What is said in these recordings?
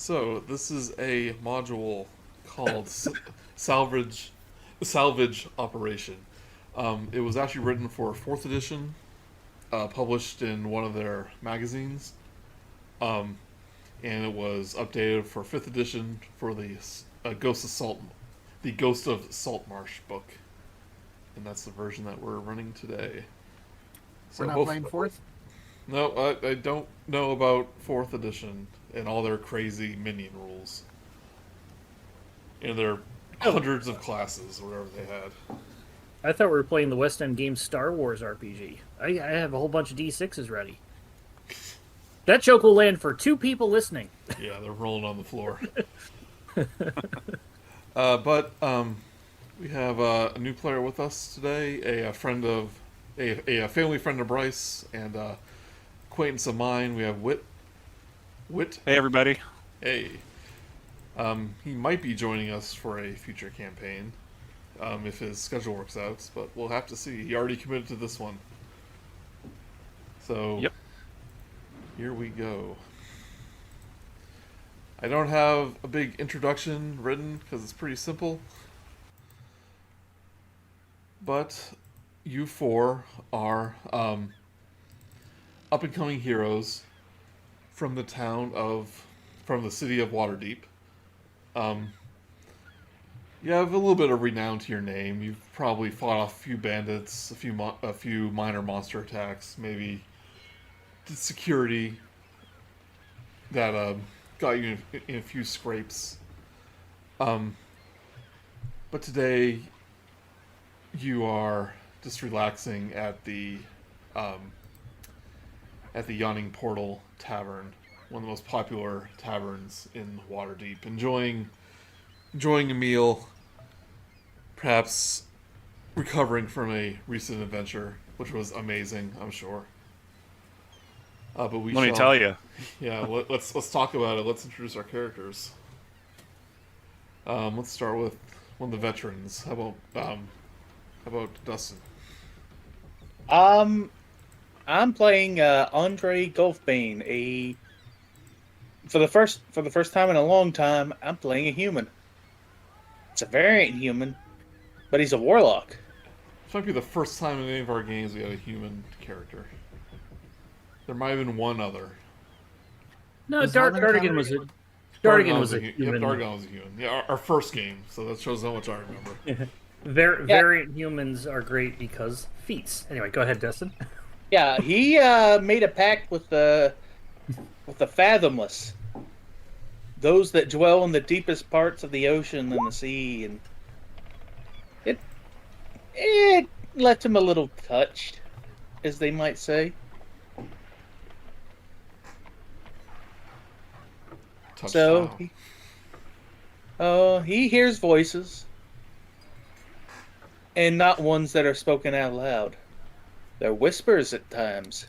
So this is a module called Salvage Salvage Operation. It was actually written for fourth edition, published in one of their magazines, um, and it was updated for fifth edition for the Ghost of Saltmarsh book, and that's the version that we're running today. We're So not playing fourth? No, I don't know about fourth edition and all their crazy minion rules. And their Oh, hundreds of classes, or whatever they had. I thought we were playing the West End Games Star Wars RPG. I have a whole bunch of D6s ready. That joke will land for two people listening. Yeah, they're rolling on the floor. But we have a new player with us today, a friend of a family friend of Bryce and acquaintance of mine. We have Whit. Whit. Hey, everybody. Hey. He might be joining us for a future campaign, if his schedule works out, but we'll have to see. He already committed to this one. So, Yep. Here we go. I don't have a big introduction written because it's pretty simple. But you four are up and coming heroes from from the city of Waterdeep. You have a little bit of renown to your name. You've probably fought off a few bandits, a few minor monster attacks, maybe did security that got you in a few scrapes. But today you are just relaxing at the Yawning Portal Tavern, one of the most popular taverns in Waterdeep, enjoying a meal, perhaps recovering from a recent adventure, which was amazing, I'm sure. But Let me tell you. Yeah, let's talk about it. Let's introduce our characters. Let's start with one of the veterans. How about Dustin? I'm playing Andre Golfbane. For the first time in a long time, I'm playing a human. It's a variant human, but he's a warlock. This might be the first time in any of our games we had a human character. There might have been one other. No, Was Dardigan was a Dardigan was a Yep, human. Dargon was a human. Yeah, our first game, so that shows how much I remember. Variant humans are great because feats. Anyway, go ahead, Dustin. Yeah, he made a pact with the fathomless, those that dwell in the deepest parts of the ocean and the sea, and it left him a little touched, as they might say. So, he hears voices, and not ones that are spoken out loud. They're whispers at times.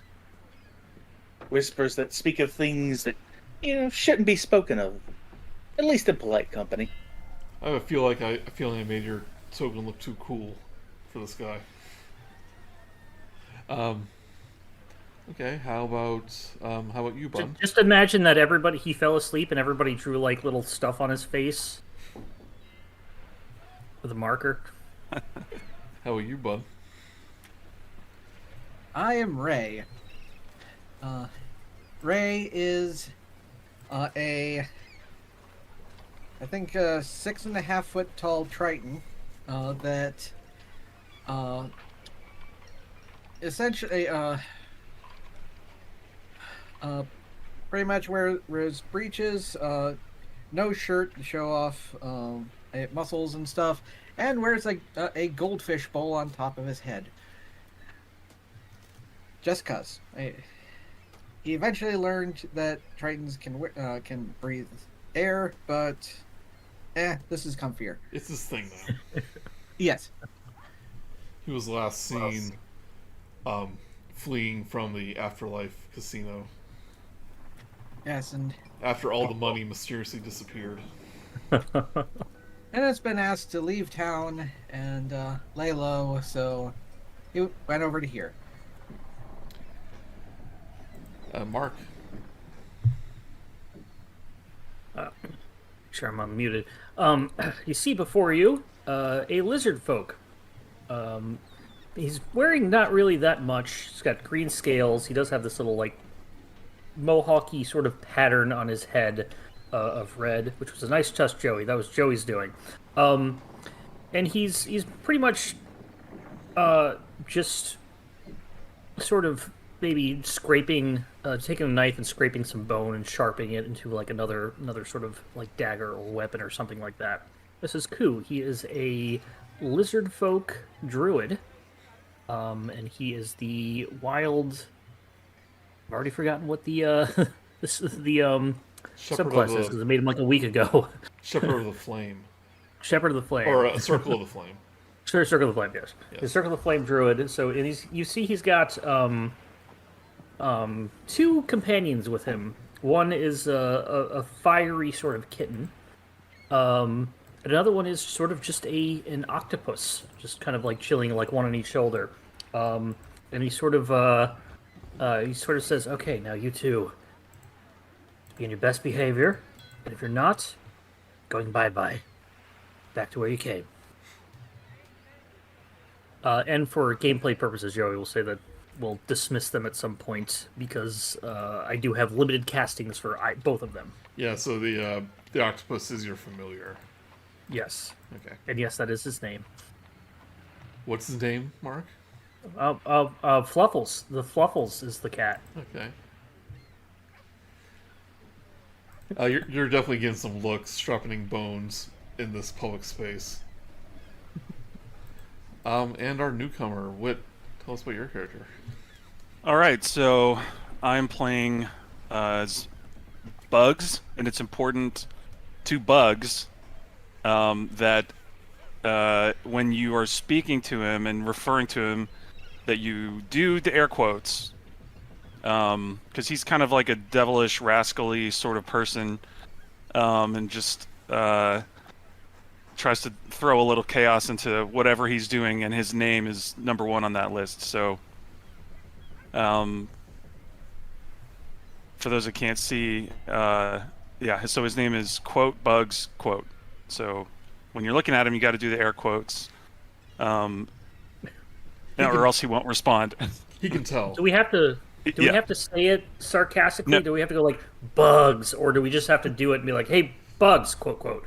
Whispers that speak of things that, shouldn't be spoken of. At least in polite company. I have a feeling I made your token look too cool for this guy. Okay, how about you, bud? Just imagine that he fell asleep and everybody drew like little stuff on his face with a marker. How about you, bud? I am Ray. Ray is I think, 6.5 foot tall Triton that essentially pretty much wears breeches, no shirt to show off muscles and stuff, and wears a goldfish bowl on top of his head. Just 'cause. He eventually learned that Tritons can breathe air, but this is comfier. It's his thing now. Yes. He was last seen fleeing from the Afterlife casino Yes, and after all the money mysteriously disappeared. has been asked to leave town and lay low, so he went over to here. Mark. sure I'm unmuted. You see before you a Lizardfolk. He's wearing not really that much. He's got green scales. He does have this little like mohawky sort of pattern on his head of red, which was a nice touch, Joey. That was Joey's doing. And he's pretty much just sort of maybe scraping, taking a knife and scraping some bone and sharpening it into like another sort of like dagger or weapon or something like that. This is Ku. He is a Lizardfolk druid, and he is the wild. I've already forgotten what the Shepherd subclass of is because I made him like a week ago. Shepherd of the Flame. Shepherd of the Flame, Or a Circle of the Flame. Sure, Circle of the Flame, yes. Yes. The Circle of the Flame druid. So and you see he's got two companions with him. One is a fiery sort of kitten. Another one is sort of just an octopus, just kind of like chilling, like one on each shoulder. And he sort of says, "Okay, now you two, be on your best behavior, and if you're not, going bye-bye, back to where you came." And for gameplay purposes, Joey will say that we'll dismiss them at some point because I do have limited castings for both of them. Yeah, so the octopus is your familiar. Yes. Okay. And yes, that is his name. What's his name, Mark? Fluffles. The Fluffles is the cat. Okay. You're definitely getting some looks, sharpening bones in this public space. And our newcomer, Whit, tell us about your character. All right, so I'm playing as Bugs, and it's important to Bugs that when you are speaking to him and referring to him, that you do the air quotes, because he's kind of like a devilish, rascally sort of person, and just tries to throw a little chaos into whatever he's doing, and his name is number one on that list. So, for those that can't see, yeah, so his name is quote Bugs quote. So when you're looking at him, you got to do the air quotes, or else he won't respond. He can tell. Do we have to? Do we Yeah. have to say it sarcastically? No. Do we have to go like Bugs, or do we just have to do it and be like, "Hey, Bugs," quote quote?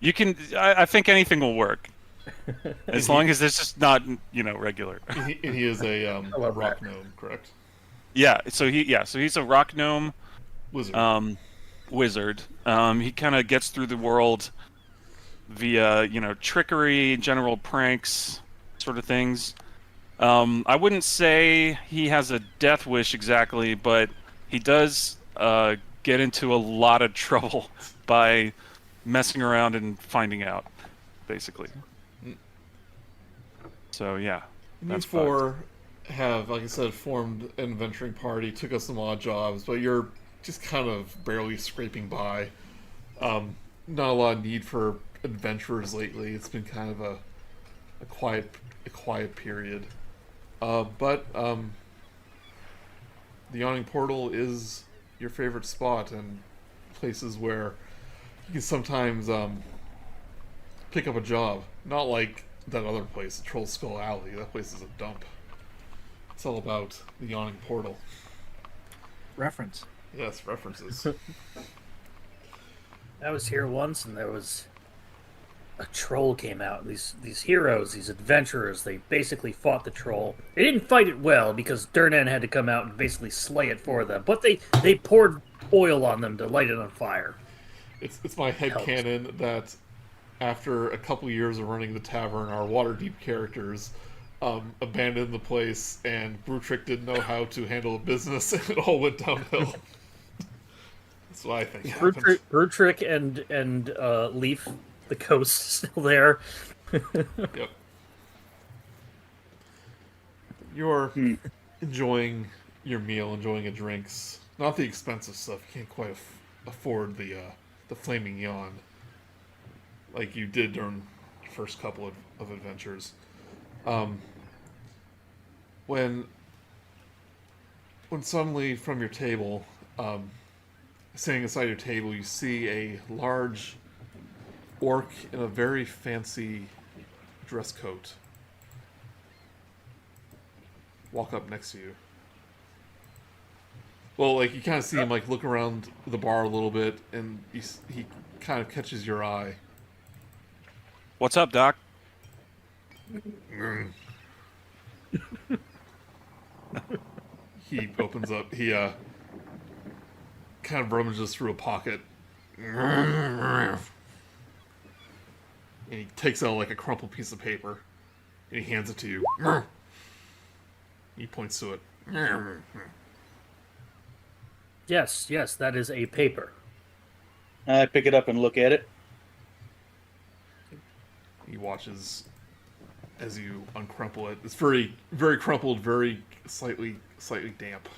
You can. I think anything will work, as long as it's just not, regular. And he is a love rock that. gnome, correct? Yeah. So he's a rock gnome Wizard. wizard. He kind of gets through the world via trickery, general pranks, sort of things. I wouldn't say he has a death wish exactly, but he does get into a lot of trouble by messing around and finding out, basically. So yeah, You that's four have, like I said, formed an adventuring party, took us some odd jobs, but you're just kind of barely scraping by. Not a lot of need for adventurers lately. It's been kind of a quiet period. But the Yawning Portal is your favorite spot, and places where you can sometimes pick up a job. Not like that other place, Troll Skull Alley. That place is a dump. It's all about the Yawning Portal. Reference. Yes, references. I was here once, and there was a troll came out. These heroes, these adventurers, they basically fought the troll. They didn't fight it well because Durnan had to come out and basically slay it for them. But they poured oil on them to light it on fire. It's my headcanon that after a couple years of running the tavern, our Waterdeep characters abandoned the place, and Brutrick didn't know how to handle a business, and it all went downhill. That's what I think happened. Brutrick and Leaf, the coast, still there. Yep. You're enjoying your meal, enjoying your drinks. Not the expensive stuff. You can't quite afford the flaming yawn like you did during the first couple of adventures. When suddenly from your table, sitting aside your table, you see a large orc in a very fancy dress coat walk up next to you. Well, like, you kind of see him, like, look around the bar a little bit, and he kind of catches your eye. What's up, Doc? He opens up, he, kind of rummages through a pocket. And he takes out, like, a crumpled piece of paper, and he hands it to you. He points to it. Yes, that is a paper. I pick it up and look at it. He watches as you uncrumple it. It's very, very crumpled, very slightly damp.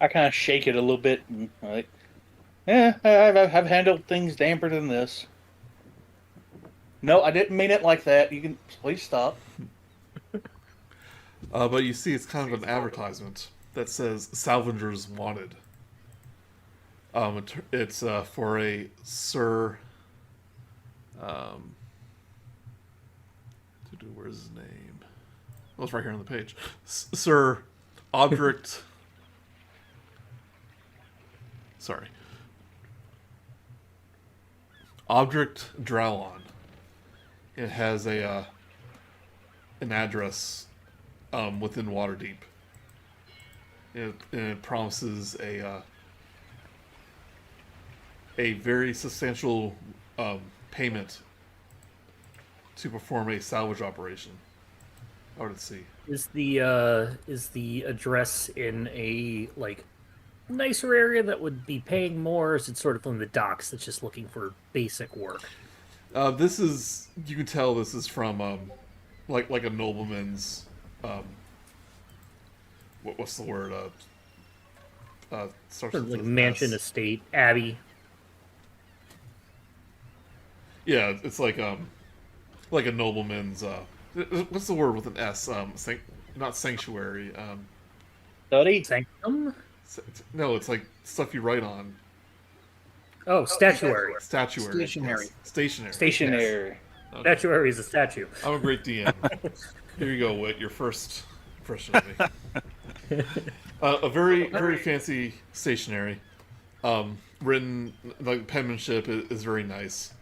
I kind of shake it a little bit. And, like, I've handled things damper than this. No, I didn't mean it like that. You can please stop. But you see, it's kind of an advertisement that says "Salvagers Wanted." It's for a Sir. Where's his name? Well, it's right here on the page. Sir Object. Sorry. Object Dralon. It has an address within Waterdeep. And it promises a very substantial payment to perform a salvage operation out at sea. Is the address in a like nicer area that would be paying more, or is it sort of on the docks that's just looking for basic work? This is, you can tell this is from like a nobleman's what's the word? Sort of like mansion, estate, abbey. Yeah, it's like a nobleman's. What's the word with an S? Not sanctuary. Study? Sanctum? No, it's like stuff you write on. Oh, statuary. Statuary. Stationary. Yes. Stationary. Stationary. Yes. Okay. Statuary is a statue. I'm a great DM. Here you go, Whit. Your first impression of me. A very, very fancy stationery. Written, like, penmanship is very nice.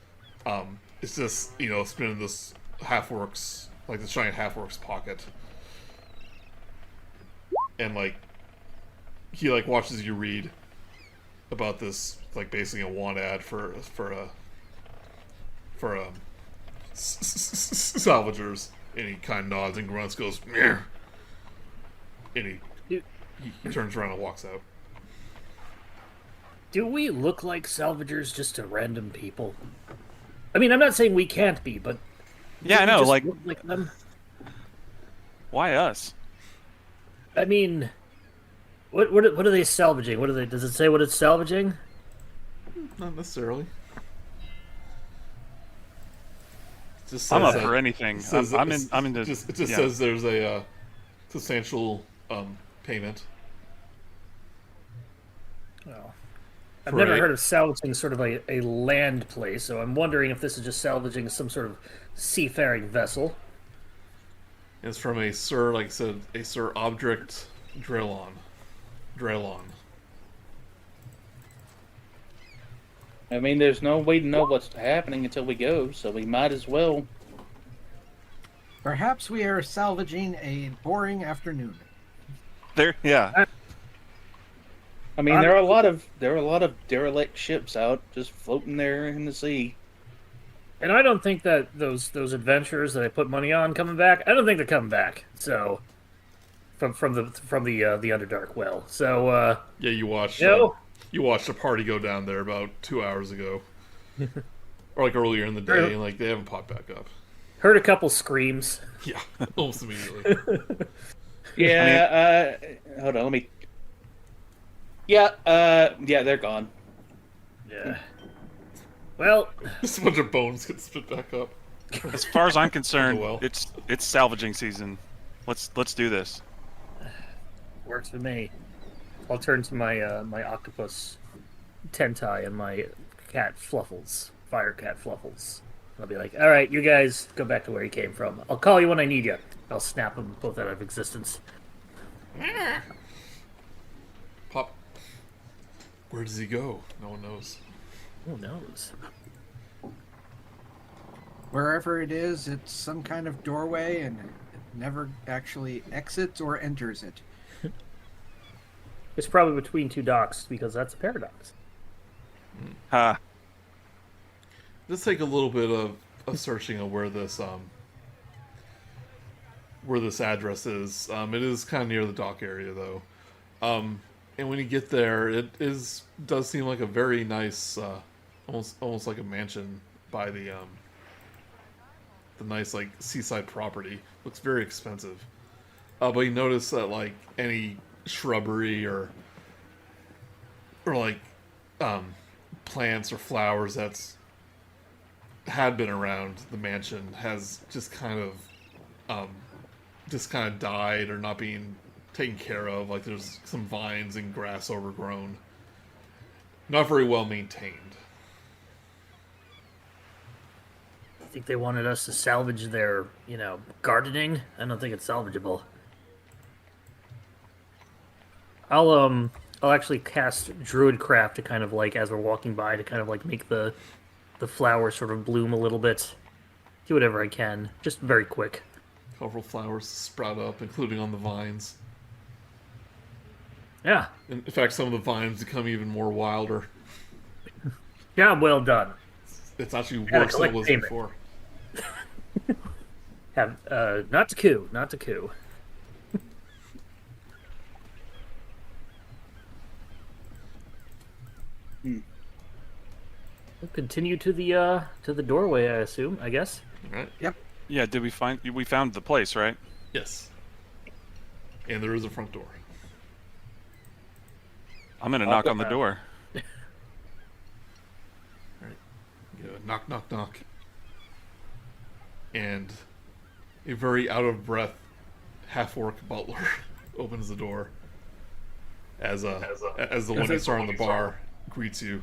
It's just, spinning this half-orc's, like this giant half-orc's pocket. And, like, he, like, watches you read about this, like, basically a want ad for salvagers. And he kind of nods and grunts, goes, "Meh." And he turns around and walks out. Do we look like salvagers just to random people? I mean, I'm not saying we can't be, but Yeah, I do we know. just Like, look like them? why us? I mean, what are they salvaging? What are they? Does it say what it's salvaging? Not necessarily. It just I'm says up that- for anything. it says I'm that- into. It just yeah. says there's a substantial payment. Well, I've For never a- heard of salvaging sort of a land place, so I'm wondering if this is just salvaging some sort of seafaring vessel. It's from a Sir, like I said, a Sir Object Dralon. I mean, there's no way to know what's happening until we go, so we might as well. Perhaps we are salvaging a boring afternoon. There, yeah. I mean, there are a lot of derelict ships out just floating there in the sea. And I don't think that those adventurers that I put money on coming back. I don't think they're coming back. So from the Underdark well. So Yeah, you watched. No. You watched a party go down there about 2 hours ago, or like earlier in the day, and like they haven't popped back up. heard a couple screams. Yeah, almost immediately. Yeah, hold on, let me. Yeah, they're gone. Yeah. Well, Just a bunch of bones get spit back up. As far as I'm concerned, Well. it's salvaging season. Let's do this. works for me. I'll turn to my my octopus Tentai and my cat Fluffles, fire cat Fluffles. I'll be like, all right, you guys go back to where you came from. I'll call you when I need you. I'll snap them both out of existence. Pop. Where does he go? No one knows. Who knows? Wherever it is, it's some kind of doorway, and it never actually exits or enters it. It's probably between two docks because that's a paradox. Ha. Let's take a little bit of searching of where this address is. It is kind of near the dock area though. And when you get there, does seem like a very nice, almost like a mansion by the nice like seaside property. Looks very expensive. But you notice that like any shrubbery or like plants or flowers that's had been around the mansion has just kind of died or not being taken care of. Like there's some vines and grass overgrown, not very well maintained. I think they wanted us to salvage their, gardening. I don't think it's salvageable. I'll actually cast Druidcraft to kind of like, as we're walking by, to kind of like make the flower sort of bloom a little bit. Do whatever I can, just very quick. Colorful flowers sprout up, including on the vines. Yeah. In fact, some of the vines become even more wilder. Yeah, well done. It's actually Gotta worse than it collect was payment. before. Not to coup, not to coup. We'll continue to the doorway, I assume. I guess. All right. Yep. Yeah, we found the place, right? Yes. And there is a front door. I'm gonna knock on the door. Yeah, knock, knock, knock. And a very out of breath half-orc butler opens the door as the one who started on the bar greets you.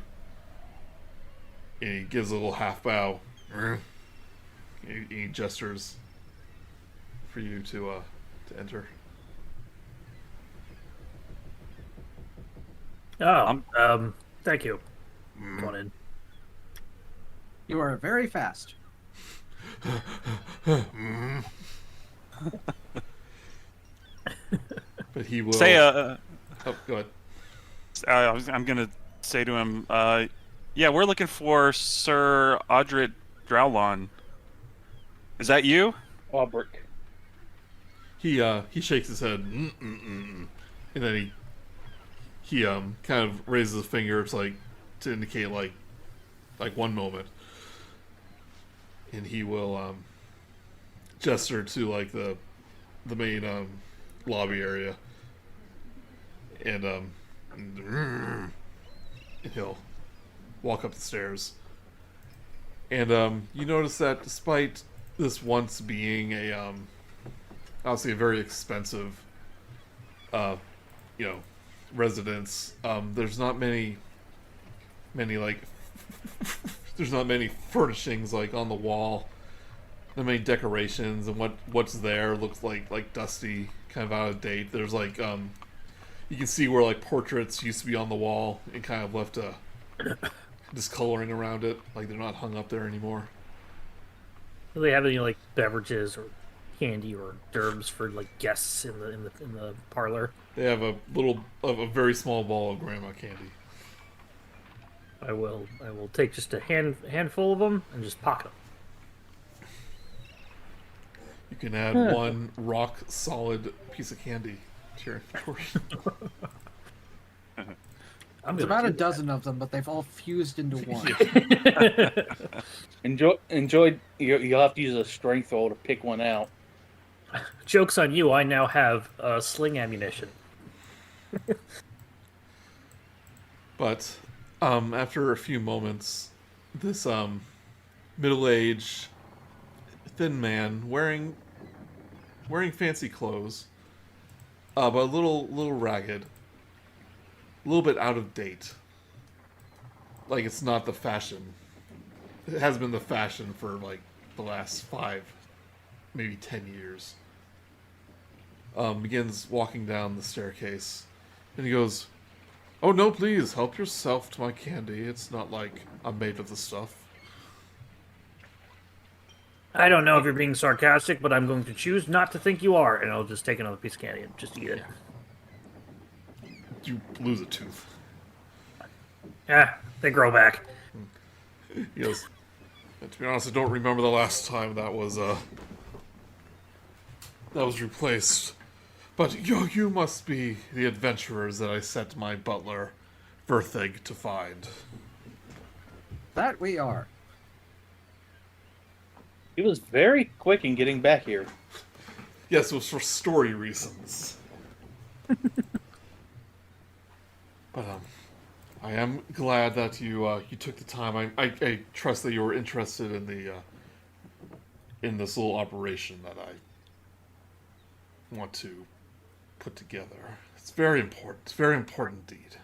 And he gives a little half bow. He gestures for you to enter. Oh, thank you. Come on in. You are very fast. But he will Say, oh, go ahead. I'm gonna say to him, yeah, we're looking for Sir Audrit Drowlon. Is that you? Aubric. He shakes his head, and then he kind of raises his finger, it's like to indicate like one moment, and he will gesture to like the main lobby area, and he'll walk up the stairs, and you notice that despite this once being a obviously a very expensive residence, there's not many like there's not many furnishings like on the wall, not many decorations, and what's there looks like dusty, kind of out of date. There's like you can see where like portraits used to be on the wall and kind of left a discoloring around it, like they're not hung up there anymore. Do they have any like beverages or candy or derbs for like guests in the parlor? They have a very small ball of grandma candy. I will take just a handful of them and just pocket them. You can add one rock solid piece of candy to your inventory. It's about a dozen of them, but they've all fused into one. Enjoy. You'll have to use a strength roll to pick one out. Joke's on you, I now have sling ammunition. But after a few moments, this middle-aged, thin man wearing fancy clothes, but a little ragged, a little bit out of date. Like, it's not the fashion. It has been the fashion for, like, the last 5, maybe 10 years. Begins walking down the staircase. And he goes, "Oh, no, please, help yourself to my candy. It's not like I'm made of the stuff." I don't know if you're being sarcastic, but I'm going to choose not to think you are, and I'll just take another piece of candy and just eat it. You lose a tooth. Yeah, they grow back. He goes, "To be honest, I don't remember the last time that was replaced. But you must be the adventurers that I sent my butler, Verthig, to find." That we are. He was very quick in getting back here. Yes, it was for story reasons. But I am glad that you took the time. I trust that you were interested in the in this little operation that I want to put together. It's very important. It's very important indeed.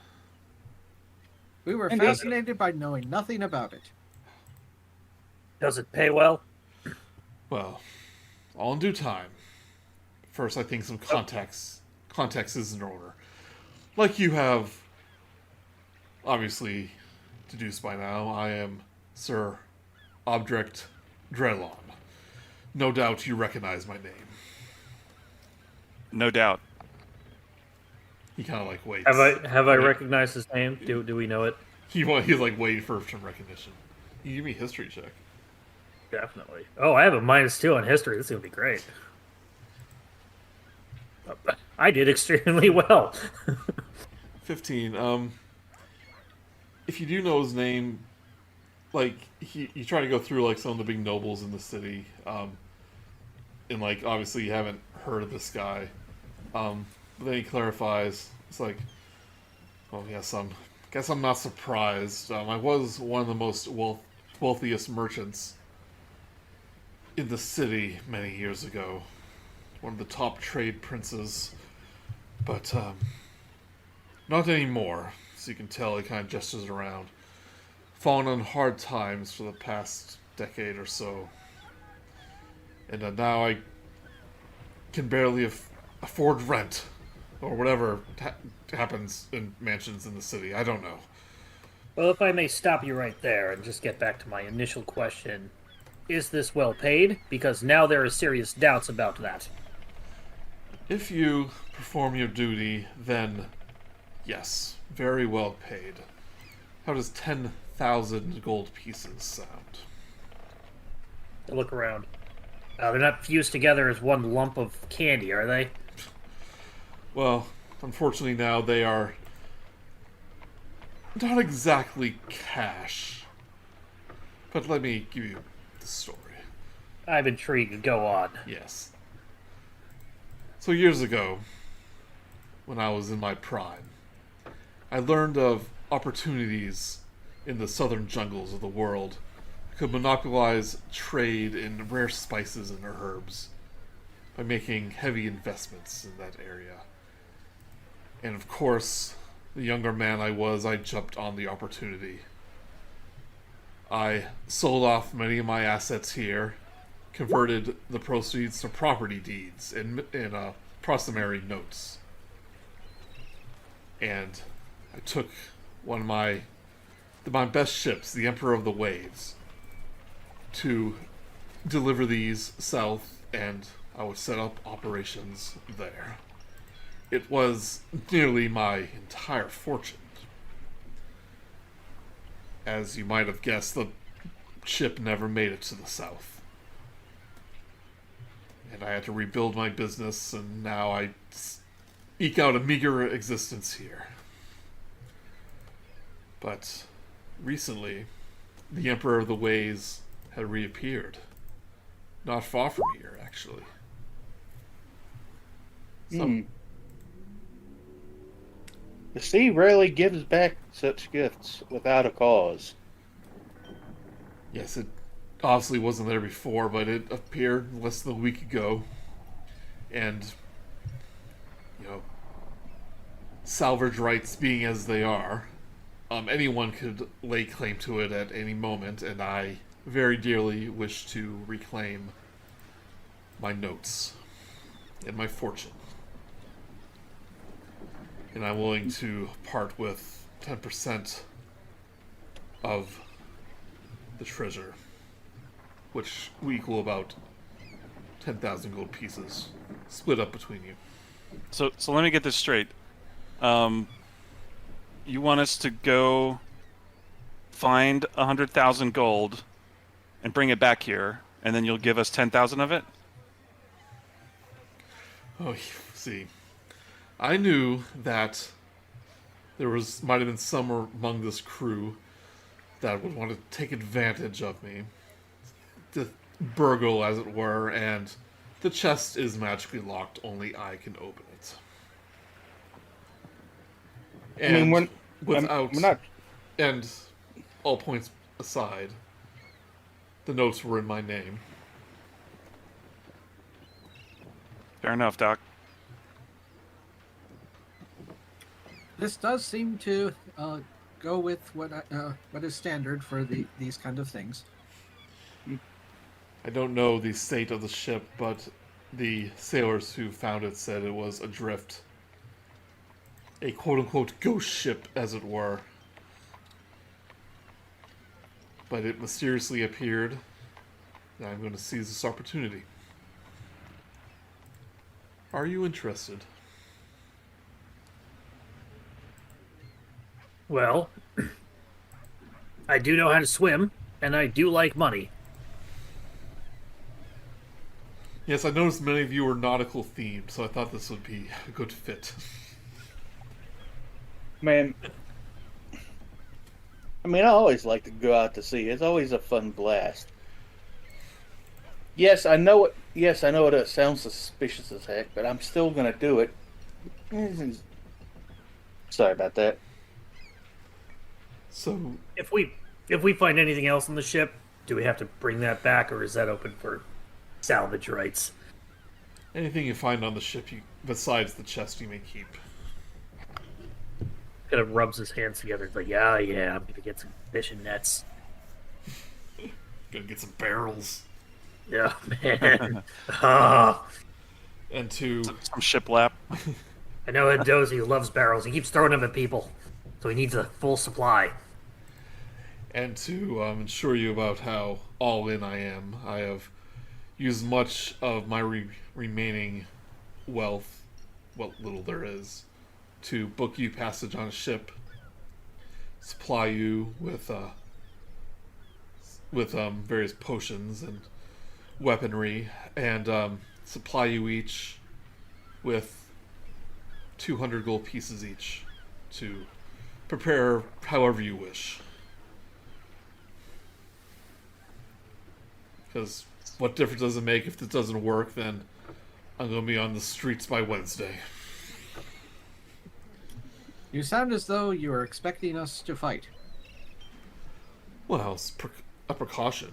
We were Indeed. fascinated by knowing nothing about it. Does it pay well? Well, all in due time. First, I think some context is in order. Like you have obviously deduced by now, I am Sir Obdrecht Drelon. No doubt you recognize my name. No doubt. He kind of like waits. Have I recognized his name? Do we know it? He's like waiting for some recognition. You give me a history check. Definitely. Oh, I have a -2 on history. This is gonna be great. I did extremely well. 15. If you do know his name, like you try to go through like some of the big nobles in the city, and like obviously you haven't heard of this guy. But then he clarifies. It's like, well, yes, guess I'm not surprised. I was one of the most wealthiest merchants in the city many years ago. One of the top trade princes. But, not anymore. So you can tell he kind of gestures around. Fallen on hard times for the past decade or so. And now I can barely afford rent. Or whatever happens in mansions in the city. I don't know. Well, if I may stop you right there and just get back to my initial question. Is this well paid? Because now there are serious doubts about that. If you perform your duty, then yes, very well paid. How does 10,000 gold pieces sound? I look around. They're not fused together as one lump of candy, are they? Well, unfortunately now they are not exactly cash. But let me give you the story. I'm intrigued. Go on. Yes. So years ago, when I was in my prime, I learned of opportunities in the southern jungles of the world that could monopolize trade in rare spices and herbs by making heavy investments in that area. And of course, the younger man I jumped on the opportunity. I sold off many of my assets here, converted the proceeds to property deeds in prosumary notes. And I took one of my best ships, the Emperor of the Waves, to deliver these south, and I would set up operations there. It was nearly my entire fortune. As you might have guessed, the ship never made it to the south. And I had to rebuild my business, and now I eke out a meager existence here. But recently, the Emperor of the Ways had reappeared. Not far from here, actually. The sea rarely gives back such gifts without a cause. Yes, it obviously wasn't there before, but it appeared less than a week ago. And, salvage rights being as they are, anyone could lay claim to it at any moment, and I very dearly wish to reclaim my notes and my fortune. And I'm willing to part with 10% of the treasure, which will equal about 10,000 gold pieces, split up between you. So let me get this straight. You want us to go find 100,000 gold and bring it back here, and then you'll give us 10,000 of it? Oh, see, I knew that there might have been some among this crew that would want to take advantage of me, to burgle, as it were, and the chest is magically locked. Only I can open it. And I mean, without we're not. and all points aside, the notes were in my name. Fair enough, Doc. This does seem to go with what is standard for these kind of things. I don't know the state of the ship, but the sailors who found it said it was adrift. A quote-unquote ghost ship, as it were. But it mysteriously appeared, and I'm going to seize this opportunity. Are you interested? Well, I do know how to swim, and I do like money. Yes, I noticed many of you are nautical themed, so I thought this would be a good fit. Man, I mean, I always like to go out to sea. It's always a fun blast. Yes, I know it. Yes, I know it sounds suspicious as heck, but I'm still gonna do it. Sorry about that. So, If we find anything else on the ship, do we have to bring that back, or is that open for salvage rights? anything you find on the ship, besides the chest, you may keep. Kind of rubs his hands together. It's like, yeah, I'm gonna get some fishing nets. Gonna get some barrels. Yeah, man. Ah. And to... Some shiplap. I know Ed Dozy loves barrels. He keeps throwing them at people, so he needs a full supply. And to assure you about how all in I am, I have used much of my remaining wealth, what little there is, to book you passage on a ship, supply you with various potions and weaponry, and supply you each with 200 gold pieces each to prepare however you wish. Because what difference does it make if this doesn't work? Then I'm going to be on the streets by Wednesday. You sound as though you are expecting us to fight. Well, it's a precaution.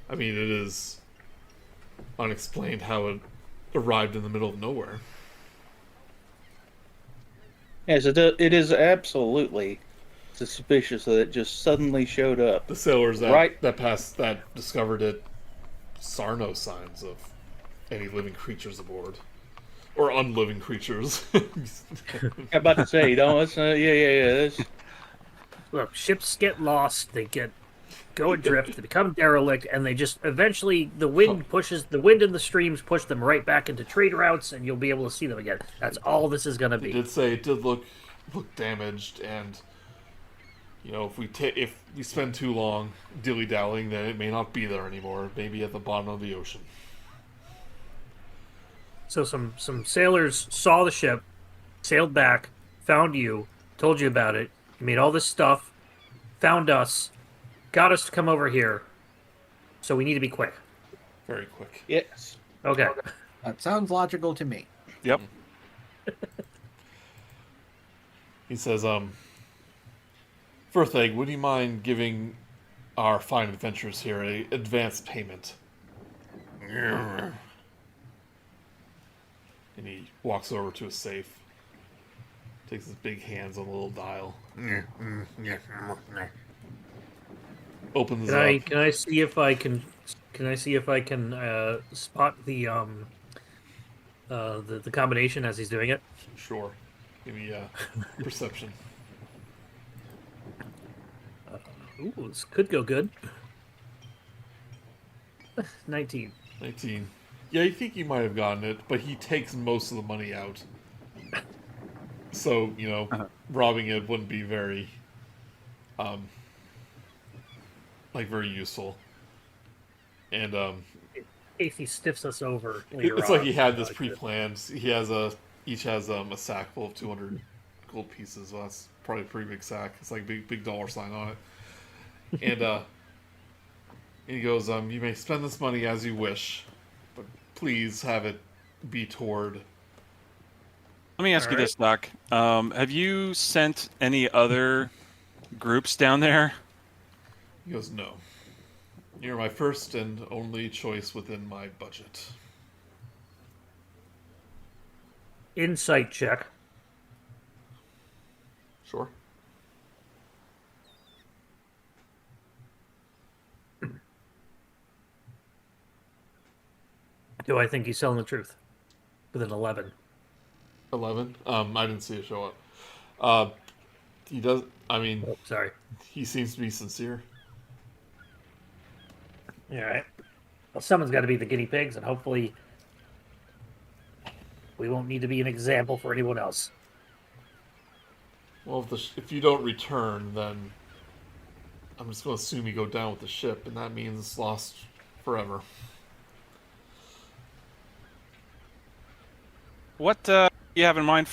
I mean, it is unexplained how it arrived in the middle of nowhere. Yes, it is absolutely suspicious that it just suddenly showed up. The sailors Right. that discovered it saw no signs of any living creatures aboard. Or unliving creatures. I'm about to say, don't listen. Yeah. Look, ships get lost, they go adrift, they become derelict, and they just eventually the wind and the streams push them right back into trade routes, and you'll be able to see them again. That's all this is going to They be. did say it did look damaged, and if we spend too long dilly-dallying, then it may not be there anymore. Maybe at the bottom of the ocean. So some sailors saw the ship, sailed back, found you, told you about it. You made all this stuff, found us, got us to come over here. So we need to be quick. Very quick. Yes. Okay. That sounds logical to me. Yep. He says, Firthegg, would you mind giving our fine adventurers here a advance payment? And he walks over to a safe. Takes his big hands on the little dial. Opens it up. Can I see if I can? Can I see if I can spot the combination as he's doing it? Sure. Give me perception. Ooh, this could go good. 19. 19. Yeah, you think you might have gotten it, but he takes most of the money out. So, robbing it wouldn't be very, very useful. And, If he stiffs us over later it's on, like he had this pre-planned. He has each has a sack full of 200 gold pieces. Well, that's probably a pretty big sack. It's like a big dollar sign on it. And he goes, you may spend this money as you wish, but please have it be toward... Let me ask you this, Doc. Have you sent any other groups down there? He goes, no. You're my first and only choice within my budget. Insight check. Sure. Do I think he's telling the truth? With an 11. 11? I didn't see it show up. He does... I mean... Oh, sorry. He seems to be sincere. Alright. Well, someone's got to be the guinea pigs, and hopefully we won't need to be an example for anyone else. Well, if you don't return, then I'm just going to assume you go down with the ship, and that means it's lost forever. What do you have in mind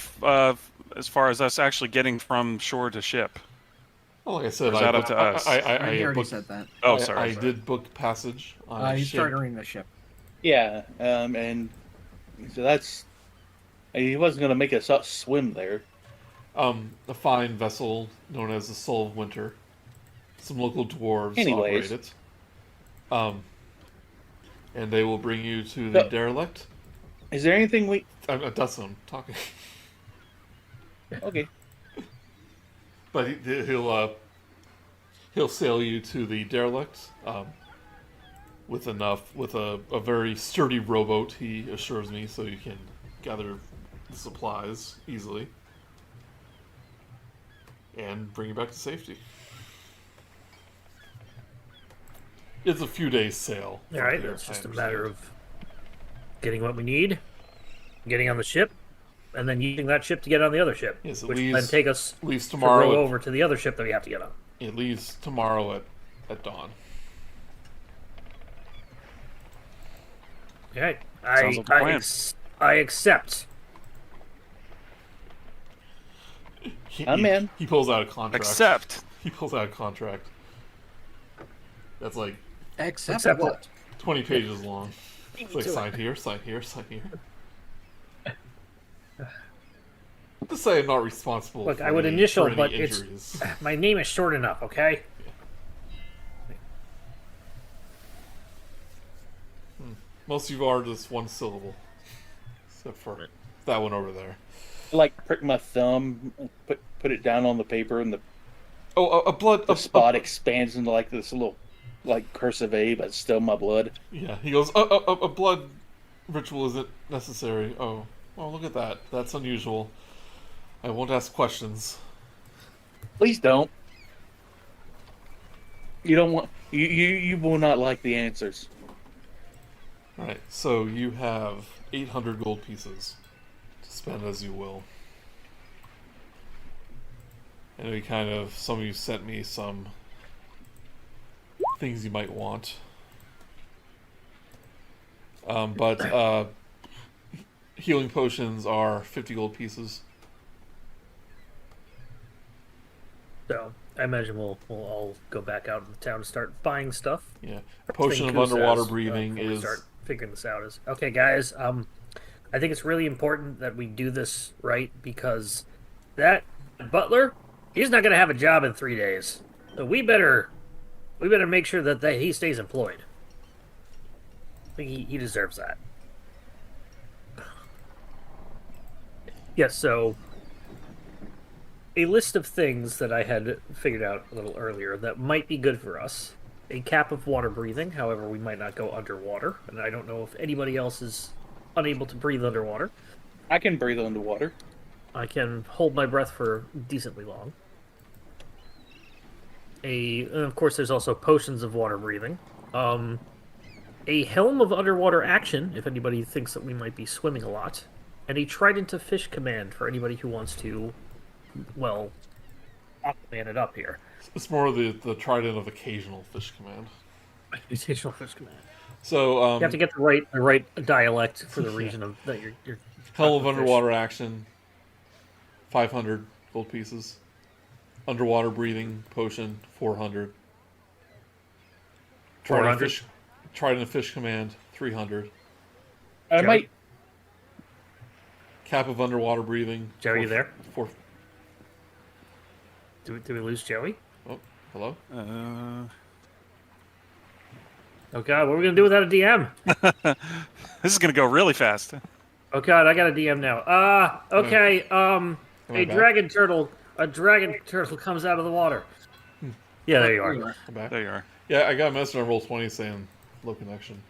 as far as us actually getting from shore to ship? Well, like I said, Or is that up to us? I already booked, said that. Oh, sorry. I did book passage on a He's ship. chartering the ship. Yeah, and so that's... He wasn't going to make us swim there. A fine vessel known as the Soul of Winter. Some local dwarves Anyways. operate it. And they will bring you to the derelict. Is there anything we... Dustin, I'm talking. Okay. But he'll sail you to the derelict with a very sturdy rowboat, he assures me, so you can gather the supplies easily and bring you back to safety. It's a few days sail. All right, it's just a matter of getting what we need, getting on the ship, and then using that ship to get on the other ship, Yes, it which leaves- then take us leaves to tomorrow. row over to the other ship that we have to get on. It leaves tomorrow at dawn. Okay, Sounds like a plan. I accept. I'm in. He pulls out a contract. Accept. He pulls out a contract. That's like Except what? 20 pages long. It's like sign here, sign here, sign here. Just say I'm not responsible. Look, for I would any- initial, for any but injuries. my name is short enough, okay? Most of you are just one syllable, except for that one over there. Like, prick my thumb, put it down on the paper, and the Oh, a blood. the spot expands into like this little, like, cursive A, but still my blood. Yeah, he goes. A blood ritual isn't necessary. Oh, look at that. That's unusual. I won't ask questions. Please don't. You don't want... You will not like the answers. All right, so you have 800 gold pieces to spend as you will. And some of you sent me some things you might want. But healing potions are 50 gold pieces. So I imagine we'll all go back out into town and start buying stuff. Yeah, potion of Thing Kuz underwater says, breathing before we is start figuring this out. Is okay, guys. I think it's really important that we do this right because that butler, he's not going to have a job in 3 days. So we better make sure that he stays employed. I think he deserves that. Yes, so a list of things that I had figured out a little earlier that might be good for us. A cap of water breathing, however, we might not go underwater, and I don't know if anybody else is unable to breathe underwater. I can breathe underwater. I can hold my breath for decently long. And of course, there's also potions of water breathing. A helm of underwater action, if anybody thinks that we might be swimming a lot. And a trident of fish command for anybody who wants to, well, Aquaman it up here. It's more of the trident of occasional fish command. Occasional fish command. So You have to get the right dialect for the region of that you're Helm of fish. underwater action, 500 gold pieces. Underwater breathing potion, 400. 400? Trident of fish command, 300. I Jerry? might. Cap of underwater breathing. Joey, you there? Four. Do we lose Joey? Oh, hello. Oh god, what are we gonna do without a DM? This is gonna go really fast. Oh god, I got a DM now. Okay. Am I A back? dragon turtle comes out of the water. Yeah, there you are. I'm back. There you are. Yeah, I got a message on Roll20 saying low connection.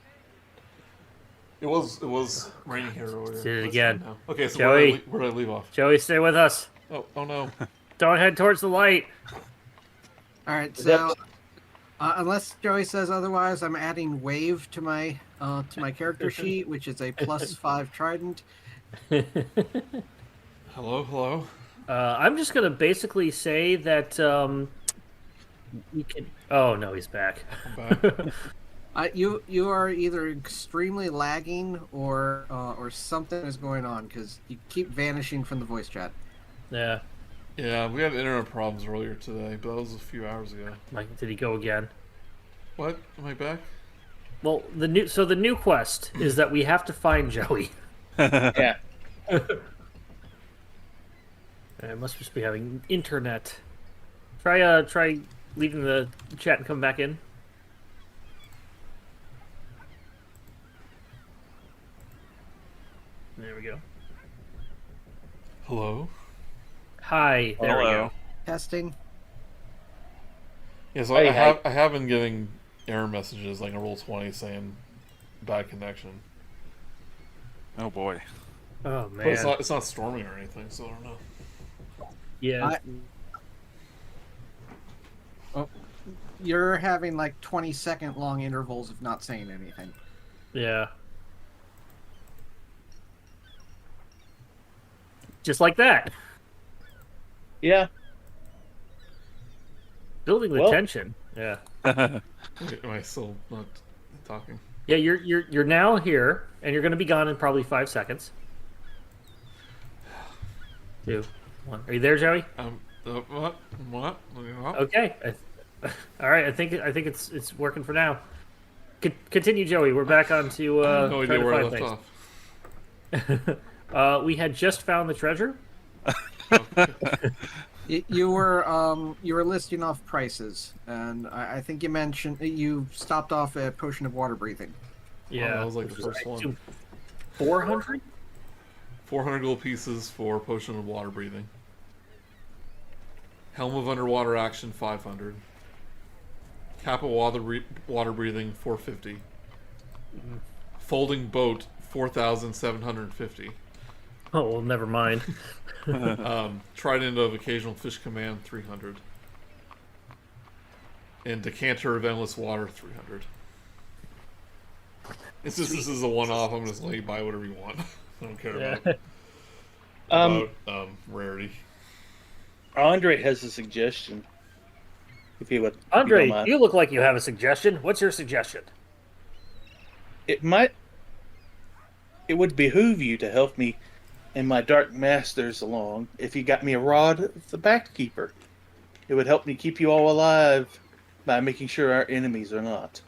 It was raining here earlier. Did it Let's again. see now. Okay, so Joey. where did I leave off? Joey, stay with us. Oh no. Don't head towards the light. All right, Is that- so unless Joey says otherwise, I'm adding wave to my character sheet, which is a +5 trident. Hello. I'm just gonna basically say that we can. Oh no, he's back. I'm back. You are either extremely lagging or something is going on because you keep vanishing from the voice chat. Yeah. Yeah, we had internet problems earlier today, but that was a few hours ago. Like, did he go again? What? Am I back? Well, the new quest is that we have to find Joey. Yeah. I must just be having internet. Try leaving the chat and come back in. There we go. Hello. Hi. There we Hello. go. Testing. Yeah, so Hey, I have been getting error messages like a Roll20 saying bad connection. Oh boy. Oh But it's man. not storming or anything, so I don't know. Yeah. You're having like 20-second long intervals of not saying anything. Yeah. Just like that. Yeah. Building the Well- tension. Yeah. Am I still not talking? Yeah, you're now here, and you're going to be gone in probably 5 seconds. 2, 1. Are you there, Joey? What? What? Okay. All right. I think it's working for now. Continue, Joey. We're back on to I have no idea trying to where I find left things. off. We had just found the treasure. You were listing off prices, and I think you mentioned you stopped off at potion of water breathing. Yeah, that was like which the first one. 400. 400 gold pieces for potion of water breathing. Helm of underwater action, 500. Cap of water breathing, 450. Folding boat, 4,750. Oh well, never mind. Trident of occasional fish command, 300. And decanter of endless water, 300. It's just this is a one-off. I'm just letting you buy whatever you want. I don't care Yeah. about rarity. Andre has a suggestion. If you would, Andre, if you don't mind. you look like you have a suggestion. What's your suggestion? It would behoove you to help me and my dark masters along if you got me a rod of the backkeeper. It would help me keep you all alive by making sure our enemies are not.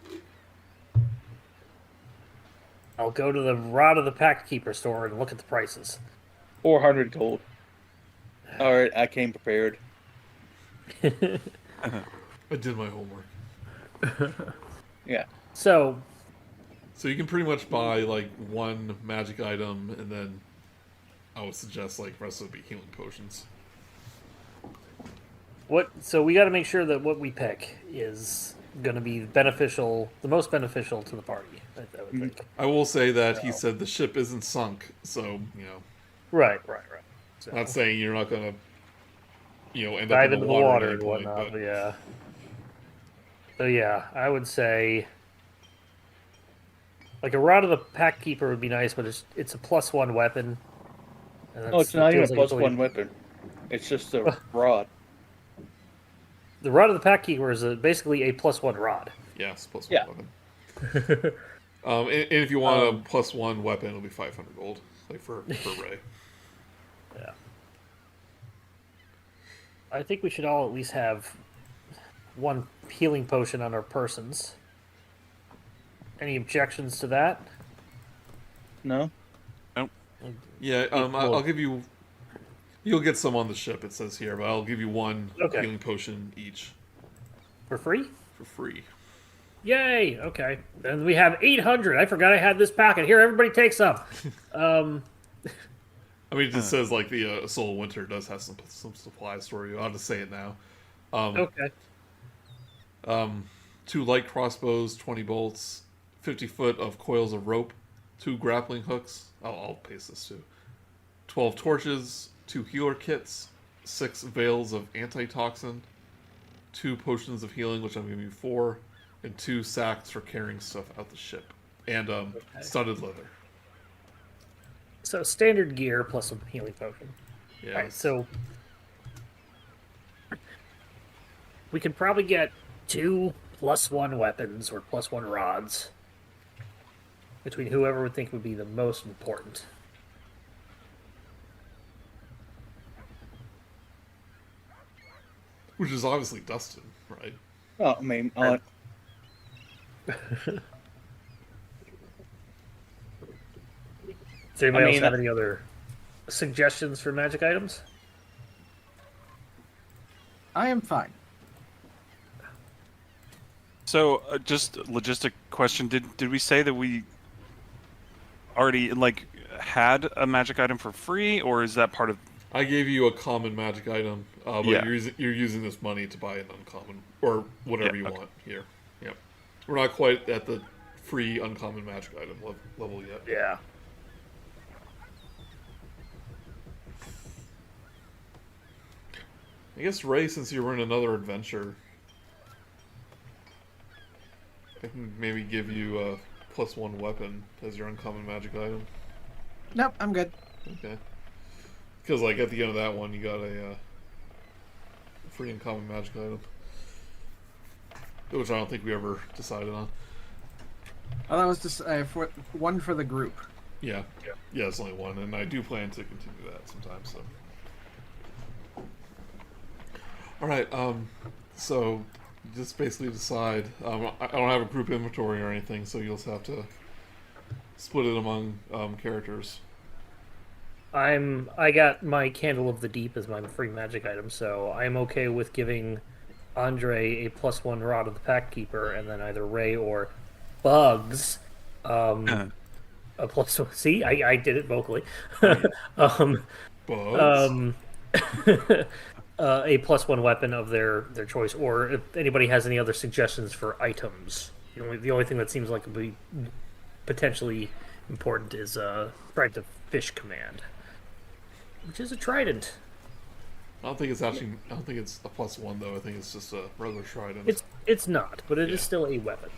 I'll go to the Rod of the Packkeeper store and look at the prices. 400 gold. Alright, I came prepared. I did my homework. Yeah. So, So you can pretty much buy like one magic item and then I would suggest like rest would be healing potions. So we got to make sure that what we pick is going to be beneficial, the most beneficial to the party. I would think. I will say that he said the ship isn't sunk, so Right. So, not saying you're not gonna end dive up in into the the water, water at and any point, whatnot. but But yeah. So yeah, I would say like a Rod of the Pack Keeper would be nice, but it's a +1 weapon. And Oh, it's not even a feels like it's +1 only- weapon. It's just a rod. The Rod of the Pack Keeper is basically a +1 rod. yes, +1 Yeah. weapon. And if you want a +1 weapon, it'll be 500 gold, like for Ray. Yeah. I think we should all at least have one healing potion on our persons. Any objections to that? No? Yeah, I'll give you. You'll get some on the ship. It says here, but I'll give you one Okay. healing potion each For free? for free. Yay! Okay. Then we have 800. I forgot I had this packet. Here, everybody take some. I mean, it just says like the Soul of Winter does have some supplies for you. I'll just say it now. Okay. 2 light crossbows, 20 bolts, 50 foot of coils of rope, 2 grappling hooks. I'll paste this too. 12 torches, 2 healer kits, 6 veils of antitoxin, 2 potions of healing, which I'm giving you 4, and 2 sacks for carrying stuff out the ship, and studded leather. So standard gear plus a healing potion. Yeah. All right, so we could probably get 2 +1 weapons or +1 rods between whoever would think would be the most important. Which is obviously Dustin, right? Oh, I mean, Does anybody I else mean, have any other suggestions for magic items? I am fine. So, just a logistic question: Did we say that we already had a magic item for free, or is that part of? I gave you a common magic item, but Yeah. you're using this money to buy an uncommon or whatever Yeah, you okay. want here. Yep. We're not quite at the free uncommon magic item level yet. Yeah. I guess Ray, since you were in another adventure, I can maybe give you a +1 weapon as your uncommon magic item. Nope, I'm good. Okay. Because like at the end of that one, you got a free uncommon magic item, which I don't think we ever decided on. Oh, that was just for one for the group. Yeah, it's only one, and I do plan to continue that sometime. So, all right. So just basically decide. I don't have a group inventory or anything, so you'll just have to split it among characters. I got my Candle of the Deep as my free magic item, so I'm okay with giving Andre a +1 Rod of the Pack Keeper, and then either Ray or Bugs a +1. See, I did it vocally. Bugs. A +1 weapon of their choice, or if anybody has any other suggestions for items. The only thing that seems like would be potentially important is Trident of Fish Command, which is a trident. I don't think it's a +1 though. I think it's just a regular trident. It's not, but it is still a weapon.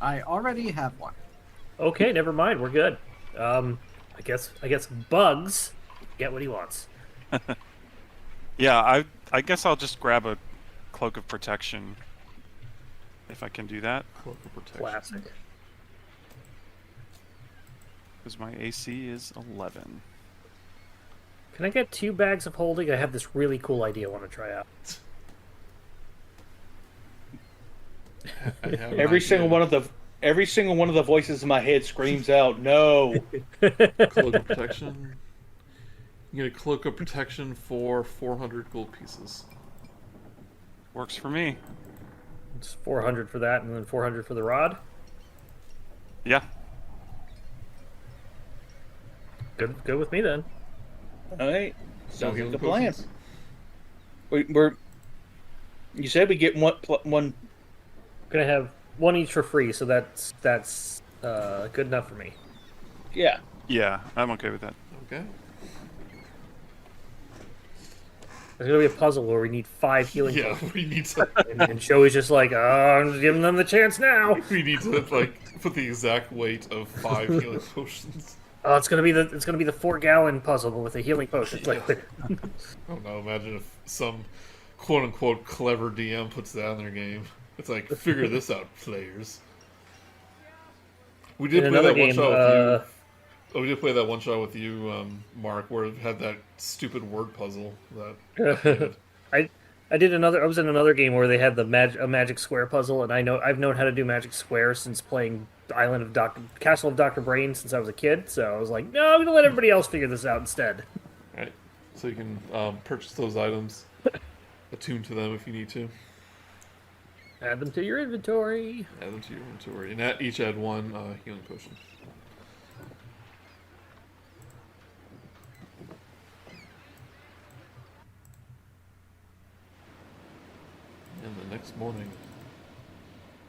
I already have one. Okay, never mind. We're good. I guess Bugs get what he wants. Yeah, I guess I'll just grab a cloak of protection if I can do that, Cloak of protection. Classic. because my AC is 11. Can I get 2 bags of holding? I have this really cool idea I want to try out. I have an every idea. single one of the voices in my head screams out, "No!" Cloak of protection. You get a cloak of protection for 400 gold pieces. Works for me. It's 400 for that, and then 400 for the rod. Yeah. Good with me then. All right. No Sounds like healing a plan. potions? We're. You said we get one. Gonna have one each for free, so that's good enough for me. Yeah. Yeah, I'm okay with that. Okay. There's gonna be a puzzle where we need 5 healing Yeah, potions, we need to and Joey's just like, "Oh, I'm giving them the chance now." we need to like put the exact weight of 5 healing potions. Oh, it's gonna be the 4-gallon puzzle but with a healing potion. It's like, I don't know, imagine if some quote unquote clever DM puts that in their game. It's like, figure this out, players. We did in play another that one game, shot with you. Oh, we did play that one shot with you, Mark, where it had that stupid word puzzle that I did another. I was in another game where they had a magic square puzzle, and I've known how to do magic square since playing Castle of Dr. Brain since I was a kid. So I was like, no, I'm gonna let everybody else figure this out instead. Right. So you can purchase those items, attune to them if you need to. Add them to your inventory. Add them to your inventory, and each add 1 healing potion. And the next morning,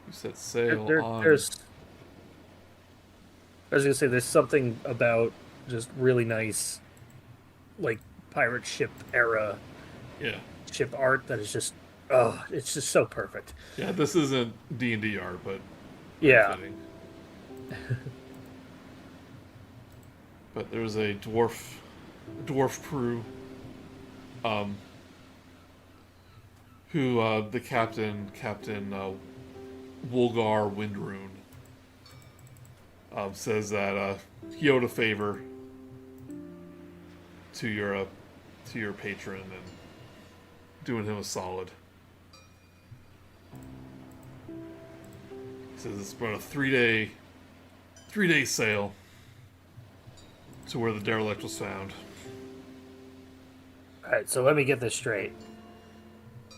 you set sail on. I was gonna say, there's something about just really nice, like pirate ship era Yeah. ship art that is just, oh, it's just so perfect. Yeah, this isn't D&D art, but Yeah. fitting. But there's a dwarf crew, who the Captain Woolgar Windrune, says that he owed a favor to your patron and doing him a solid. He says it's about a 3-day sail to where the derelict was found. Alright, so let me get this straight.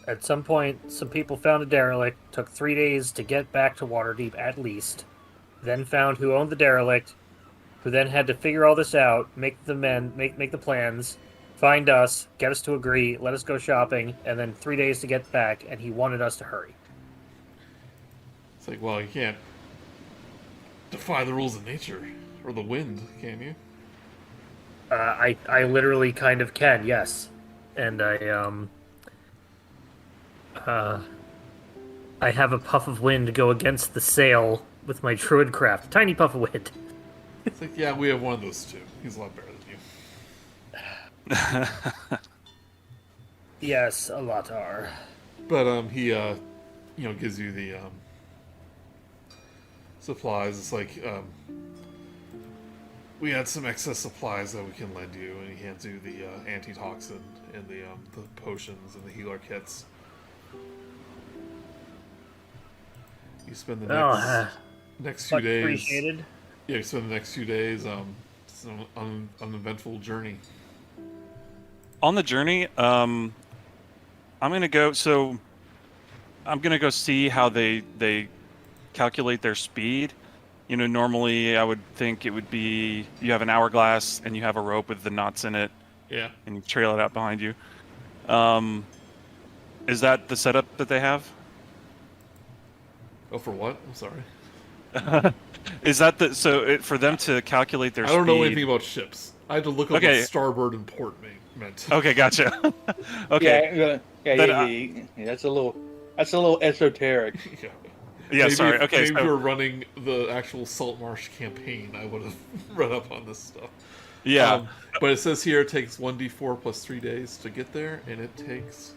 At some point, some people found a derelict, took 3 days to get back to Waterdeep at least, then found who owned the derelict, who then had to figure all this out, make the plans, find us, get us to agree, let us go shopping, and then 3 days to get back, and he wanted us to hurry. It's like, well, you can't defy the rules of nature or the wind, can you? I literally kind of can, yes. And I have a puff of wind to go against the sail with my Druid craft. Tiny puff of wind. It's like, yeah, we have one of those too. He's a lot better than you. Yes, a lot are. But he gives you the supplies. It's like, we had some excess supplies that we can lend you, and he hands you the antitoxin and the potions and the healer kits. You spend the next few much days. appreciated. Yeah, you spend the next few days it's an uneventful journey. On the journey, I'm gonna go. So I'm gonna go see how they calculate their speed. You know, normally I would think it would be you have an hourglass and you have a rope with the knots in it. Yeah. And you trail it out behind you. Is that the setup that they have? Oh, for what? I'm sorry. Is that for them to calculate their I speed? don't know anything about ships. I had to look up Okay. what starboard and port meant. Okay, gotcha. Okay. Yeah. That's a little esoteric. Yeah. Yeah, Maybe sorry. If, Okay, maybe so if you were running the actual Saltmarsh campaign, I would have read up on this stuff. yeah. But it says here it takes 1d4 plus 3 days to get there, and it takes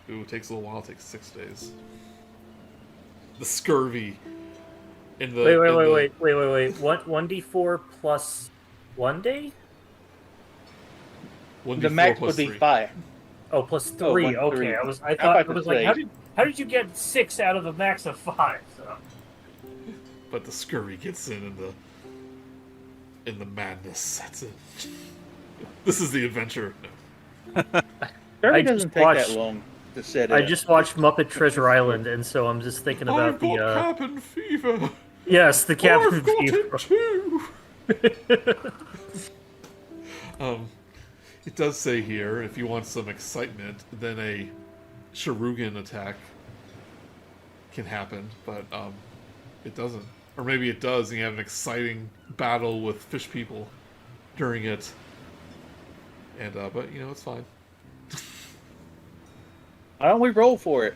a little while. It takes 6 days. The scurvy. In the Wait. What? 1d4 plus 1 day? 1d4 The max plus would be 3. 5. Oh, plus 3. Oh, one, Okay, three. I How was about like, the how did you get 6 out of a max of 5? So. But the scurvy gets in the madness sets in. This is the adventure. No. Survey I doesn't just take watched- that long to set I in. just watched Muppet Treasure Island, and so I'm just thinking about I've got cabin fever. yes, the cabin I've got fever. it too. It does say here, if you want some excitement, then a Sharugan attack can happen, but it doesn't. Or maybe it does, and you have an exciting battle with fish people during it. And but it's fine. Why don't we roll for it?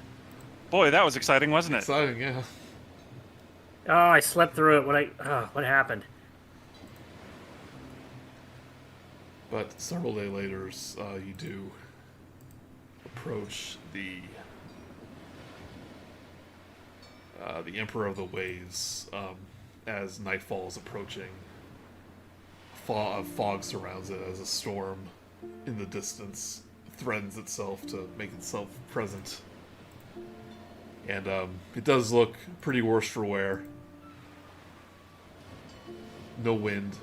Boy, that was exciting, wasn't it? Exciting, yeah. Oh, I slept through it. What happened? But several days later, you do approach the Emperor of the Waves as nightfall is approaching. Fog surrounds it as a storm in the distance threatens itself to make itself present. And it does look pretty worse for wear. No wind.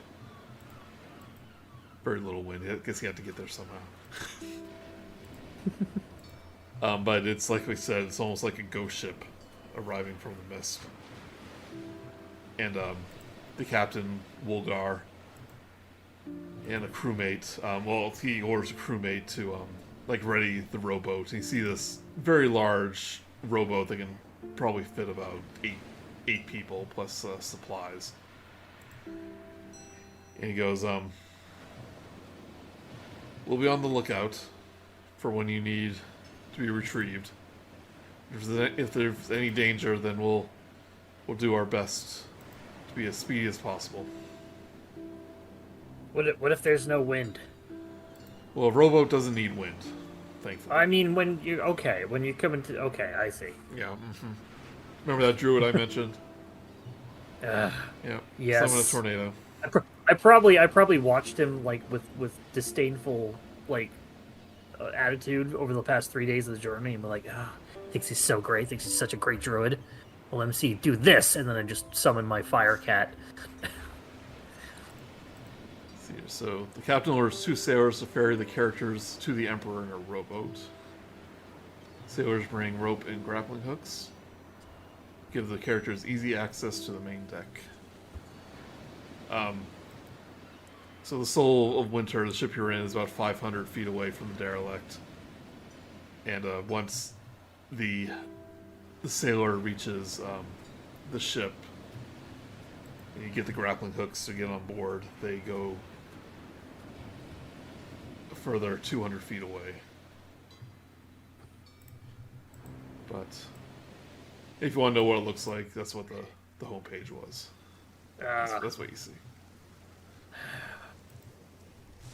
Very little wind. I guess you have to get there somehow. But it's like we said, it's almost like a ghost ship arriving from the mist. And the captain, Wolgar, and a crewmate, he orders a crewmate to ready the rowboat. And you see this very large rowboat that can probably fit about eight people plus supplies. And he goes, we'll be on the lookout for when you need to be retrieved. If there's any danger, then we'll do our best to be as speedy as possible. What if there's no wind? Well, a rowboat doesn't need wind, thankfully. I mean, when you come into... Okay, I see. Yeah. Mm-hmm. Remember that druid I mentioned? Yeah. Yes. Summon a tornado. I probably watched him with disdainful attitude over the past 3 days of the journey, and be like, thinks he's so great, thinks he's such a great druid. Well, let me see, do this, and then I just summon my fire cat. So the captain orders 2 sailors to ferry the characters to the Emperor in a rowboat. Sailors bring rope and grappling hooks. Give the characters easy access to the main deck. So the Soul of Winter, the ship you're in, is about 500 feet away from the derelict. And once the sailor reaches the ship, and you get the grappling hooks to get on board, they go further 200 feet away. But if you want to know what it looks like, that's what the homepage was. That's what you see.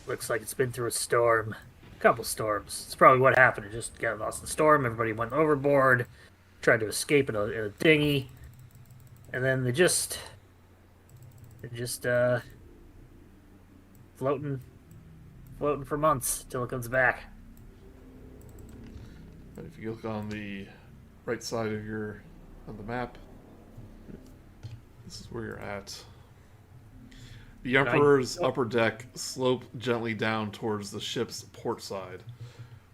Looks like it's been through a storm. A couple storms. It's probably what happened. It just got lost in the storm. Everybody went overboard. Tried to escape in a dinghy. And then they're just floating for months till it comes back. And if you look on the right side of on the map, this is where you're at. The Emperor's upper deck sloped gently down towards the ship's port side,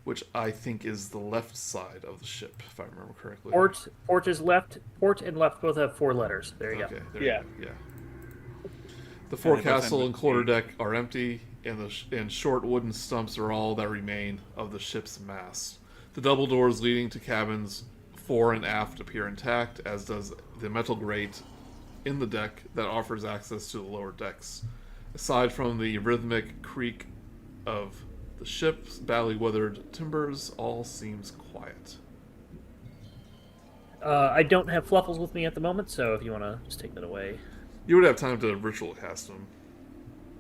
which I think is the left side of the ship, if I remember correctly. Port is left. Port and left both have 4 letters. There you go. There Yeah. you go. Yeah. The forecastle and quarterdeck are empty, and short wooden stumps are all that remain of the ship's mast. The double doors leading to cabins fore and aft appear intact, as does the metal grate in the deck that offers access to the lower decks. Aside from the rhythmic creak of the ship's badly weathered timbers, all seems quiet. I don't have Fluffles with me at the moment, so if you want to just take that away. You would have time to ritual cast them.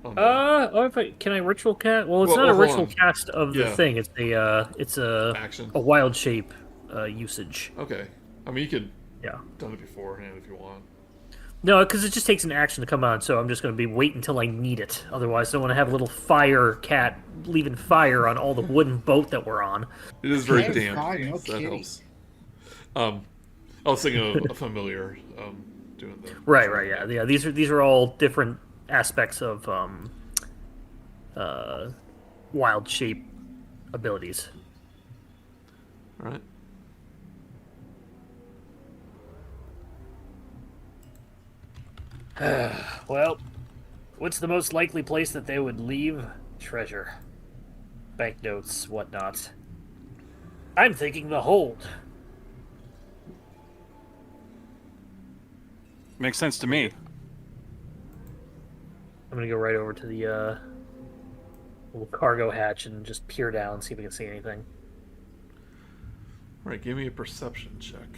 Can I ritual cast? Well, it's not a ritual cast of the thing. It's a action. A wild shape usage. Okay. I mean, you could Yeah. done it beforehand if you want. No, because it just takes an action to come on, so I'm just going to be wait until I need it. Otherwise, I don't want to have a little fire cat leaving fire on all the wooden boat that we're on. It is very damp. Fire, no So that kidding. helps. I was thinking of a familiar doing the Right, yeah. These are all different aspects of wild shape abilities. All right. Well, what's the most likely place that they would leave Treasure. Banknotes, whatnot. I'm thinking the hold. Makes sense to me. I'm gonna go right over to the little cargo hatch and just peer down, see if we can see anything. All right, give me a perception check.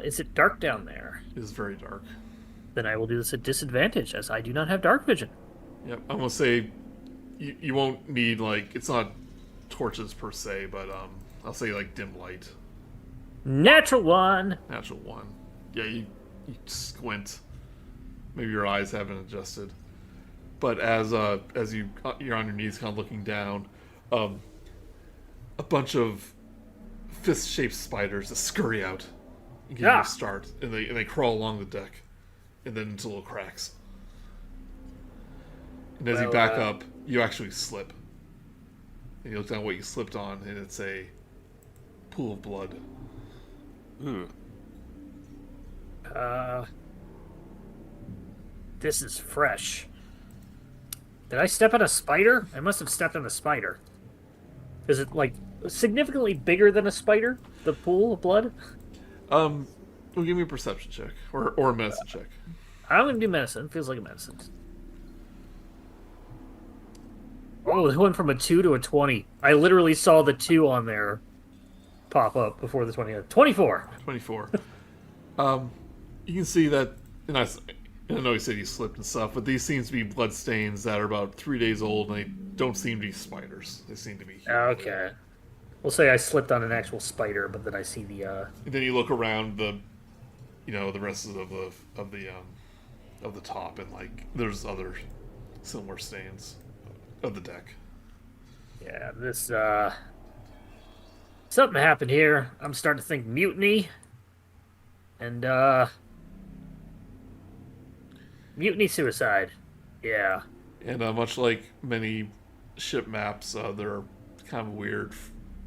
Is it dark down there? It is very dark. Then I will do this at disadvantage, as I do not have dark vision. Yep, I'm gonna say you won't need, like, it's not torches per se, but I'll say like dim light. Natural one. Natural one. Yeah, you squint. Maybe your eyes haven't adjusted. But as you're on your knees, kind of looking down, a bunch of fist-shaped spiders that scurry out and give you a start, and they crawl along the deck, and then into little cracks. And as you back up, you actually slip. And you look down what you slipped on, and it's a pool of blood. Ooh. This is fresh. Did I step on a spider? I must have stepped on a spider. Is it, like, significantly bigger than a spider? The pool of blood? Well, give me a perception check. Or a medicine check. I'm gonna do medicine. Feels like a medicine. Oh, it went from a 2 to a 20. I literally saw the 2 on there pop up before the 20. 24! 24. You can see that, and I know you said you slipped and stuff, but these seem to be blood stains that are about 3 days old, and they don't seem to be spiders. They seem to be human. Okay. We'll say I slipped on an actual spider, but then I see the, And then you look around the rest of the top, and, like, there's other similar stains of the deck. Yeah, this, something happened here. I'm starting to think mutiny. And, mutiny suicide. Yeah. And much like many ship maps, they're kind of weird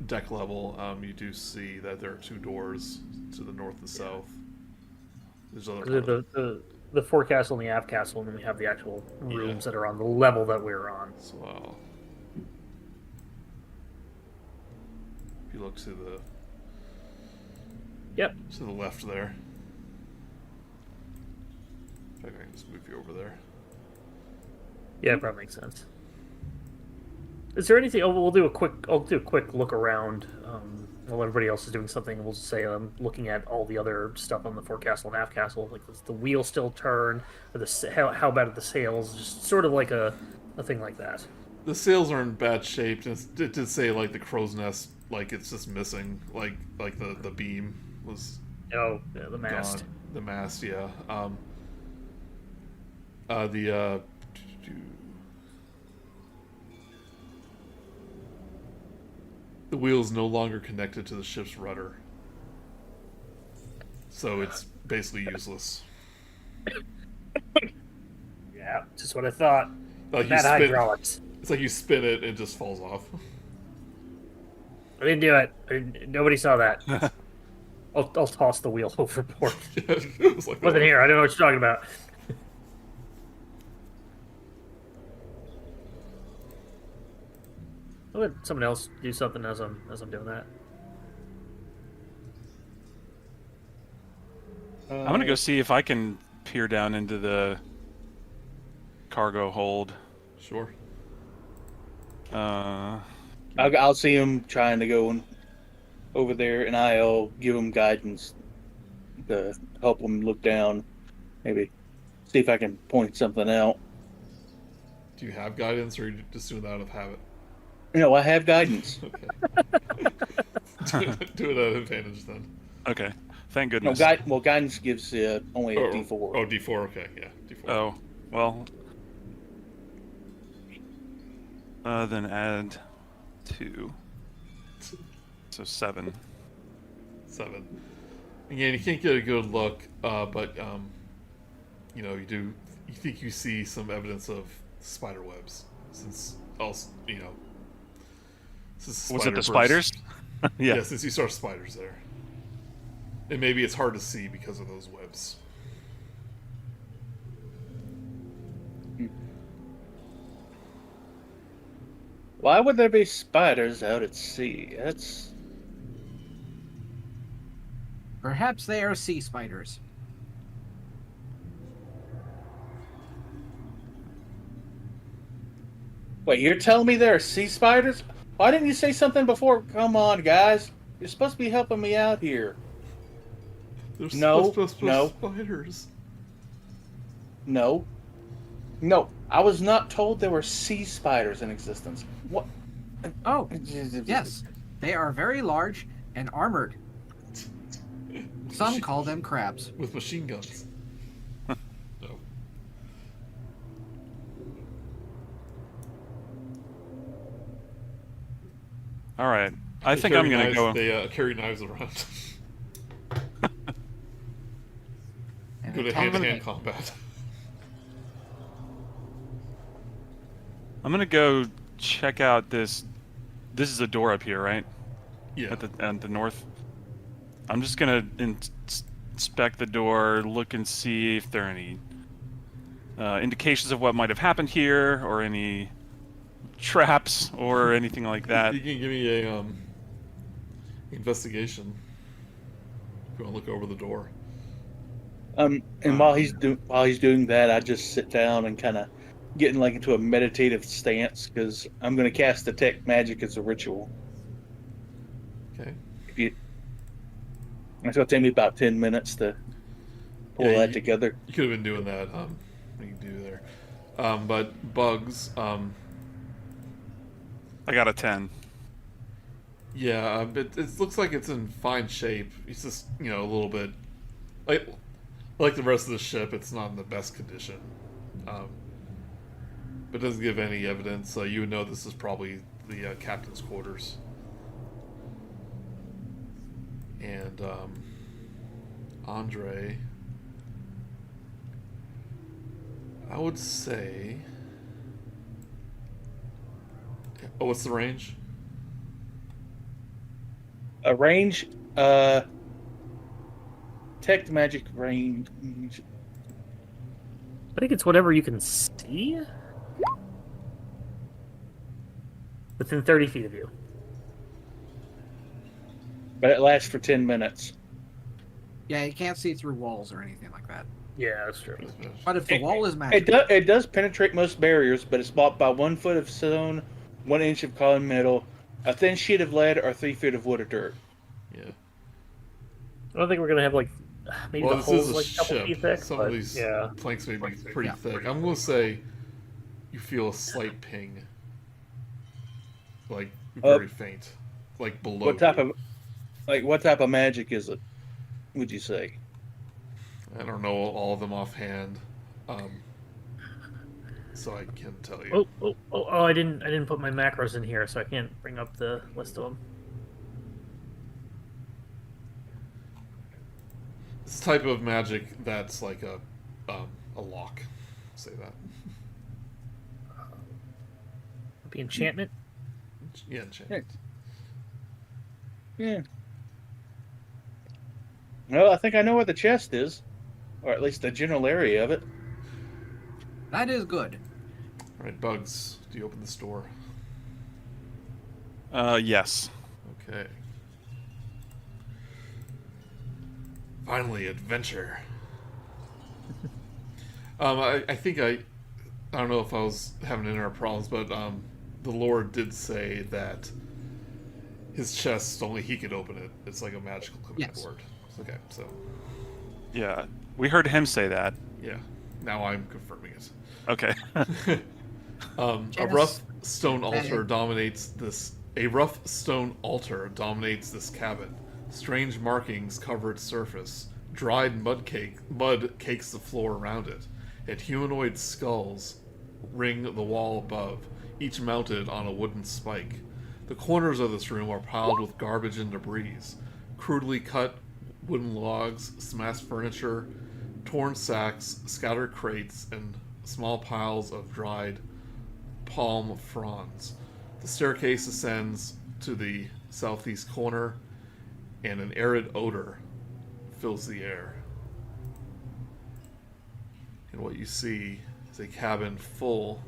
deck level. You do see that there are 2 doors to the north and south. There's other The forecastle and the aft castle, and then we have the actual rooms that are on the level that we're on. as well. If you look to the left there. In fact, I can just move you over there. Yeah, it probably makes sense. Is there anything? Oh, I'll do a quick look around while everybody else is doing something. We'll just say I'm looking at all the other stuff on the forecastle and aft castle. Like, does the wheel still turn? Or how bad are the sails? Just sort of like a thing like that. The sails are in bad shape. And it did say, like, the crow's nest, like, it's just missing. Like the beam was Oh, yeah, the mast. gone. The mast, yeah. The wheel is no longer connected to the ship's rudder, so it's basically useless. Yeah, just what I thought. Like Bad hydraulics. It's like you spin it and it just falls off. I didn't do it. Nobody saw that. I'll toss the wheel overboard. It was like, Wasn't here. I don't know what you're talking about. I'll let someone else do something as I'm doing that. I'm gonna go see if I can peer down into the cargo hold. Sure. I'll see him trying to go over there, and I'll give him guidance to help him look down. Maybe see if I can point something out. Do you have guidance, or are you just doing that out of habit? No, I have guidance. Okay. do it at advantage then. Okay, thank No, goodness. guidance gives only a D4. Oh, D4. Okay, yeah, D4. Oh, well. Then add 2. So 7. 7. Again, you can't get a good look, but you think you see some evidence of spider webs, since also since Was it the spider spiders? yeah, since you saw spiders there, and maybe it's hard to see because of those webs. Why would there be spiders out at sea? That's Perhaps they are sea spiders. Wait, you're telling me there are sea spiders? Why didn't you say something before? Come on, guys. You're supposed to be helping me out here. There's No, no. spiders. No. No. I was not told there were sea spiders in existence. What? Oh, yes. They are very large and armored. Some call them crabs. With machine guns. No. All right. I They think carry I'm gonna knives- go. They carry knives around. And Go they to call them- hand-to-hand combat. I'm gonna go check out this. This is a door up here, right? Yeah. At the north. I'm just gonna inspect the door, look and see if there are any indications of what might have happened here, or any traps, or anything like that. You can give me a investigation. If you want to look over the door. And while he's doing that, I just sit down and kind of get into a meditative stance because I'm going to cast detect magic as a ritual. Okay. It's going to take me about 10 minutes to pull Yeah, that together. You could have been doing that. What you do there? But bugs. I got a 10. Yeah, it looks like it's in fine shape. It's just a little bit like the rest of the ship. It's not in the best condition, but it doesn't give any evidence. So you would know this is probably the captain's quarters. And Andre, I would say. Oh, what's the range? A range, detect magic range. I think it's whatever you can see within 30 feet of you. But it lasts for 10 minutes. Yeah, you can't see through walls or anything like that. Yeah, that's true. But if the wall is It, magic, it does penetrate most barriers, but it's blocked by 1 foot of stone, 1 inch of common metal, a thin sheet of lead, or 3 feet of wood or dirt. Yeah. I don't think we're gonna have maybe Well, the this hole's is a like a couple ship. feet thick, Some but of these yeah. planks may be pretty Yeah. thick. I'm going to say you feel a slight ping. Like, very faint. Like, below What type you. what type of magic is it? Would you say? I don't know all of them offhand. So I can tell you. Oh! I didn't put my macros in here, so I can't bring up the list of them. This type of magic that's like a lock. Say that. The enchantment. Yeah, enchantment. Yeah. Well, I think I know where the chest is, or at least the general area of it. that is good. All right, Bugs. Do you open this door? Yes. Okay. Finally, adventure. I think I don't know if I was having internet problems, but the Lord did say that his chest only he could open it. It's like a magical command Yes. word. Okay, so Yeah. We heard him say that. yeah, now I'm confirming it. Okay. A Janice, rough stone altar Benedict. dominates this. A rough stone altar dominates this cabin. Strange markings cover its surface. Dried mud cakes the floor around it. And humanoid skulls ring the wall above, each mounted on a wooden spike. The corners of this room are piled with garbage and debris. Crudely cut wooden logs, smashed furniture, torn sacks, scattered crates, and small piles of dried palm fronds. The staircase ascends to the southeast corner, and an arid odor fills the air. And what you see is a cabin full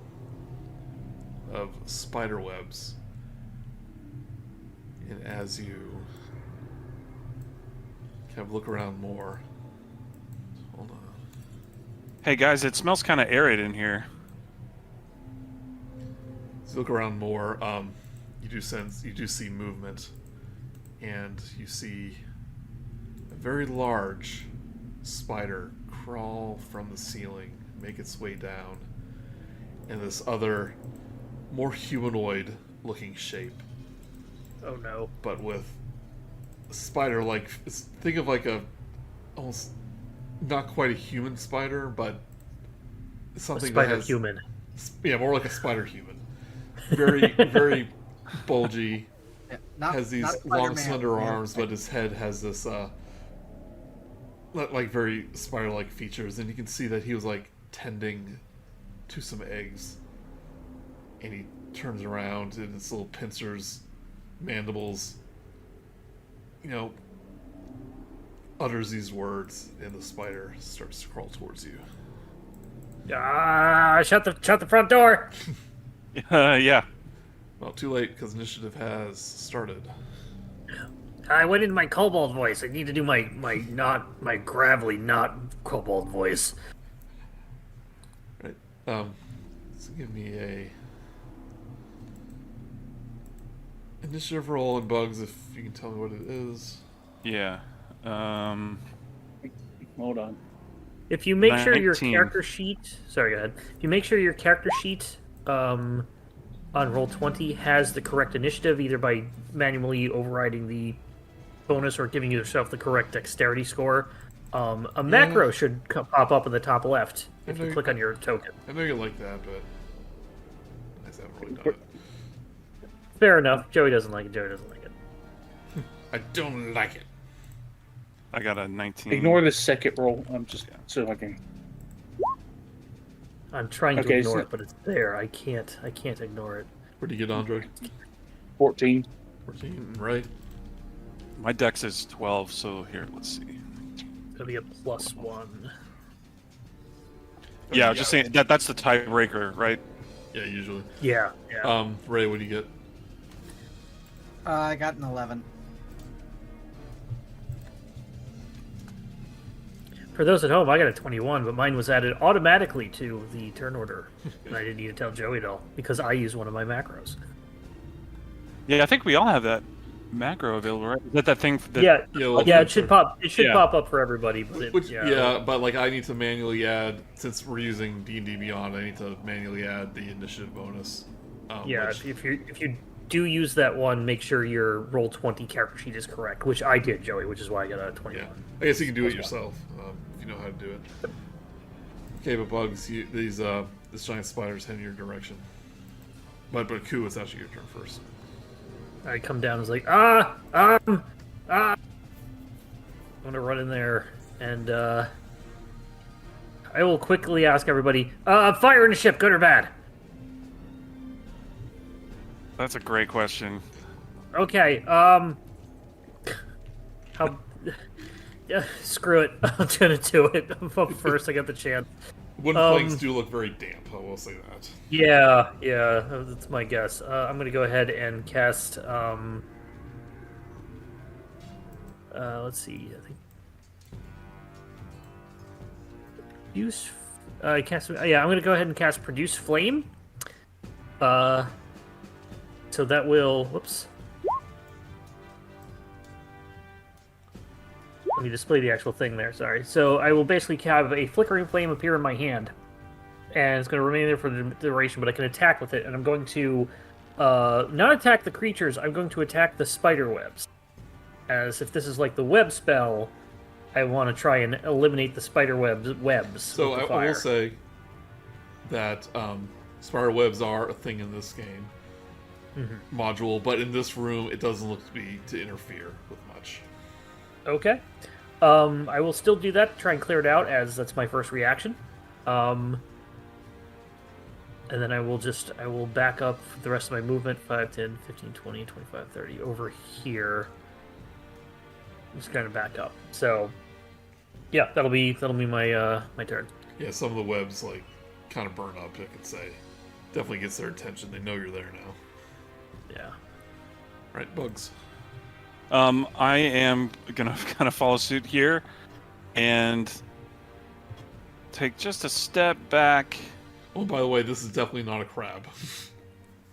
of spider webs. And as you kind of look around more, hold on. Hey guys, it smells kind of arid in here. As you look around more, you do see movement, and you see a very large spider crawl from the ceiling, make its way down, and this other, more humanoid-looking shape, Oh no. but with a spider-like. Think of like a almost not quite a human spider, but A something spider that has human. yeah, more like a spider human. Very very bulgy. Yeah, not, Has these not long, Spider-Man, slender yeah. arms, but his head has this like very spider-like features, and you can see that he was like tending to some eggs, and he turns around, and his little pincers, mandibles, utters these words, and the spider starts to crawl towards you. Ah! Shut the front door. Yeah. Well, too late, because initiative has started. I went in my kobold voice. I need to do my gravelly, not kobold voice. Right. So give me a initiative roll and bugs if you can tell me what it is. Yeah. Hold on. If you make sure your 19. character sheet, sorry, go ahead. If you make sure your character sheet on Roll20 has the correct initiative, either by manually overriding the bonus or giving yourself the correct dexterity score, a macro should pop up in the top left if you click on your token. I know you like that, but I just haven't really done it. Fair enough. Joey doesn't like it. Joey doesn't like it. I don't like it. I got a 19. Ignore the second roll. I'm just so I can. I'm trying to Okay, ignore so- it, but it's there. I can't ignore it. Where do you get Andre? 14. 14, right? My dex is 12, so here, let's see. It'll be a +1. Yeah, I was just saying that's the tiebreaker, right? Yeah, usually. Yeah. Ray, what do you get? I got an 11. For those at home, I got a 21, but mine was added automatically to the turn order. And I didn't need to tell Joey at all, because I use one of my macros. Yeah, I think we all have that macro available, right? Is that thing? That, Yeah, well, it should pop. It should Yeah. pop up for everybody. But it, Which, yeah, but like I need to manually add, since we're using D&D Beyond, I need to manually add the initiative bonus. yeah. Which, If you do use that one, make sure your Roll20 character sheet is correct, which I did, Joey, which is why I got a 21. yeah. I guess you can do it yourself, if you know how to do it. Okay, but Bugs, this giant spider's heading your direction. But Ku, it's actually your turn first. I come down and was like, I'm gonna run in there and I will quickly ask everybody, fire in the ship, good or bad? That's a great question. Okay, how screw it. I'm gonna do it. I'm up first, I got the chance. Wooden planks do look very damp, I will say that. Yeah, that's my guess. I'm gonna go ahead and cast let's see, I think use cast I'm gonna go ahead and cast Produce Flame. So that will let me display the actual thing there, sorry. So I will basically have a flickering flame appear in my hand. And it's going to remain there for the duration, but I can attack with it. And I'm going to not attack the creatures, I'm going to attack the spider webs. As if this is like the web spell, I want to try and eliminate the spider webs. So with the I fire. will say that spider webs are a thing in this game module, but in this room it doesn't look to interfere with much. Okay. I will still do that to try and clear it out, as that's my first reaction. And then I will back up for the rest of my movement, 5, 10, 15, 20, 25, 30, over here. Just kind of back up. So, yeah, that'll be my my turn. Yeah, some of the webs like kind of burn up, I could say, definitely gets their attention. They know you're there now. Yeah. Right, bugs. I am gonna kind of follow suit here, and take just a step back. Oh, by the way, this is definitely not a crab.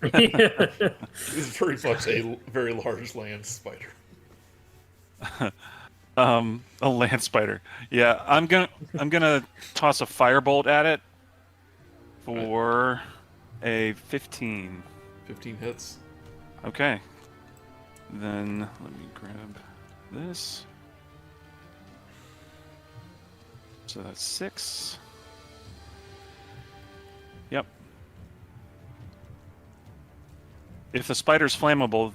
Yeah. This is very much a very large land spider. A land spider. Yeah, I'm gonna toss a firebolt at it for a 15. 15 hits. Okay. Then let me grab this. So that's 6. Yep. If the spider's flammable,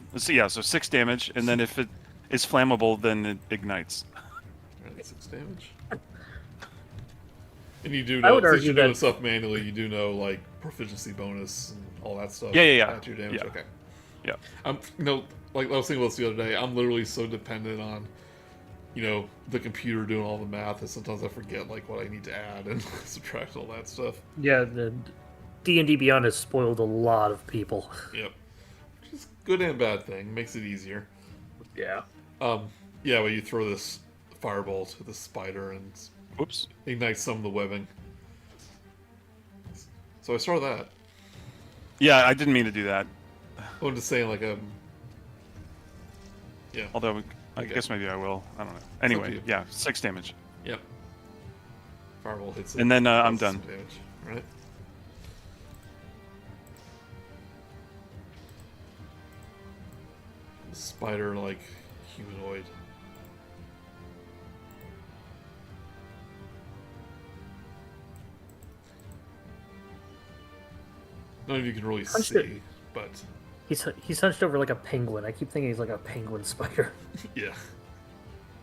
so 6 damage, and then if it is flammable, then it ignites. Alright, 6 damage. And you do I know, would since argue you're doing that- stuff manually, you do know, like, proficiency bonus and all that stuff. Yeah. Add to your damage, Yeah. okay. Yeah. Like I was thinking about this the other day, I'm literally so dependent on, the computer doing all the math that sometimes I forget, like, what I need to add and subtract all that stuff. Yeah, the D&D Beyond has spoiled a lot of people. Yep. Which is a good and bad thing. Makes it easier. Yeah. Yeah, well, you throw this firebolt with the spider and Whoops. ignites some of the webbing. So I saw that. Yeah, I didn't mean to do that. I'm just saying, like, yeah. Although, I Okay. guess maybe I will. I don't know. to Anyway, you. yeah, 6 damage. Yep. Firebolt hits it. And then I'm does some done. damage. Right? Spider, like, humanoid. None of you can really Punched see, it. but He's hunched over like a penguin. I keep thinking he's like a penguin spider. yeah.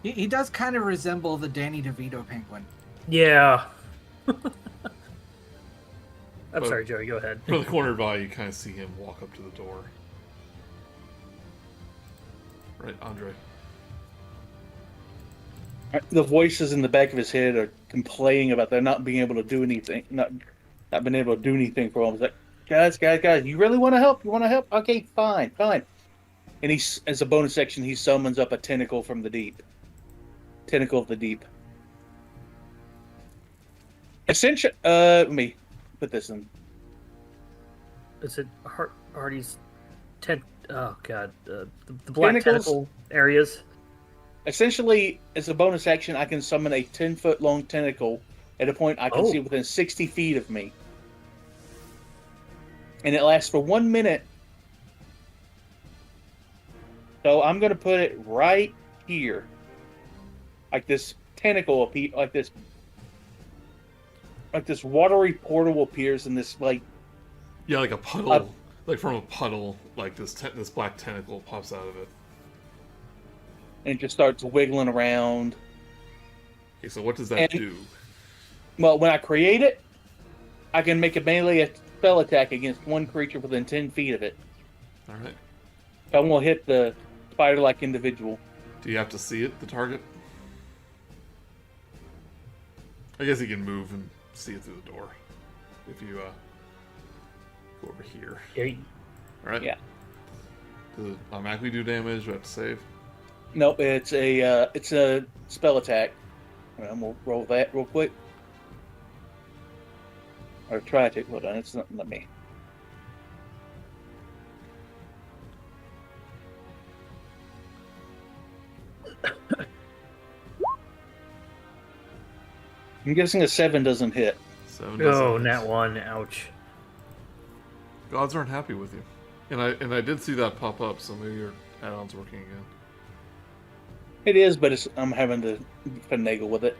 He does kind of resemble the Danny DeVito penguin. Yeah. I'm But- sorry, Joey. Go ahead. From the corner of eye, you kind of see him walk up to the door. Right, Andre. The voices in the back of his head are complaining about them not being able to do anything, not being able to do anything for him. It's like, guys, you really want to help? You want to help? Okay, fine. And he's, as a bonus action, he summons up a tentacle from the deep. Tentacle of the deep. Essentially, let me put this in. Is it Hardy's tent? Oh god, the black Tentacles? tentacle areas. Essentially, as a bonus action, I can summon a 10-foot long tentacle at a point I can Oh. see within 60 feet of me. And it lasts for 1 minute. So I'm going to put it right here. Like this tentacle, like this watery portal appears in this, like, Yeah, like a puddle. Uh, like from a puddle, like this black tentacle pops out of it. and it just starts wiggling around. Okay, so what does that And- do? Well, when I create it, I can make a melee spell attack against one creature within 10 feet of it. Alright. So I'm going to hit the spider-like individual. Do you have to see it, the target? I guess you can move and see it through the door. If you go over here. Yeah, Alright? Yeah. Does it automatically do damage? Do I have to save? Nope, it's a spell attack. I'm going to roll that real quick. Or try to. Hold on, it's not let me. I'm guessing a 7 doesn't hit. So Oh, nat one. Ouch. Gods aren't happy with you. And I did see that pop up, so maybe your add-on's working again. It is, but I'm having to finagle with it.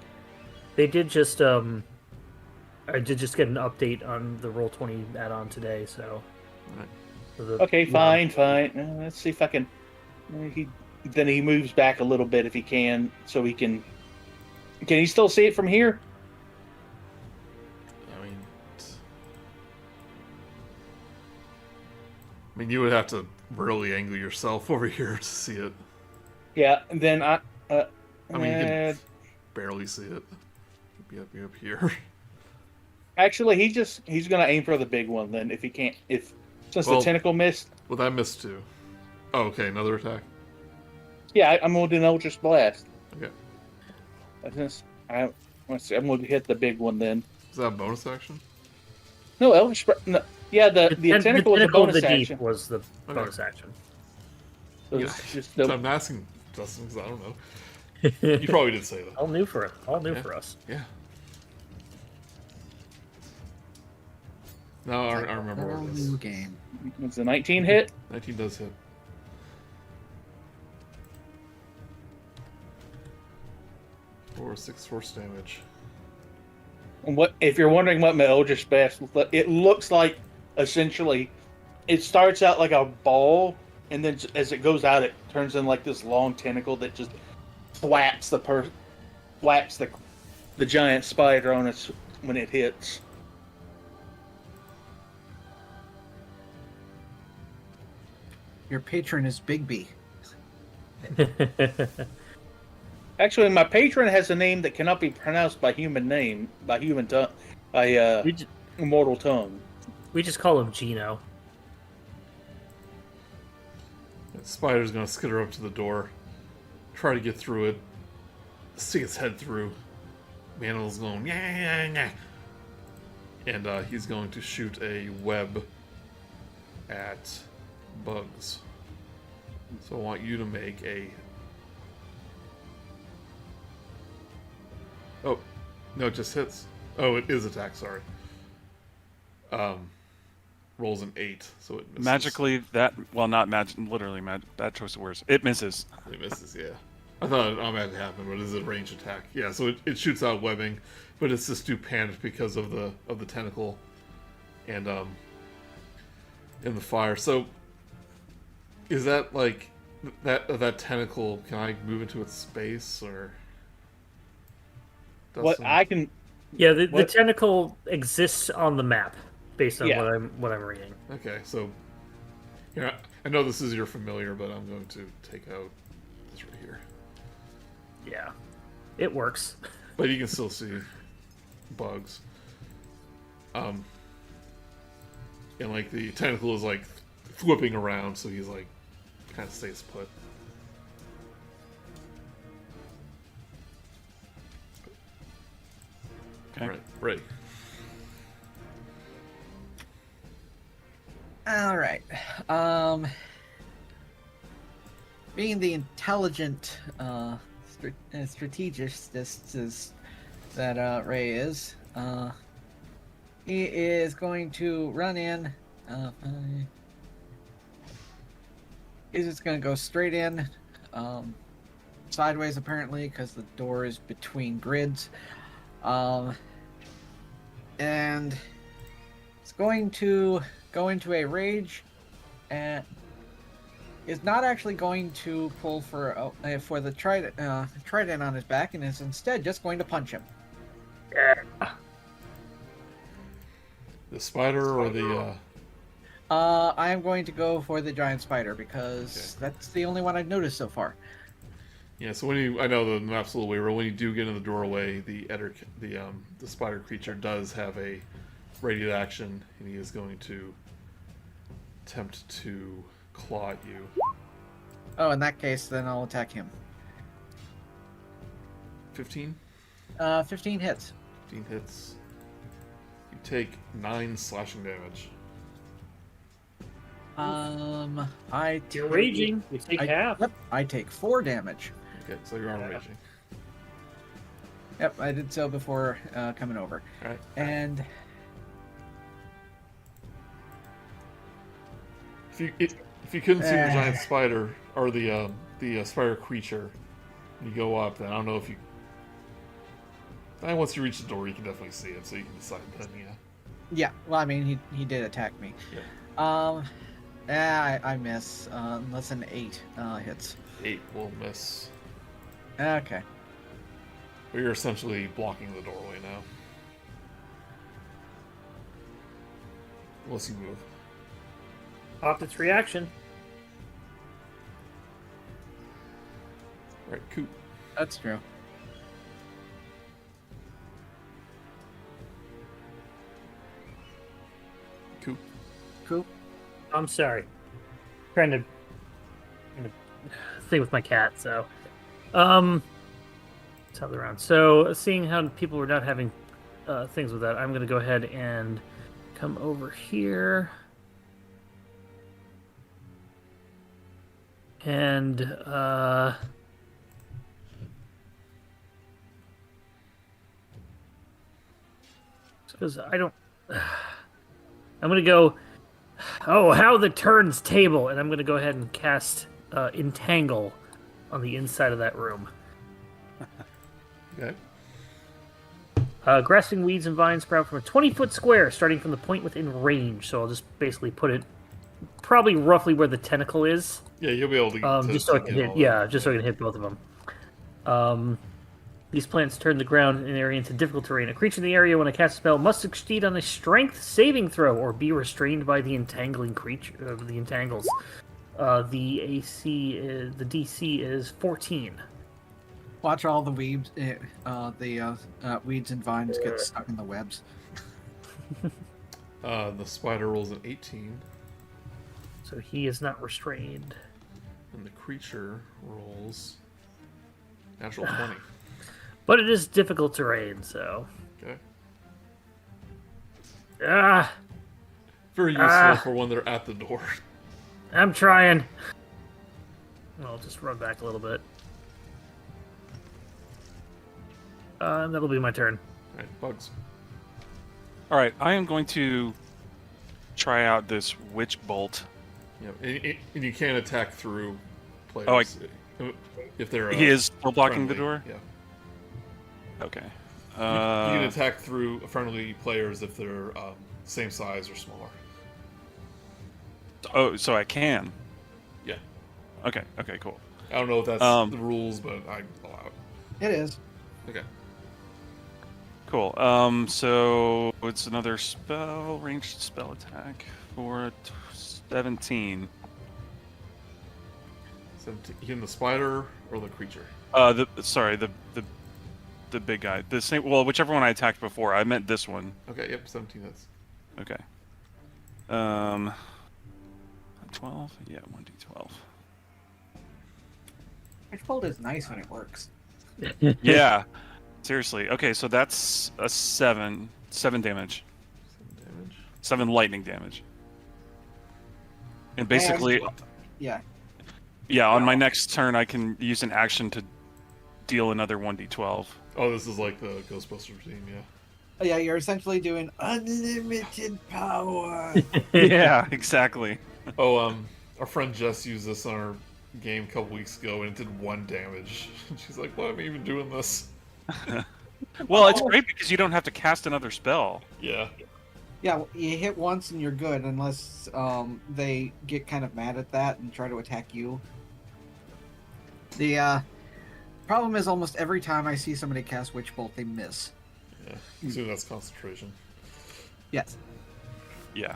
They did just I did just get an update on the Roll20 add-on today, so. Alright. So the- Okay, fine. Let's see if I can. Then he moves back a little bit if he can, so he can. Can he still see it from here? I mean, you would have to really angle yourself over here to see it. Yeah. And then I mean, you uh, can barely see it. Be up here. Actually, he's gonna aim for the big one then. If he can't, since Well- the tentacle missed, Well, that missed too. Oh, okay, another attack. yeah, I'm gonna do an Eldritch Blast. Okay. Let's see, I'm gonna hit the big one then. Is that a bonus action? No, Eldritch. No, yeah, the tentacle was a tentacle of bonus the deep action. was the bonus action. So Yeah. it's just So I'm asking Dustin because I don't know. You probably did say that. All new for Yeah. for us. Yeah. No, I remember Whole what it is. new game. it's a 19 hit. 19 does hit. For 6 force damage. And what if you're wondering what my Eldritch Blast looks like? It looks like essentially it starts out like a ball, and then as it goes out, it turns in like this long tentacle that just flaps the giant spider on its when it hits. Your patron is Bigby. Actually, my patron has a name that cannot be pronounced by immortal tongue. We just call him Gino. The spider's gonna skitter up to the door, try to get through it, stick its head through. Manimal's going, yeah. And he's going to shoot a web at Bugs. So I want you to make a... Oh, no, it just hits. Oh, it is attack, sorry. Rolls an 8, so it misses. Magically, not magic, literally, bad choice of words. It misses. It misses, yeah. I thought it automatically happened, but it is a range attack. Yeah, so it shoots out webbing, but it's just too panicked because of the tentacle and in the fire. So is that like that tentacle? Can I move into its space or? What Dustin? I can Yeah, the What? tentacle exists on the map based on Yeah. what I'm reading. Okay, so yeah, I know this is your familiar, but I'm going to take out this right here. Yeah, it works. But you can still see Bugs. And like the tentacle is like flipping around, so he's like kind of stays put. Okay. Right. All right. Being the intelligent strategist that Ray is, he is going to run in. He's just going to go straight in, sideways apparently, because the door is between grids. And it's going to go into a rage, and is not actually going to pull for the trident on his back, and is instead just going to punch him. The spider or the I am going to go for the giant spider because that's the only one I've noticed so far. yeah. So I know the map's a little weird, but when you do get in the doorway, the spider creature does have a radiant action, and he is going to attempt to claw at you. Oh, in that case, then I'll attack him. 15? 15 hits. 15 hits. You take 9 slashing damage. I You're take- raging. You take half. Yep, I take 4 damage. Okay, so you are raging. Yep, I did so before coming over. Alright. And If you couldn't see the giant spider or the spider creature, you go up. Then I don't know if you. Once you reach the door, you can definitely see it, so you can decide then. Yeah. yeah, well, I mean, he did attack me. Yeah. I miss unless an 8 hits. 8 will miss. Okay. But you're essentially blocking the doorway now. Unless you move. Popped its reaction. Right, Coop. That's true. Cool. I'm sorry. Trying to thing with my cat, so top of the round. So seeing how people were not having things with that, I'm gonna go ahead and come over here. And because I don't I'm gonna go oh, how the turns table, and I'm gonna go ahead and cast Entangle on the inside of that room. Okay. Grassing weeds and vines sprout from a 20-foot square, starting from the point within range. So I'll just basically put it probably roughly where the tentacle is. Yeah, you'll be able to. Just so I to can get hit. all Yeah, that. just so I can hit both of them. These plants turn the ground in an area into difficult terrain. A creature in the area, when I cast a spell, must succeed on a Strength saving throw or be restrained by the entangling creature. The entangles. The AC is the DC is 14. Watch all the weeds, weeds and vines get stuck in the webs. The spider rolls an 18, So he is not restrained. and the creature rolls natural 20. But it is difficult terrain, so. Okay. Ah, Very useful for when they're at the door. I'm trying. I'll just run back a little bit. And that'll be my turn. All right, bugs. All right, I am going to try out this witch bolt. Yeah, and you can't attack through players. If they're He is still blocking the friendly. door. Yeah. Okay. You can attack through friendly players if they're same size or smaller. Oh, so I can. Yeah. Okay. Okay. Cool. I don't know if that's the rules, but I allow it. It is. Okay. Cool. So it's another spell, ranged spell attack for 17. 17. You hitting the spider or the creature? The big guy. The same. Well, whichever one I attacked before. I meant this one. Okay, yep, 17 hits. Okay. 12. Yeah, 1d12. Witchbolt is nice when it works. Yeah. Seriously. Okay, so that's a 7 damage. 7 damage. 7 lightning damage. And basically, Yeah. yeah, on my next turn, I can use an action to deal another 1d12. Oh, this is like the Ghostbusters team, yeah. Oh, yeah, you're essentially doing unlimited power. Yeah, exactly. Oh, our friend Jess used this on our game a couple weeks ago, and it did 1 damage. She's like, why am I even doing this? Well, it's great because you don't have to cast another spell. Yeah. Yeah, you hit once and you're good, unless they get kind of mad at that and try to attack you. The problem is almost every time I see somebody cast Witchbolt, they miss. Yeah. So that's concentration. Yes. Yeah.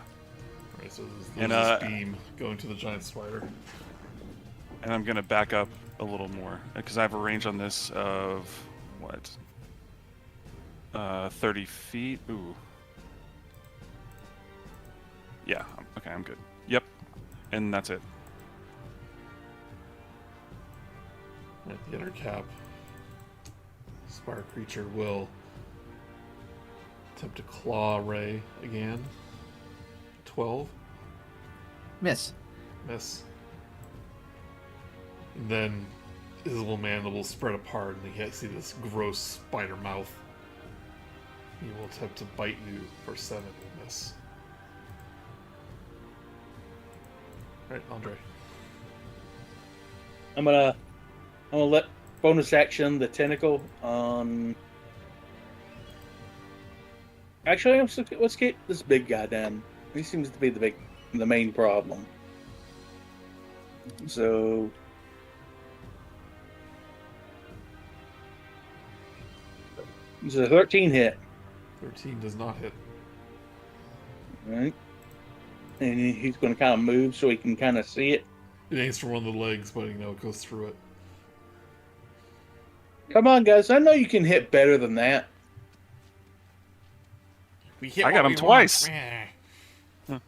Alright, so there's And, this beam going to the giant spider. And I'm going to back up a little more because I have a range on this of, what? 30 feet? Ooh. Yeah, okay, I'm good. Yep. And that's it. At the inner cap, spider creature will attempt to claw ray again. 12. Miss. Miss. And then his little mandibles spread apart, and you see this gross spider mouth. He will attempt to bite you for 7 and miss. Alright, Andre. I'm gonna let bonus action the tentacle on. Actually, let's get this big guy down. He seems to be the main problem. So. It's a 13 hit. 13 does not hit. Right. And he's going to kind of move so he can kind of see it. It aims for one of the legs, but you know it goes through it. Come on, guys. I know you can hit better than that. We hit I got what him we want. twice.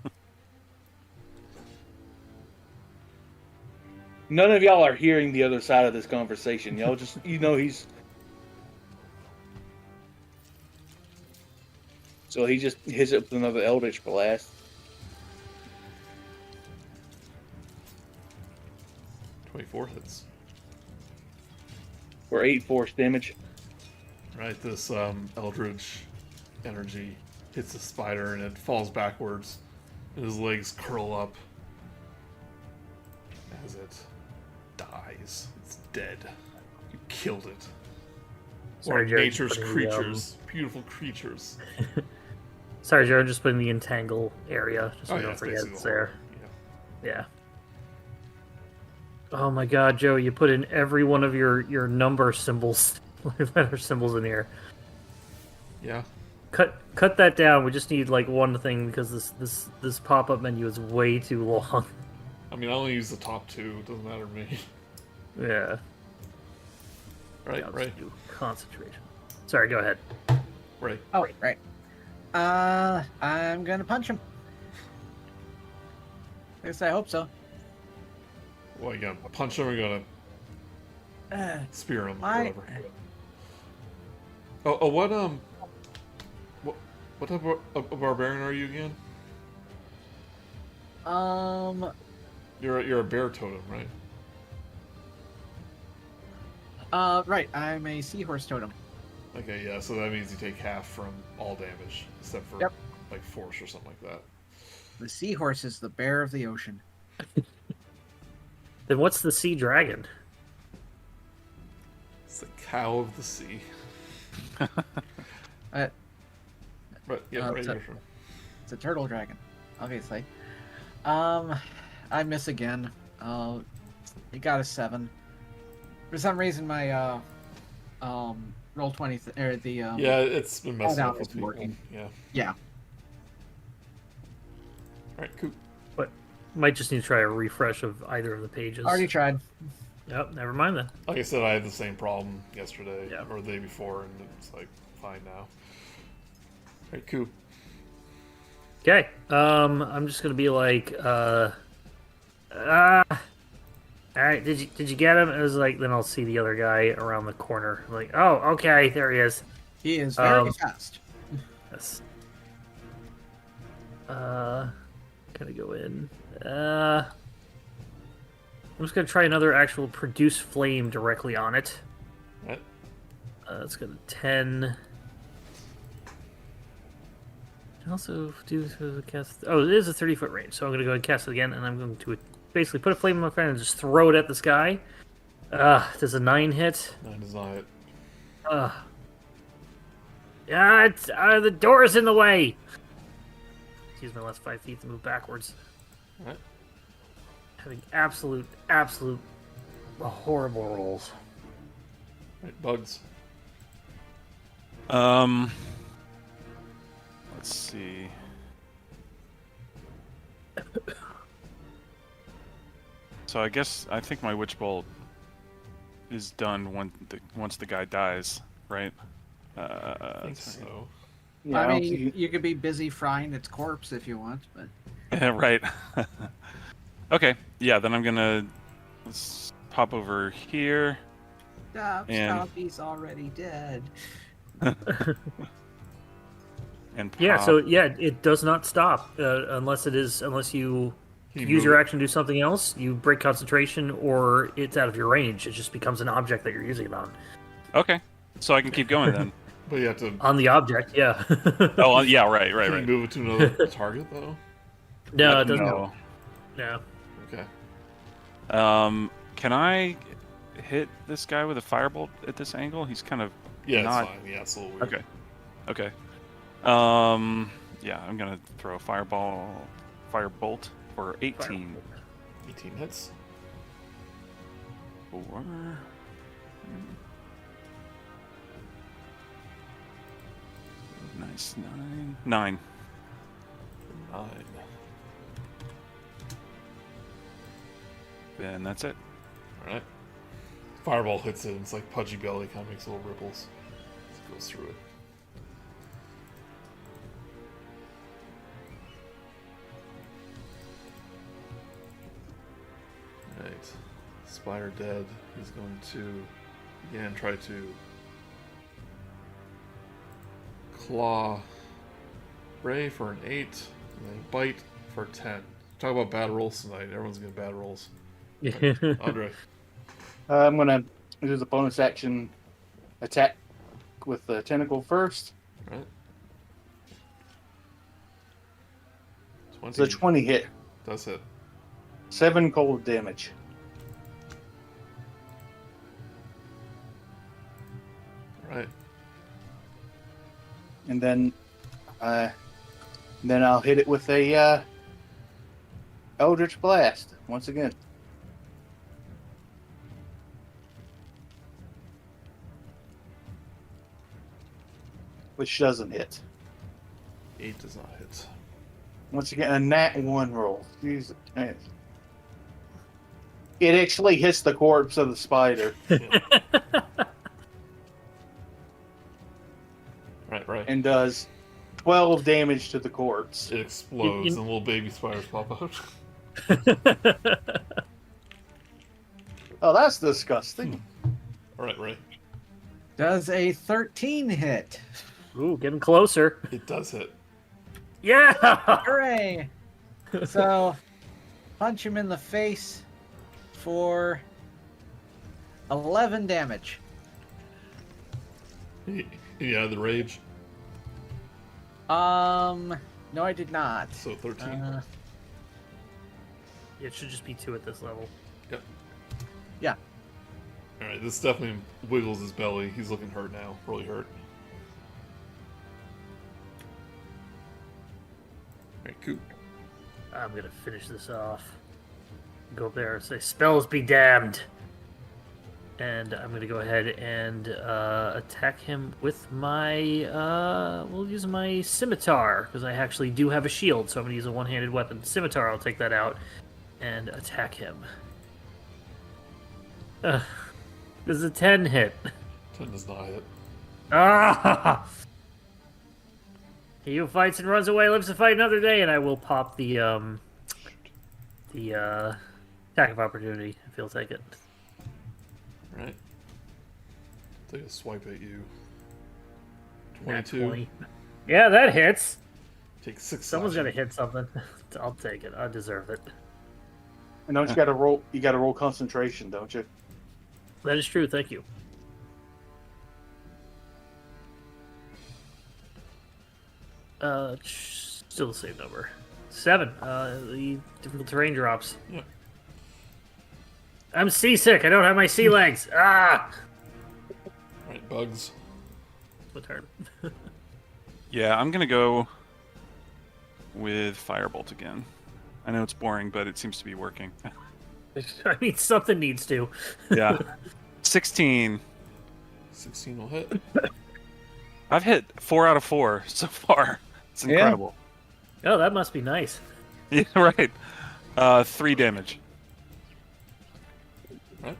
None of y'all are hearing the other side of this conversation. Y'all just, he's. So he just hits it with another Eldritch Blast. 24 hits. For 8 force damage. Right, this eldritch energy hits the spider and it falls backwards, and his legs curl up as it dies. It's dead. You killed it. Sorry, Or Jared, nature's just putting creatures, beautiful creatures. Sorry, Jared, just put in the entangle area, just so Oh you yeah, don't it's forget basically it's the whole- there. Yeah. Yeah. Oh my god, Joe, you put in every one of your number symbols, letter symbols in here. Yeah. Cut that down. We just need like one thing because this pop-up menu is way too long. I mean, I only use the top two. It doesn't matter to me. Yeah. Right, I'll right, just do concentration. Sorry, go ahead. right. Oh, right. I'm gonna punch him. At least I hope so. Well, you gonna punch him or you gonna Uh, spear him? I- Whatever. What type of a barbarian are you again? You're a bear totem, right? Right. I'm a seahorse totem. Okay, yeah. So that means you take half from all damage, except for Yep. like force or something like that. The seahorse is the bear of the ocean. Then what's the sea dragon? It's the cow of the sea. Uh, But yeah, right so- here. It's a turtle dragon, obviously. I miss again. It got a 7. For some reason, my roll 20 or the Yeah, it's been messing now up with it's people. working. Yeah. yeah. All right, cool. But might just need to try a refresh of either of the pages. Already tried. Yep, never mind then. Like I said, I had the same problem yesterday Yeah. or the day before, and it's like fine now. All right, cool. Okay. I'm just gonna be like, all right, did you get him? It was like, then I'll see the other guy around the corner. I'm like, oh, okay, there he is. He is very Um, fast. Yes. Gonna go in. I'm just gonna try another actual produce flame directly on it. Right. Let's go to 10. I also do the cast. Oh, it is a 30-foot range, so I'm gonna go ahead and cast it again, and I'm going to basically put a flame in my friend and just throw it at the sky. Does a 9 hit? 9 is not it. Yeah, it's the door's in the way. Use my last 5 feet to move backwards. All right. Having absolute horrible rolls. Right, bugs. Let's see. So I think my witch bolt is done once the guy dies, right? I think so. Yeah, I don't mean, see- you could be busy frying its corpse if you want, but right. Okay. Yeah. Then I'm gonna let's pop over here. stop, And- he's already dead. And Yeah, pop. so yeah, it does not stop unless you Can you use move your it? action to do something else. You break concentration, or it's out of your range. It just becomes an object that you're using it on. Okay. So I can keep going then. But you have to. On the object, yeah. Oh yeah. Right. Can you move it to another target though? No, it doesn't. No. No. Okay. Can I hit this guy with a firebolt at this angle? He's kind of Yeah, not. it's fine. Yeah, it's a little weird. Okay. Okay. Yeah, I'm gonna throw a firebolt for 18. 18 hits. Four. Nice. 9. 9. 9. And that's it. All right. Fireball hits it. And it's like pudgy belly, kind of makes little ripples. It goes through it. Right. Spider dead. He's going to again try to claw Ray for an 8, and then bite for 10. Talk about bad rolls tonight. Everyone's getting bad rolls. Andre. I'm gonna do the bonus action attack with the tentacle first. Right. 20. It's a 20 hit. Does hit. 7 cold damage. Right. And then I'll hit it with a Eldritch Blast once again. Which doesn't hit. 8 does not hit. Once again, a nat 1 roll. Jesus. It actually hits the corpse of the spider. Right. And does 12 damage to the corpse. It explodes and little baby spiders pop out. Oh, that's disgusting. Alright, Ray. Does a 13 hit? Ooh, getting closer. It does hit. Yeah! Hooray! So, punch him in the face for 11 damage. You out of the rage? No, I did not. So 13. It should just be 2 at this level. Yep. Yeah. Alright, this definitely wiggles his belly. He's looking hurt now. Really hurt. Alright, Coop. I'm gonna finish this off. Go up there and say, "Spells be damned!" And I'm gonna go ahead and attack him with my. We'll use my scimitar because I actually do have a shield, so I'm gonna use a one-handed weapon. Scimitar, I'll take that out and attack him. Does a 10 hit? 10 does not hit. Ah! He who fights and runs away lives to fight another day, and I will pop the attack of opportunity if he'll take it. Right. Take a swipe at you. Nat 22. 20. Yeah, that hits. Take 6 Someone's slashing. gonna hit something. I'll take it. I deserve it. And don't you gotta roll? You gotta roll concentration, don't you? That is true. Thank you. Still the same number. 7. The difficult terrain drops. Yep. I'm seasick. I don't have my sea legs. Ah! Alright, bugs. My turn. Yeah, I'm gonna go with Firebolt again. I know it's boring, but it seems to be working. I mean, something needs to. Yeah. 16. 16 will hit. I've hit 4 out of 4 so far. It's incredible. Oh, that must be nice. Yeah, right. 3 damage. Right.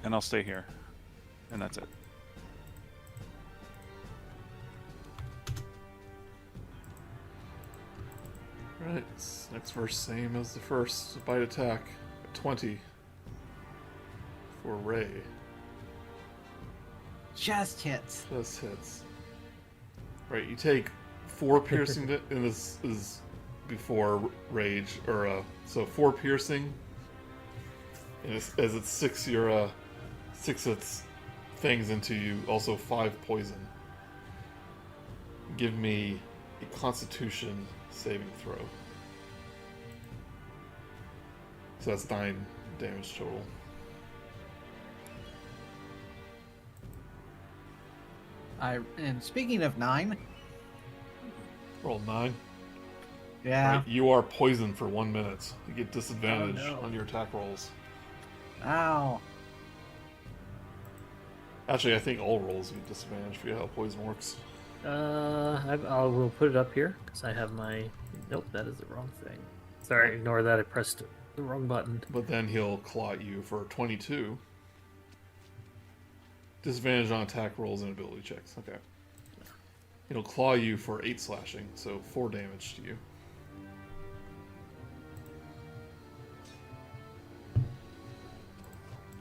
And I'll stay here. And that's it. Right. Next verse, same as the first. Bite attack. 20 for Ray. Just hits. Just hits. Right, you take 4 piercing, and this is before rage, or so 4 piercing, and as it six its fangs into you, also 5 poison. Give me a Constitution saving throw. So that's 9 damage total. And speaking of 9, Roll 9. yeah. Right, you are poisoned for 1 minute. You get disadvantage Oh, no. on your attack rolls. Ow. Actually, I think all rolls get disadvantage. Forget how poison works. I will put it up here because I have my. Nope, that is the wrong thing. Sorry, ignore that. I pressed the wrong button. But then he'll claw at you for 22. Disadvantage on attack rolls and ability checks. Okay. It'll claw you for 8 slashing, so 4 damage to you.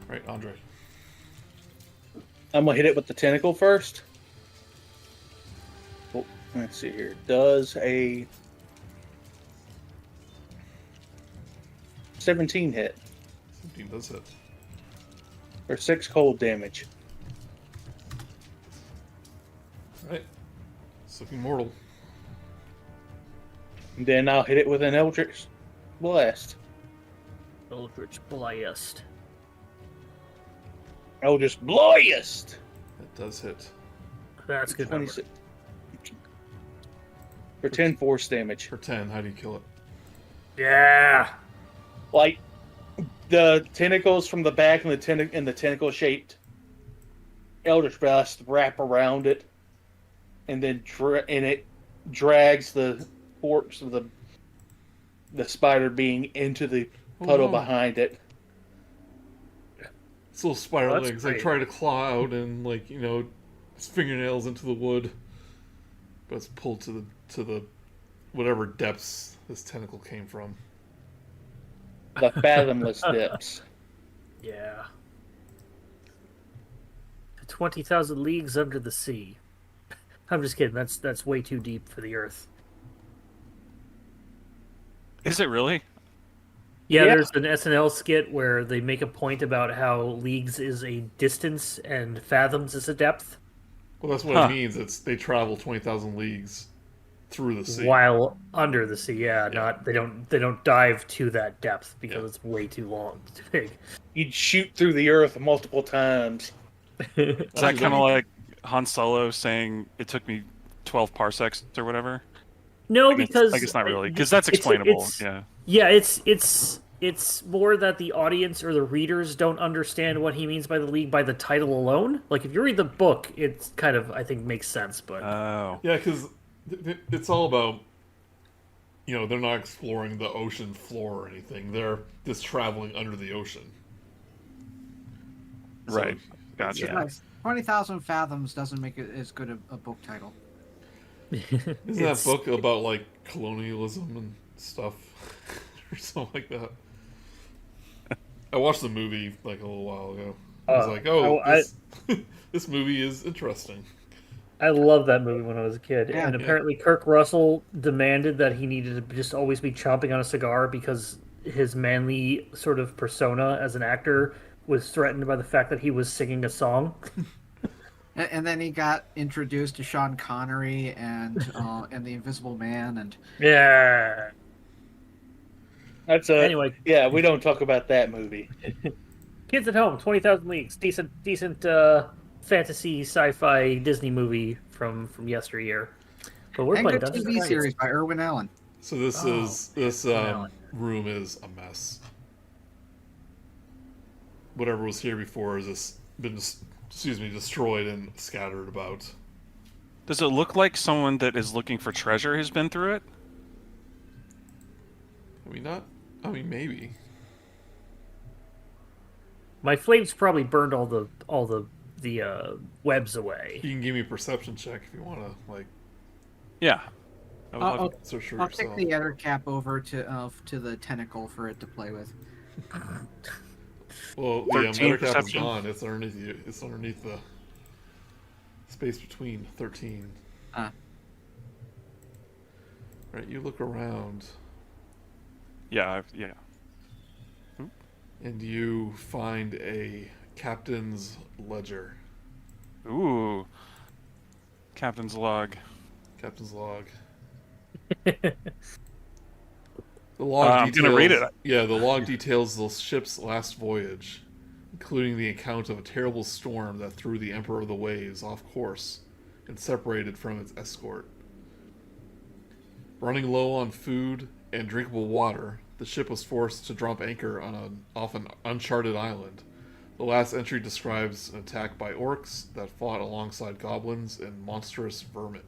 Right, Andre. I'm gonna hit it with the tentacle first. Oh, let's see here. Does a 17 hit 17 does hit. for 6 cold damage? Right. It's looking mortal. And then I'll hit it with an Eldritch Blast. Eldritch Blast. Eldritch Blast! It does hit. That's good number. 26. For 10 force damage. For 10, how do you kill it? Yeah. Like, the tentacles from the back and the tentacle shaped Eldritch Blast wrap around it, and then it drags the forks of the spider being into the puddle no. behind it. Its little spider That's legs, like, great. try to claw out and, like, you know, its fingernails into the wood. But it's pulled to the whatever depths this tentacle came from. The fathomless depths. Yeah. 20,000 leagues under the sea. I'm just kidding. That's way too deep for the Earth. Is it really? Yeah, Yeah. there's an SNL skit where they make a point about how leagues is a distance and fathoms is a depth, Well, that's what Huh. it means. They travel 20,000 leagues through the sea. while under the sea. Yeah, Yeah. not they don't dive to that depth because Yeah. it's way too long, too big. You'd shoot through the earth multiple times. Is that kind of like Han Solo saying it took me 12 parsecs or whatever? No, I guess- because I guess not really, because that's it's- explainable. it's- Yeah. Yeah, it's more that the audience or the readers don't understand what he means by the league by the title alone. Like if you read the book, it's kind of I think makes sense, but Oh. Yeah, because it's all about, you know, they're not exploring the ocean floor or anything. They're just traveling under the ocean. So, Right. Gotcha. yeah. Nice. 20,000 fathoms doesn't make it as good a book title. Isn't that book about, like, colonialism and stuff? Or something like that? I watched the movie, like, a little while ago. I was like, oh, this, this movie is interesting. I love that movie when I was a kid, Yeah. and apparently Kirk Russell demanded that he needed to just always be chomping on a cigar because his manly sort of persona as an actor was threatened by the fact that he was singing a song. And then he got introduced to Sean Connery and the Invisible Man, and Yeah. That's a Anyway, yeah. We don't talk about that movie. Kids at Home, 20,000 Leagues, decent fantasy sci-fi Disney movie from yesteryear. But we're and playing good Dungeons and TV Dragons. series by Irwin Allen. So this wow. room is a mess. Whatever was here before has just been destroyed and scattered about. Does it look like someone that is looking for treasure has been through it? I mean, maybe. My flames probably burned all the webs away. You can give me a perception check if you want to, like, Yeah. I would love- search for I'll yourself. take the other cap over to the tentacle for it to play with. Well, 13 Metacap is perception? gone. It's underneath you. It's underneath the space between 13. Ah. Right, you look around Yeah. Yeah. and you find a captain's ledger. Ooh. Captain's log. Captain's log. The log I'm gonna read it. Yeah, the log details the ship's last voyage, including the account of a terrible storm that threw the Emperor of the Waves off course and separated from its escort. Running low on food and drinkable water, the ship was forced to drop anchor on an often uncharted island. The last entry describes an attack by orcs that fought alongside goblins and monstrous vermin.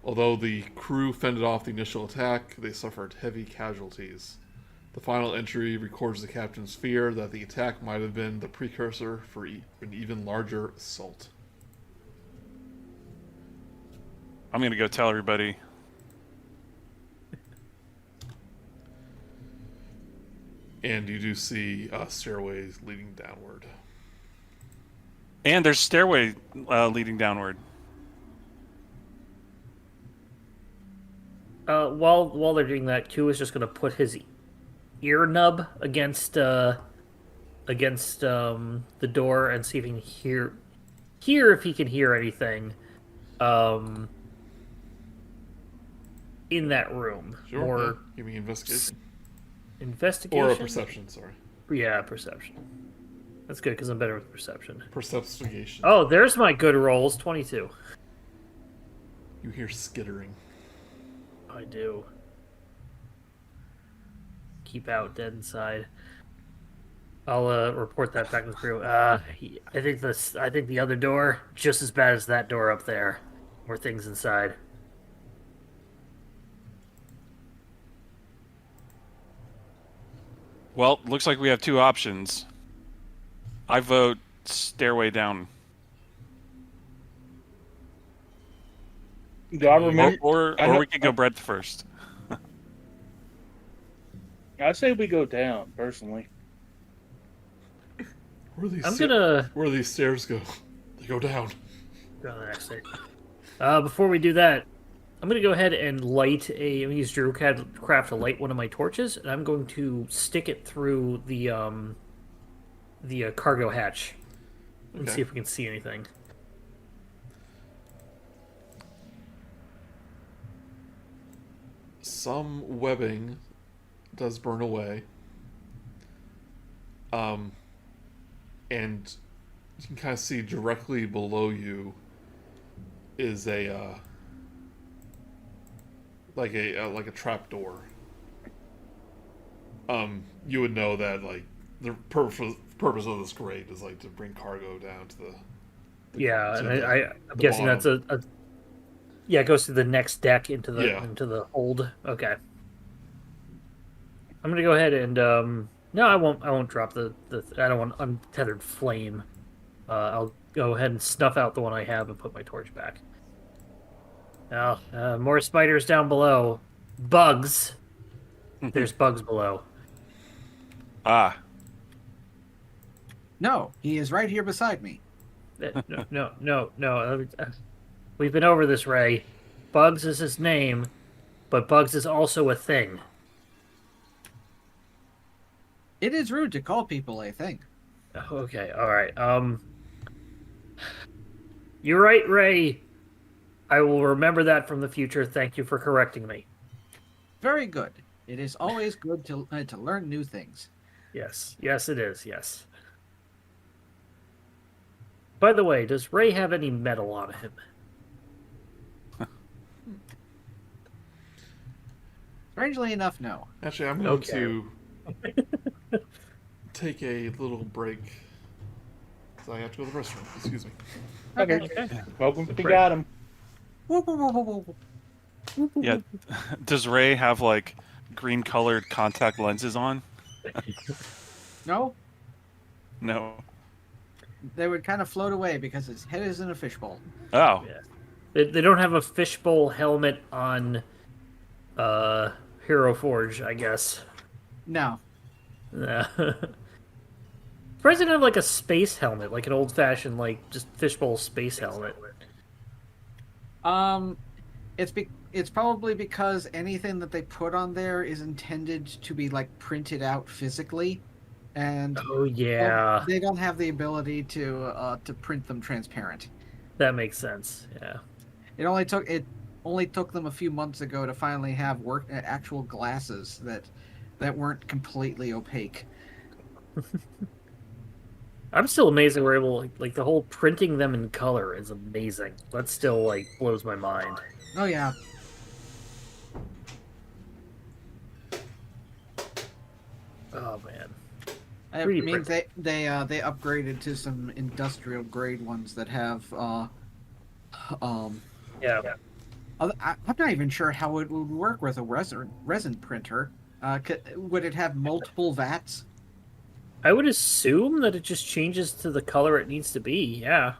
Although the crew fended off the initial attack, they suffered heavy casualties. The final entry records the captain's fear that the attack might have been the precursor for an even larger assault. I'm gonna go tell everybody. and you do see stairways leading downward. And there's stairway leading downward. While they're doing that, Q is just gonna put his ear nub against the door and see if he can hear if he can hear anything in that room. Sure. Or yeah. Give me investigation. investigation Or a perception, sorry. Yeah, perception. That's good because I'm better with perception. Perception. Oh, there's my good rolls. 22. You hear skittering. I do. Keep out, dead inside. I'll report that back to the crew. I think the other door just as bad as that door up there. More things inside. Well, looks like we have two options. I vote stairway down. Do I remember? Or we could go breadth first. I say we go down, personally. Where do these stairs go? They go down. Go to the next thing. Before we do that, I'm going to go ahead and light I'm going to use Druidcraft to light one of my torches, and I'm going to stick it through the cargo hatch and see if we can see anything. Some webbing does burn away. And you can kind of see directly below you is a like a trap door. You would know that like the purpose of this grate is like to bring cargo down to the Yeah, to and the I'm guessing bottom. that's it goes to the next deck into the Yeah. hold. Okay. I'm gonna go ahead and no, I won't drop the I don't want untethered flame. I'll go ahead and snuff out the one I have and put my torch back. Now, more spiders down below. Bugs. There's bugs below. Ah. No, he is right here beside me. No. We've been over this, Ray. Bugs is his name, but Bugs is also a thing. It is rude to call people a thing. Okay, all right. You're right, Ray. I will remember that from the future. Thank you for correcting me. Very good. It is always good to learn new things. Yes, it is. Yes. By the way, does Ray have any metal on him? Strangely enough, no. Actually, I'm going to take a little break. So I have to go to the restroom. Excuse me. Okay. Okay. Welcome to got him. Yeah. Does Ray have like green colored contact lenses on? No, No. they would kind of float away because his head is in a fishbowl. Oh. Yeah. They don't have a fishbowl helmet on Hero Forge, I guess. No. Surprised they don't have like a space helmet, like an old-fashioned, like just fishbowl space helmet. It's probably because anything that they put on there is intended to be like printed out physically, and Oh yeah, they don't have the ability to print them transparent. that makes sense. Yeah. It only took them a few months ago to finally have actual glasses that weren't completely opaque. I'm still amazed that we're able, like the whole printing them in color is amazing. That still like blows my mind. Oh yeah. Oh man. It 3D means they upgraded to some industrial grade ones that have Yeah. I'm not even sure how it would work with a resin printer. Would it have multiple vats? I would assume that it just changes to the color it needs to be. Yeah.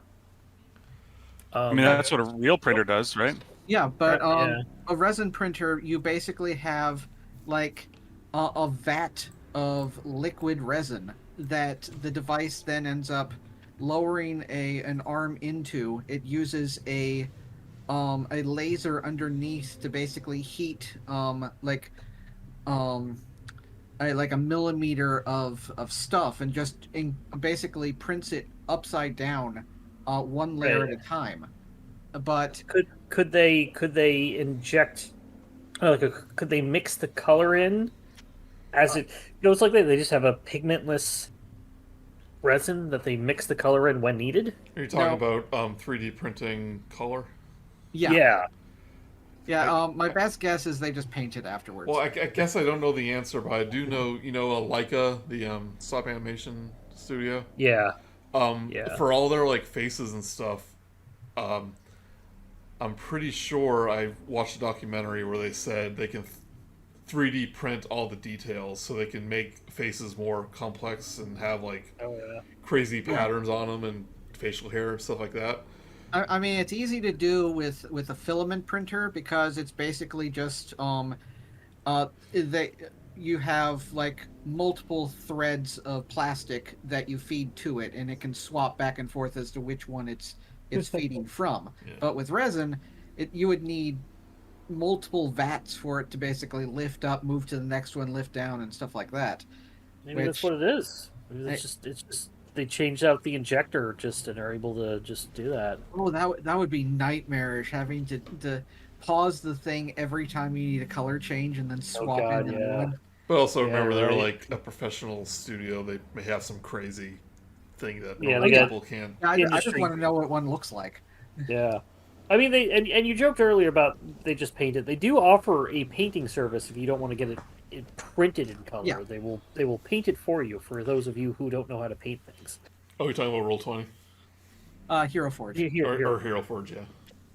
I mean, that's what a real printer does, right? Yeah, but Yeah. a resin printer, you basically have like a vat of liquid resin that the device then ends up lowering an arm into. It uses a laser underneath to basically heat like a millimeter of stuff, and just basically prints it upside down, one layer Right. at a time. But Could they inject could they mix the color in as it's like they just have a pigmentless resin that they mix the color in when needed? Are you talking No. about 3D printing color? yeah, my best guess is they just paint it afterwards. Well, I guess I don't know the answer, but I do know, Leica, the stop animation studio. Yeah. Yeah. For all their like faces and stuff, I'm pretty sure I watched a documentary where they said they can 3D print all the details, so they can make faces more complex and have like crazy patterns on them and facial hair and stuff like that. I mean, it's easy to do with a filament printer, because it's basically just you have like multiple threads of plastic that you feed to it, and it can swap back and forth as to which one it's feeding from. Yeah. But with resin, you would need multiple vats for it to basically lift up, move to the next one, lift down, and stuff like that. Maybe that's what it is. Maybe it's just they changed out the injector and are able to just do that. Oh, that would be nightmarish, having to pause the thing every time you need a color change and then swap in the new one. But also Yeah, remember, they're right. like a professional studio. They may have some crazy thing that Yeah, normal they got- people can't. I just Industry. want to know what one looks like. Yeah. I mean, and you joked earlier about they just paint it. They do offer a painting service if you don't want to get it printed in color. Yeah. They will paint it for you, for those of you who don't know how to paint things. Oh, you're talking about Roll20 Hero Forge. or Hero Forge, yeah.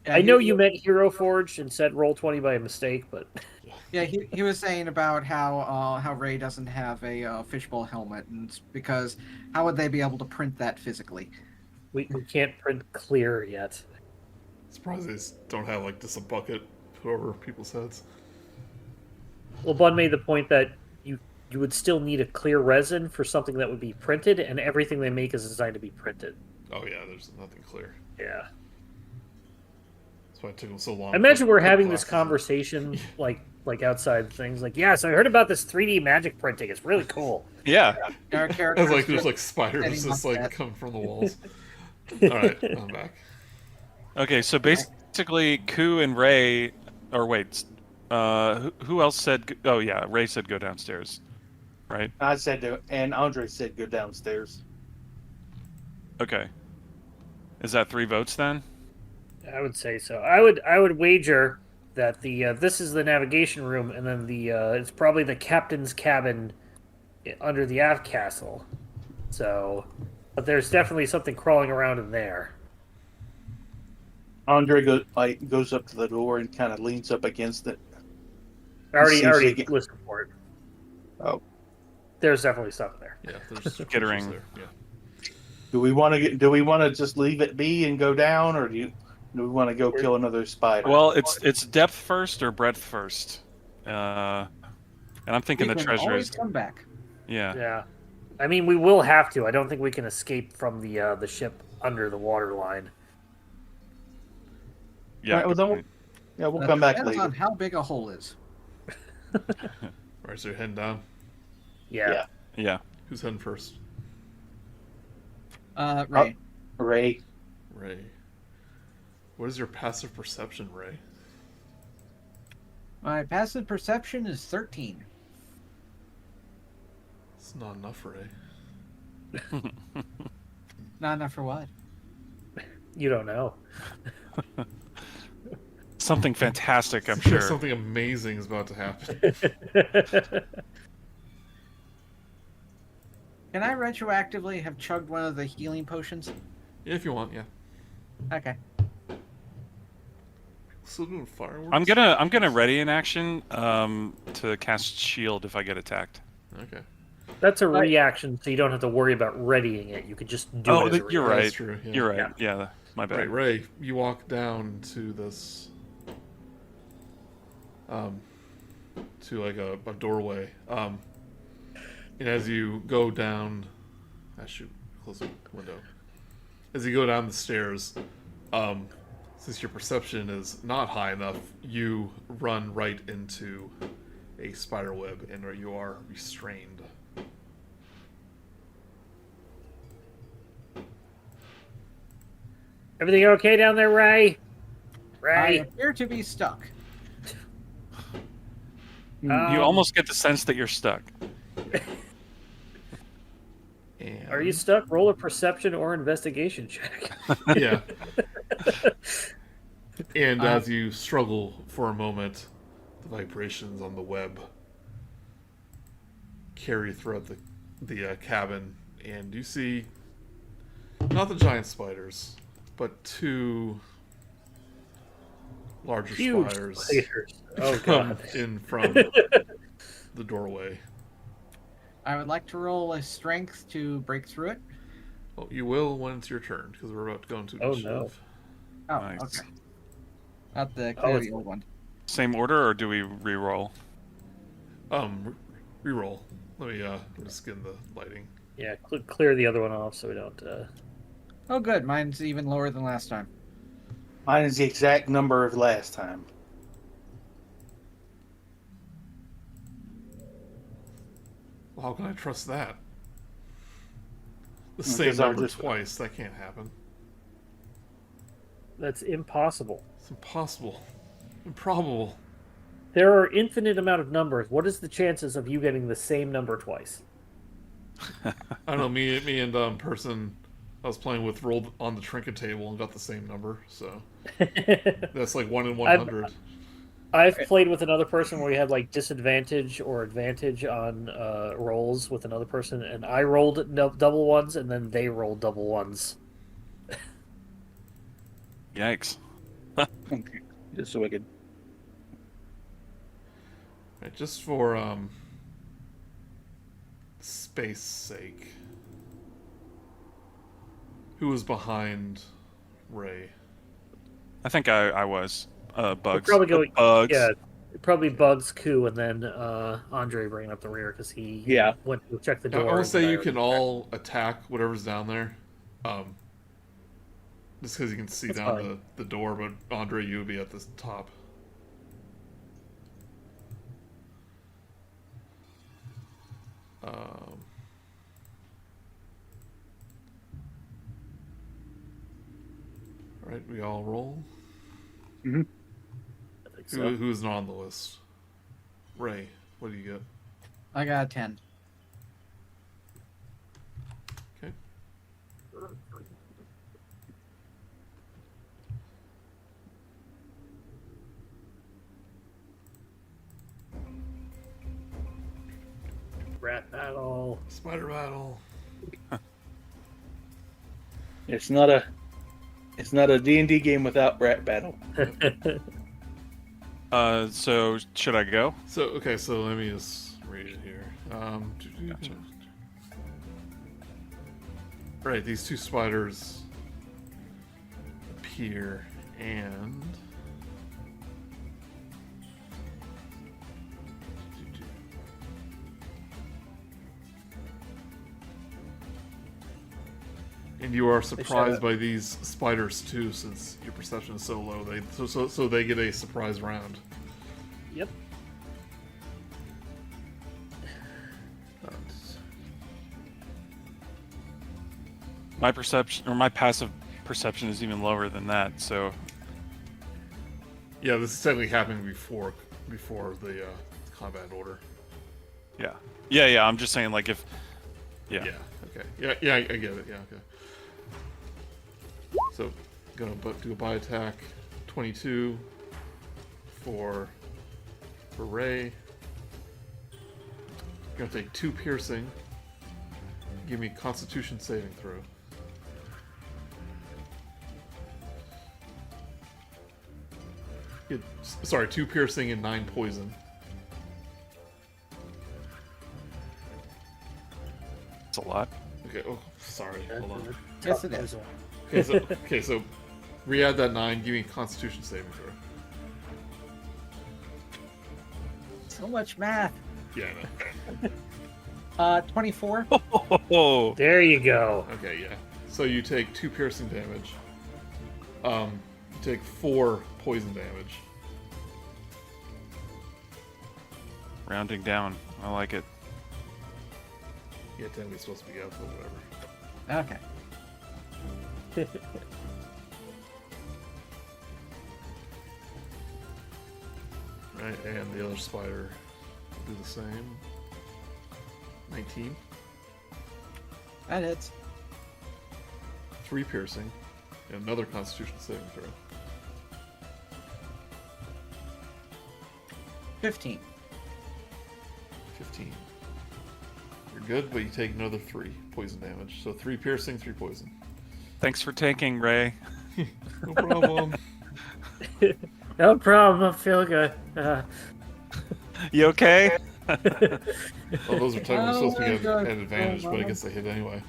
Yeah, I know you meant Hero Forge and said Roll20 by a mistake, but Yeah, he was saying about how Ray doesn't have a fishbowl helmet, and it's because how would they be able to print that physically? we can't print clear yet. Surprised they just don't have like just a bucket put over people's heads. Well, Bun made the point that you would still need a clear resin for something that would be printed, and everything they make is designed to be printed. Oh yeah, there's nothing clear. Yeah. That's why it took them so long. I imagine to we're put having this glasses in. conversation like outside things. Like, yes, I heard about this 3D magic printing. It's really cool. Yeah. Our It's characters like there's just- like spiders heading just like like that. come from the walls. All right, I'm back. Okay, so basically, Ku and Ray, or wait, who else said? Oh yeah, Ray said go downstairs, right? I said, and Andre said go downstairs. Okay. Is that 3 votes then? I would say so. I would wager that the this is the navigation room, and then the it's probably the captain's cabin under the aft castle. So, but there's definitely something crawling around in there. Andre goes up to the door and kind of leans up against it. I already Seems to get- listened for it. Oh, There's definitely something there. Yeah, there's Skittering. creatures there. Yeah. do we want to just leave it be and go down, or do we want to go kill another spider? Well, it's depth first or breadth first, and I'm thinking We the can treasure always is come back. yeah. Yeah, I mean we will have to. I don't think we can escape from the ship under the water line. Yeah. All right, well, good then point. Yeah, we'll come back Depends later. on how big a hole is. All right, so you're heading down. Yeah. Yeah. Who's heading first? Ray. Ray, Ray. What is your passive perception, Ray? My passive perception is 13. It's not enough, Ray. Not enough for what? You don't know. Something fantastic, I'm sure. Something amazing is about to happen. Can I retroactively have chugged one of the healing potions? Yeah, if you want, yeah. Okay. Still doing fireworks? I'm gonna ready an action to cast shield if I get attacked. Okay. That's a reaction, so you don't have to worry about readying it. You could just do it. As a you're reaction. right. That's true, yeah. You're right. Yeah, my bad. Right, Ray, you walk down to this, to like a doorway. And as you go down, close the window. As you go down the stairs, since your perception is not high enough, you run right into a spider web, and you are restrained. Everything okay down there, Ray? I Ray? appear to be stuck. You almost get the sense that you're stuck. And Are you stuck? Roll a perception or investigation check. yeah. And as you struggle for a moment, the vibrations on the web carry throughout the cabin, and you see not the giant spiders, but two larger Huge spiders spiders. Oh, come God. in from the doorway. I would like to roll a strength to break through it. Well, you will when it's your turn, because we're about to go into Oh, initiative. Oh, Nice. okay. Not the Oh, clear it's- the old one. Same order, or do we re-roll? Reroll. Let me just get in the lighting. Yeah, clear the other one off so we don't... Oh, good. Mine's even lower than last time. Mine is the exact number of last time. Well, how can I trust that? The Because same I'm number just- twice. That can't happen. That's impossible. It's impossible. Improbable. There are infinite amount of numbers. What is the chances of you getting the same number twice? I don't know. Me and person I was playing with rolled on the trinket table and got the same number. So that's like 1 in 100. I've played with another person where we had like disadvantage or advantage on rolls with another person, and I rolled double ones, and then they rolled double ones. Yikes. Okay. Just so wicked. Right, just for space sake, who was behind Ray? I think I was. Bugs. We're probably going, Bugs. yeah, probably Bugs, Coup, and then Andre bringing up the rear because he went to check the Now, door. I will and say then you can all attack whatever's down there. Just because you can see That's down fine. the door, but Andre, you would be at the top. Alright, we all roll. I think so. Who's not on the list? Ray, what do you get? I got a 10. Okay. Rat battle. Spider battle. It's not a D&D game without rat battle. So should I go? So, okay, so let me just read it here. Gotcha. Right, these two spiders appear and you are surprised by these spiders too, since your perception is so low. So they get a surprise round. Yep. My perception or my passive perception is even lower than that. So Yeah, this is technically happening before the combat order. yeah. I'm just saying, like, if Yeah. Okay. Yeah. I get it. Yeah. Okay. So, gonna do a bite attack. 22 for Ray. Gonna take 2 piercing. Give me a Constitution saving throw. Sorry, 2 piercing and 9 poison. it's a lot. Okay. Oh, sorry. Hold on. Yes, it is. Okay, so re-add that 9. Give me a Constitution saving throw. So much math. Yeah, I know. 24. Oh, There you go. Okay, yeah. So you take 2 piercing damage. You take 4 poison damage. rounding down. I like it. Yeah, 10 is supposed to be up, but whatever. Okay. Right, and the other spider will do the same. 19. That hits. 3 piercing. And another Constitution saving throw. 15. 15. You're good, but you take another 3 poison damage. So 3 piercing, 3 poison. Thanks for tanking, Ray. No problem. No problem. I feel good. You okay? Well, those are technically supposed to be my God. at advantage, but I guess they hit anyway.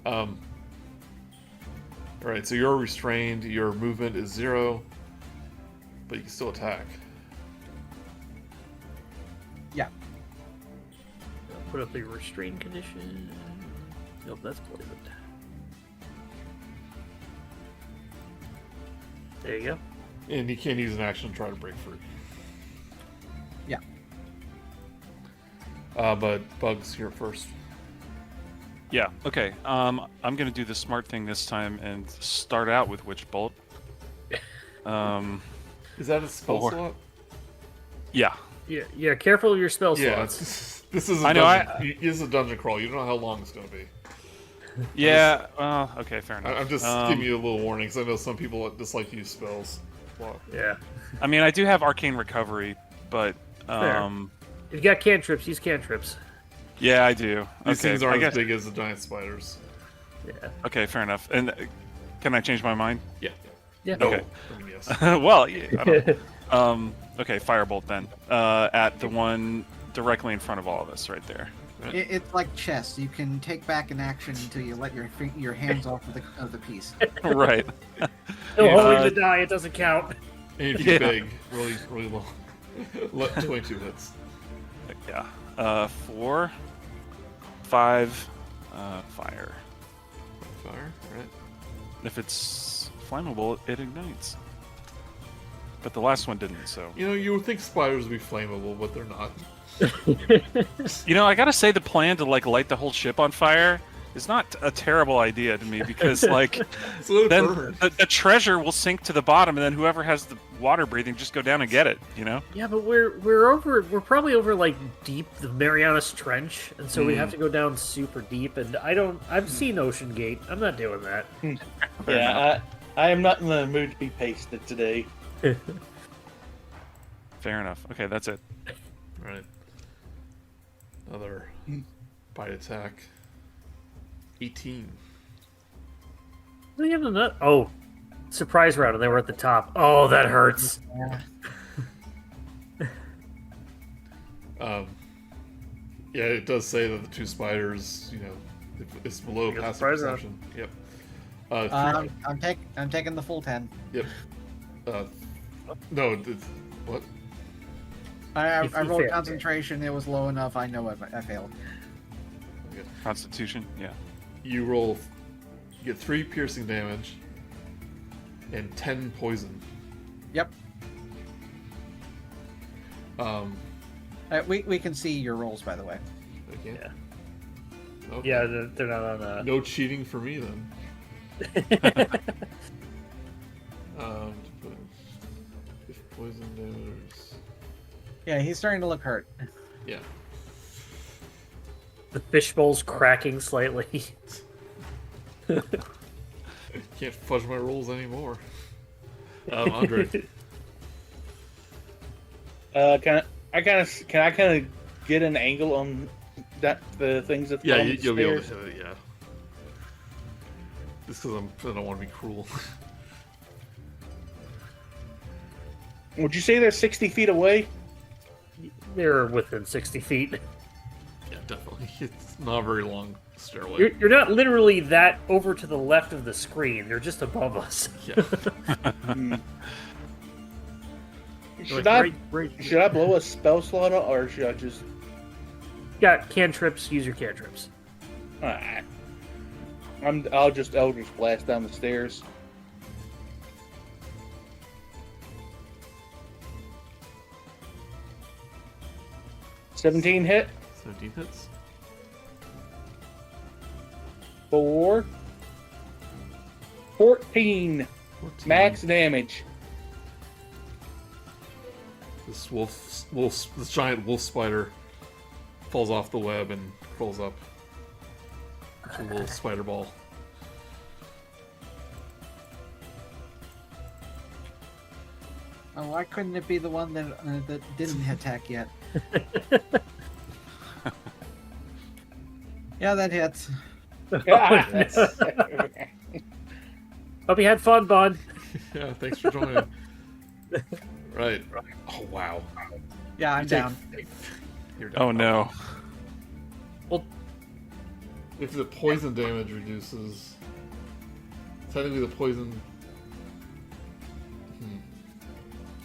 Alright, so you're restrained, your movement is 0, but you can still attack. Yeah. I'll put up the restraint condition. Nope, that's poison. There you go. And you can't use an action to try to break free. Yeah. But Bugs, you're first. Yeah. Okay. I'm gonna do the smart thing this time and start out with Witch Bolt. Is that a spell Or- slot? Yeah. Yeah. Careful of your spell Yeah, slots. this is a I know, dungeon. This is a dungeon crawl. You don't know how long it's going to be. Yeah. Okay. Fair enough. I'm just giving you a little warning because I know some people dislike to use spells. Well, Yeah. I mean, I do have Arcane Recovery, but Fair. You've got cantrips. Use cantrips. yeah, I do. these Okay. things I aren't guess. as big as the giant spiders. Yeah. Okay. Fair enough. And can I change my mind? Yeah. Yeah. No. Okay. I mean, yes. Well, yeah, I don't. Okay. Firebolt then. At the one directly in front of all of us, right there. It's like chess. You can take back an action until you let your hands off of the piece. Right. No, Yeah, holding the die, it doesn't count. And if you're Yeah. big, really low. 22 hits. Yeah. 4, 5, fire. Fire, right? If it's flammable, it ignites. But the last one didn't, so. You know, you would think spiders would be flammable, but they're not. You know, I gotta say the plan to, like, light the whole ship on fire is not a terrible idea to me, because, like, So it then burns. the treasure will sink to the bottom, and then whoever has the water breathing just go down and get it, you know? Yeah, but we're probably over like deep the Marianas Trench, and so we have to go down super deep. And I've seen Ocean Gate. I'm not doing that. Yeah, I am not in the mood to be pasted today. Fair enough. Okay, that's it. Right. Another bite attack. 18. We have another. Oh, surprise round, and they were at the top. Oh, that hurts. Yeah, it does say that the 2 spiders, you know, it's below Got passive surprise round. perception. Yep. I'm taking the full 10. Yep. No, what? I If you rolled fail. concentration. It was low enough. I know I failed. Okay. Constitution? Yeah. You roll, you get 3 piercing damage and 10 poison. Yep. We can see your rolls, by the way. I can't. Yeah. Okay. Yeah, they're not on. No cheating for me then. If poison damage. Yeah, he's starting to look hurt. Yeah. The fishbowl's cracking slightly. Can't fudge my rolls anymore. Andre. Can I kind of get an angle on that the things at the Yeah, bottom of the you'll be able to stairs? hit it, yeah. Just because I don't want to be cruel. Would you say they're 60 feet away? They're within 60 feet. Yeah, definitely. It's not a very long stairway. You're not literally that over to the left of the screen. They're just above us. Yeah. Should Like, I right- should I blow a spell slot up, or should I just got cantrips, use your cantrips. Alright. I'll just Eldritch Blast down the stairs. $17 hit. 17 hits. 4. 14. 14. Max damage. This giant wolf spider falls off the web and crawls up. It's a little spider ball. Oh, why couldn't it be the one that didn't attack yet? Yeah, that hits. Hope you had fun, bud. Yeah, thanks for joining. Right. Oh, wow. Yeah, I'm down. You're down. Oh no. Well, If the poison damage reduces... Technically the poison...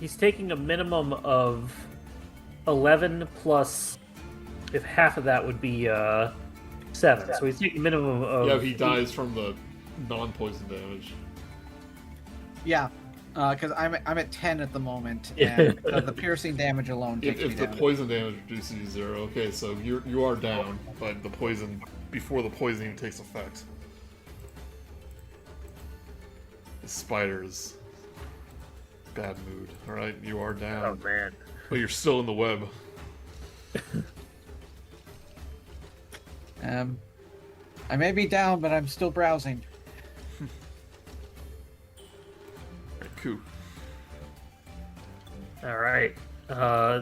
he's taking a minimum of 11 plus, if half of that would be 7. So he's taking a minimum of... Yeah, he dies from the non-poison damage. Yeah, because I'm at 10 at the moment, and the piercing damage alone takes me If the down. poison damage reduces you to 0, okay, so you are down, but the poison... Before the poison even takes effect. The spider's... bad mood. Alright, you are down. Oh, man. But you're still in the web. I may be down, but I'm still browsing. Alright, cool. Alright.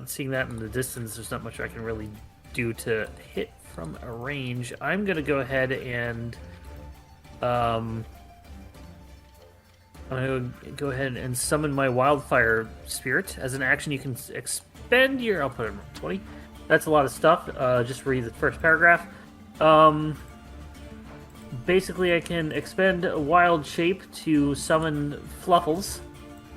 Seeing that in the distance, there's not much I can really do to hit from a range. I'm going to go ahead and... I'm going to go ahead and summon my Wildfire Spirit. As an action, you can expend your... I'll put it in 20. That's a lot of stuff. Just read the first paragraph. Basically, I can expend a wild shape to summon Fluffles,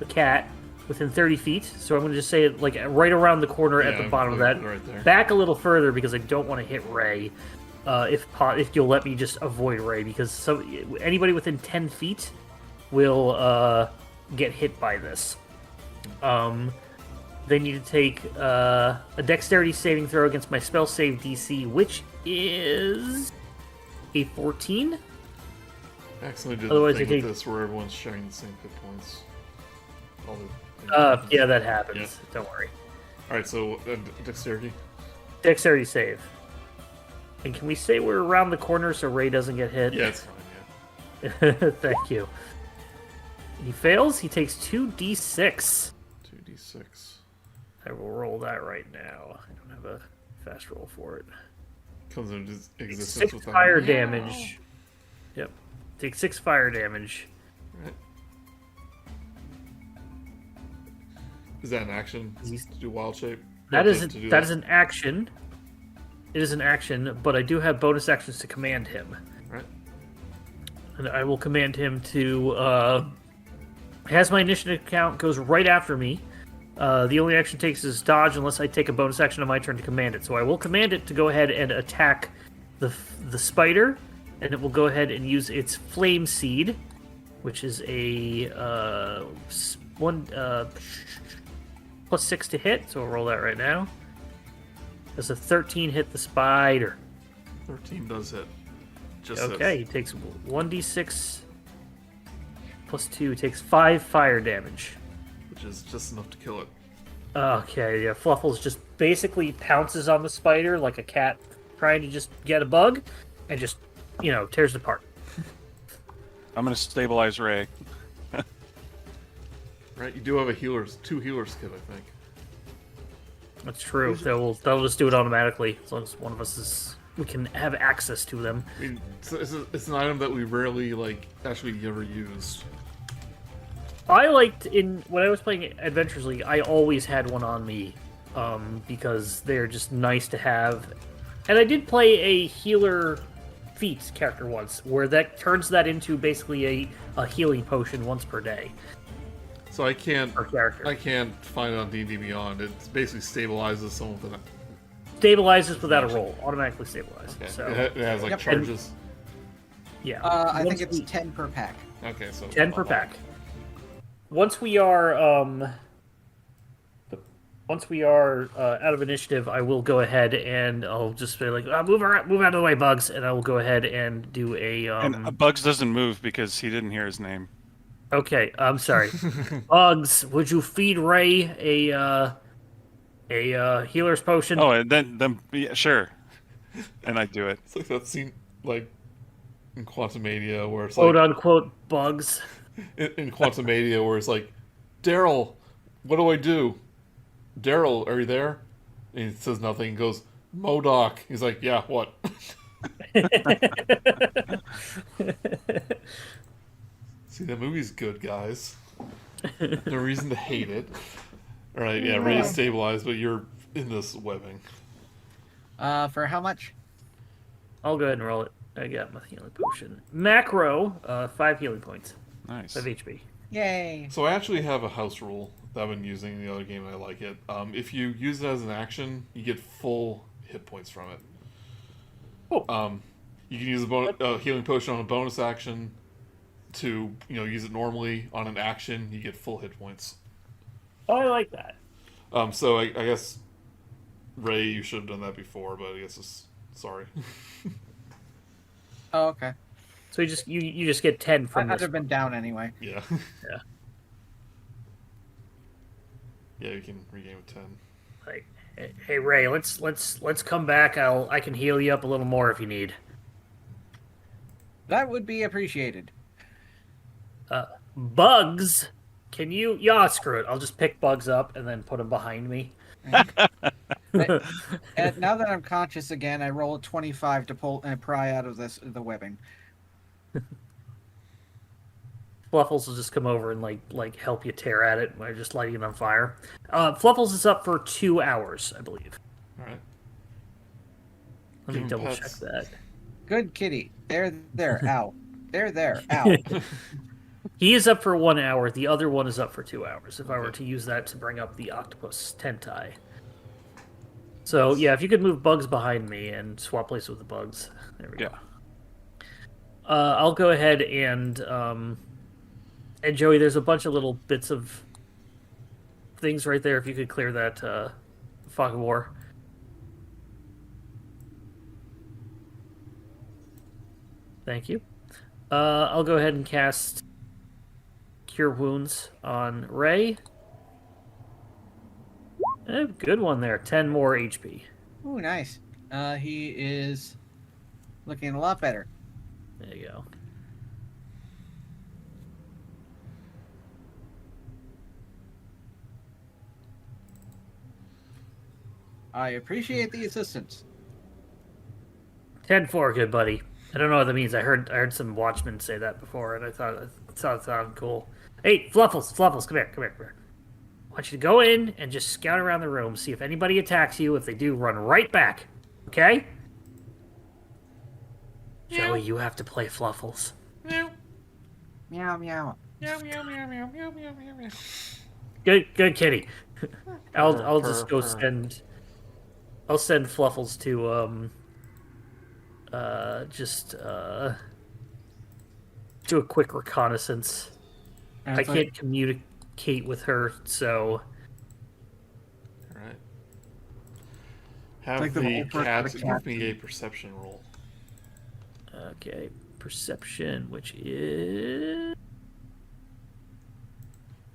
the cat, within 30 feet. So I'm going to just say it like right around the corner at the bottom of that. Right there. Back a little further because I don't want to hit Ray. If you'll let me just avoid Ray, because anybody within 10 feet will get hit by this. They need to take a dexterity saving throw against my spell save DC, which is a 14. I accidentally did Otherwise, the thing they with take- this where everyone's sharing the same hit points. Yeah, that happens. Yeah. Don't worry. Alright, so dexterity. Dexterity save. And can we say we're around the corner so Ray doesn't get hit? Yeah, it's fine, yeah. Thank you. He fails. He takes 2d6. 2d6. I will roll that right now. I don't have a fast roll for it. Comes into existence 6 without... fire damage. Yep. Take 6 fire damage. Right. Is that an action? He's- To do wild shape? That Or is to do that is an action. It is an action, but I do have bonus actions to command him. Right. And I will command him to has my initiative count, goes right after me. The only action it takes is dodge unless I take a bonus action on my turn to command it. So I will command it to go ahead and attack the spider, and it will go ahead and use its flame seed, which is a plus 6 to hit. So we'll roll that right now. Does a 13 hit the spider? 13 does hit. Just Okay, he takes 1d6 plus 2. He takes 5 fire damage. which is just enough to kill it. Okay, yeah, Fluffles just basically pounces on the spider like a cat trying to just get a bug, and just, tears it apart. I'm gonna stabilize Ray. Right, you do have two healers kit, I think. That's true. They'll just do it automatically as long as one of us we can have access to them. I mean, it's an item that we rarely actually ever used. I liked when I was playing Adventures League, I always had one on me, because they're just nice to have. And I did play a healer feat character once, where that turns that into basically a healing potion once per day So I can't per character. find it on D&D Beyond. It basically stabilizes someone with stabilizes without a roll. Automatically stabilizes. Okay. So It has like Yep. charges. yeah, I think Once it's we- 10 per pack. Okay, so 10 per pack. Once we are out of initiative, I will go ahead and I'll just be like, move out of the way, Bugs, and I will go ahead and do a And Bugs doesn't move because he didn't hear his name. Okay, I'm sorry. Bugs, would you feed Ray a healer's potion? Oh, and then yeah, sure. And I do it. It's like that scene, like in Quantumania, where it's Quote like unquote Bugs. in Quantumania, where it's like, Daryl, what do I do? Daryl, are you there? And he says nothing. He goes, MODOK. He's like, yeah, what? See, that movie's good, guys. No reason to hate it. All right, yeah, Ray's stabilized, but you're in this webbing. For how much? I'll go ahead and roll it. I got my healing potion. Macro, 5 healing points. Nice. 5 HP. Yay! So I actually have a house rule that I've been using in the other game, and I like it. If you use it as an action, you get full hit points from it. Oh. You can use a healing potion on a bonus action to use it normally on an action. You get full hit points. Oh, I like that. So I guess Ray, you should have done that before, but I guess sorry. Oh, okay. So you just get 10 from I'd this. have been down anyway. Yeah. Yeah. Yeah, you can regain with 10. Like, hey Ray, let's come back. I can heal you up a little more if you need. That would be appreciated. Bugs, can you? Yeah, screw it. I'll just pick Bugs up and then put him behind me. And now that I'm conscious again, I roll a 25 to pull and pry out of the webbing. Fluffles will just come over and like help you tear at it by just lighting it on fire. Fluffles is up for 2 hours, I believe. All right. Let Give me him double pets. check that. Good kitty. There, ow. There, ow. He is up for 1 hour. The other one is up for 2 hours. If I were to use that to bring up the octopus tentai. So yeah, if you could move Bugs behind me and swap places with the Bugs, there we go. I'll go ahead and Joey, there's a bunch of little bits of things right there. If you could clear that fog of war. Thank you. I'll go ahead and cast Cure Wounds on Ray. Good one there. 10 more HP. Ooh, nice. He is looking a lot better. There you go. I appreciate the assistance. 10-4, good buddy. I don't know what that means. I heard some watchmen say that before, and I thought it sounded cool. Hey, Fluffles, come here. I want you to go in and just scout around the room, see if anybody attacks you. If they do, run right back. Okay? Joey, you have to play Fluffles. Meow, meow. Good kitty. I'll just go send. I'll send Fluffles to do a quick reconnaissance. I can't communicate with her, so All right. Have like the the roll for cat the cat. give me a perception roll. okay. Perception, which is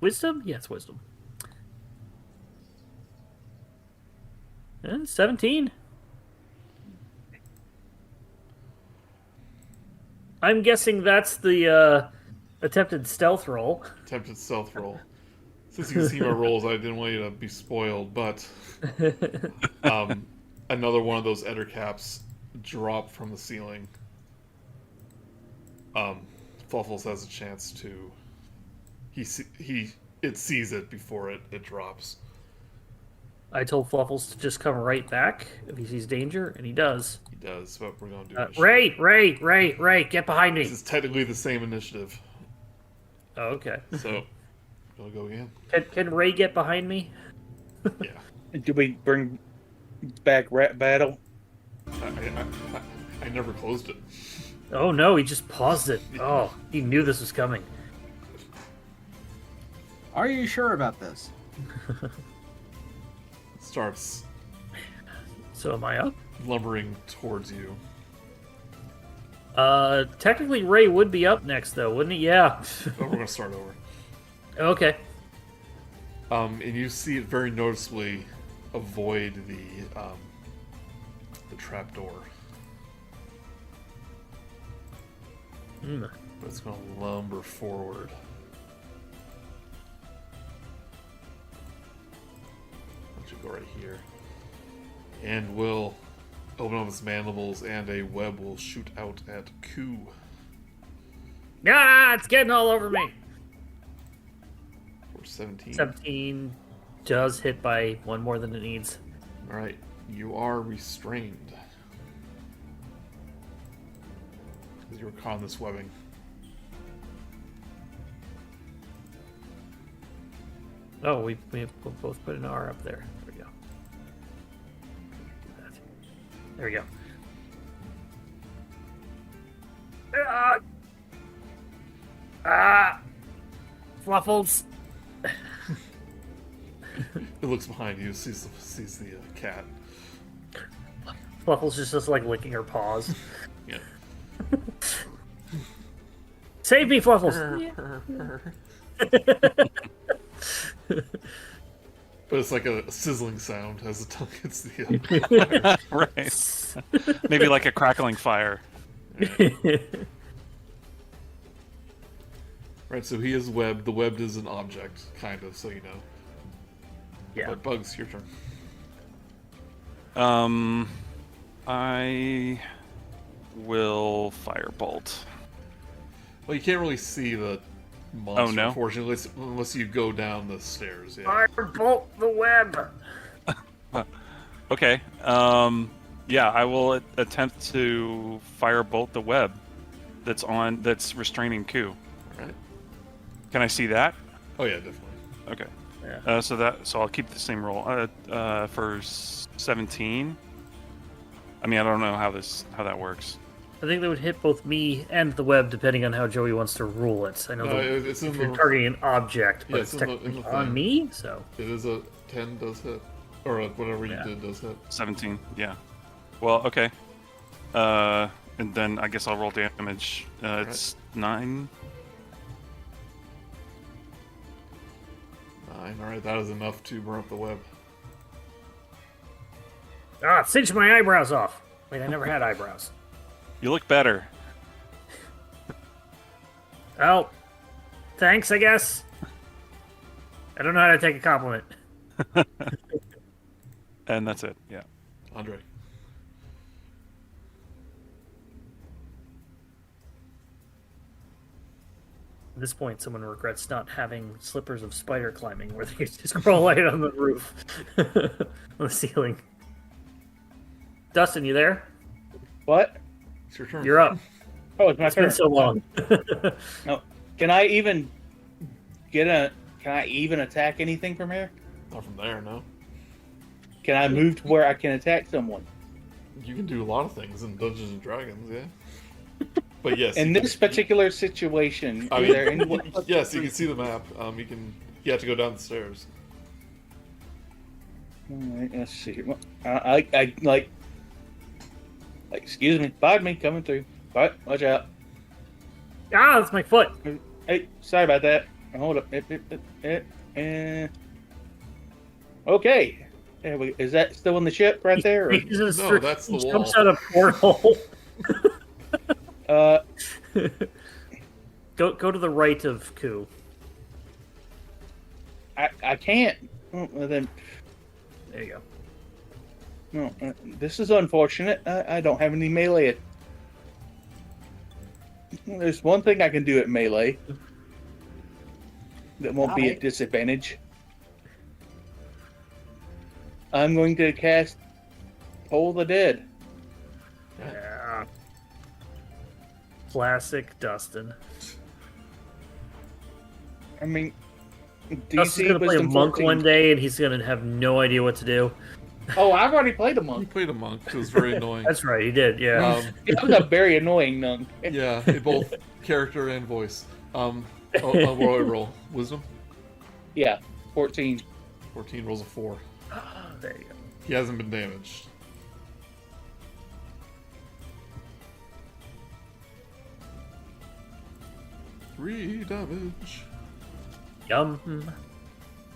wisdom. Yeah, it's wisdom. 17. I'm guessing that's the attempted stealth roll. Attempted stealth roll. Since you can see my rolls, I didn't want you to be spoiled, but another one of those eder caps dropped from the ceiling. Fluffles has a chance to. It sees it before it drops. I told Fluffles to just come right back if he sees danger, and he does. He does, but we're going to do Ray, get behind me. This is technically the same initiative, Oh, okay. so we'll go again. Can Ray get behind me? Yeah. Do we bring back rap battle. I never closed it. Oh no, he just paused it. Oh, he knew this was coming. Are you sure about this? Starts So am I up? lumbering towards you. Technically Ray would be up next though, wouldn't he? Yeah. Oh, we're gonna start over. Okay. And you see it very noticeably avoid the trapdoor. Hmm. But it's gonna lumber forward. Why don't you go right here? And will open up its mandibles, and a web will shoot out at Ku. Ah, it's getting all over me. For 17. 17 does hit by one more than it needs. Alright, you are restrained. Because you were caught in this webbing. Oh, we both put an R up there. There we go. There we go. Ah! Ah! Fluffles! It looks behind you, sees the cat. Fluffles is just like licking her paws. Yeah. Save me, Fluffles! But it's like a sizzling sound as the tongue hits the Right. Maybe like a crackling fire. Right, so he is webbed. The webbed is an object, kind of, so you know. Yeah. But Bugs, your turn. I will firebolt. Well, you can't really see the monster, no? unfortunately, unless you go down the stairs. Yeah. Firebolt the web! Okay. Yeah, I will attempt to firebolt the web that's restraining Q. Alright. Can I see that? Oh, yeah, definitely. Okay. Yeah. So I'll keep the same roll. For 17. I mean, I don't know how that works. I think they would hit both me and the web depending on how Joey wants to rule it. I know It's if in you're the, targeting an object, but Yeah, it's it's in the technically thing. on me, so... it is a 10 does hit. Or whatever you Yeah. did does hit. 17. Yeah. Well, okay. And then I guess I'll roll damage. It's 9. 9. Alright, that is enough to burn up the web. Ah, cinch my eyebrows off. Wait, I never had eyebrows. You look better. Oh, thanks, I guess. I don't know how to take a compliment. And that's it. Yeah. Andre. At this point, someone regrets not having slippers of spider climbing where they just crawl right on the roof, on the ceiling. Dustin, you there? What? It's your turn. You're up. Oh, it's my It's been turn. so long. No. Can I even attack anything from here? Not from there, no. Can I move to where I can attack someone? You can do a lot of things in Dungeons and Dragons, yeah. But yes. In you this particular situation, I is mean, there any... yes, you can see the map. You have to go down the stairs. Alright, let's see. I like, excuse me, pardon me, coming through. Alright, watch out. Ah, that's my foot. Hey, sorry about that. Hold up. Okay. Is that still in the ship right there? Or? Jesus, No, that's the he wall. jumps out a porthole. Go to the right of Ku. I can't. Oh, well then, There you no, this is unfortunate. I don't have any melee. There's one thing I can do at melee that won't be at disadvantage. I'm going to cast Toll the Dead. go. Yeah. Classic Dustin. I mean, Dustin's DC gonna play a Wisdom monk 14. one day, and he's gonna have no idea what to do. Oh, I've already played a You monk. played a monk. It was very annoying. That's right, he did. Yeah. It was a very annoying monk. Yeah, both character and voice. What do I roll? Wisdom? Yeah, 14. 14 rolls a 4. There you go. He hasn't been damaged. Three damage. Yum.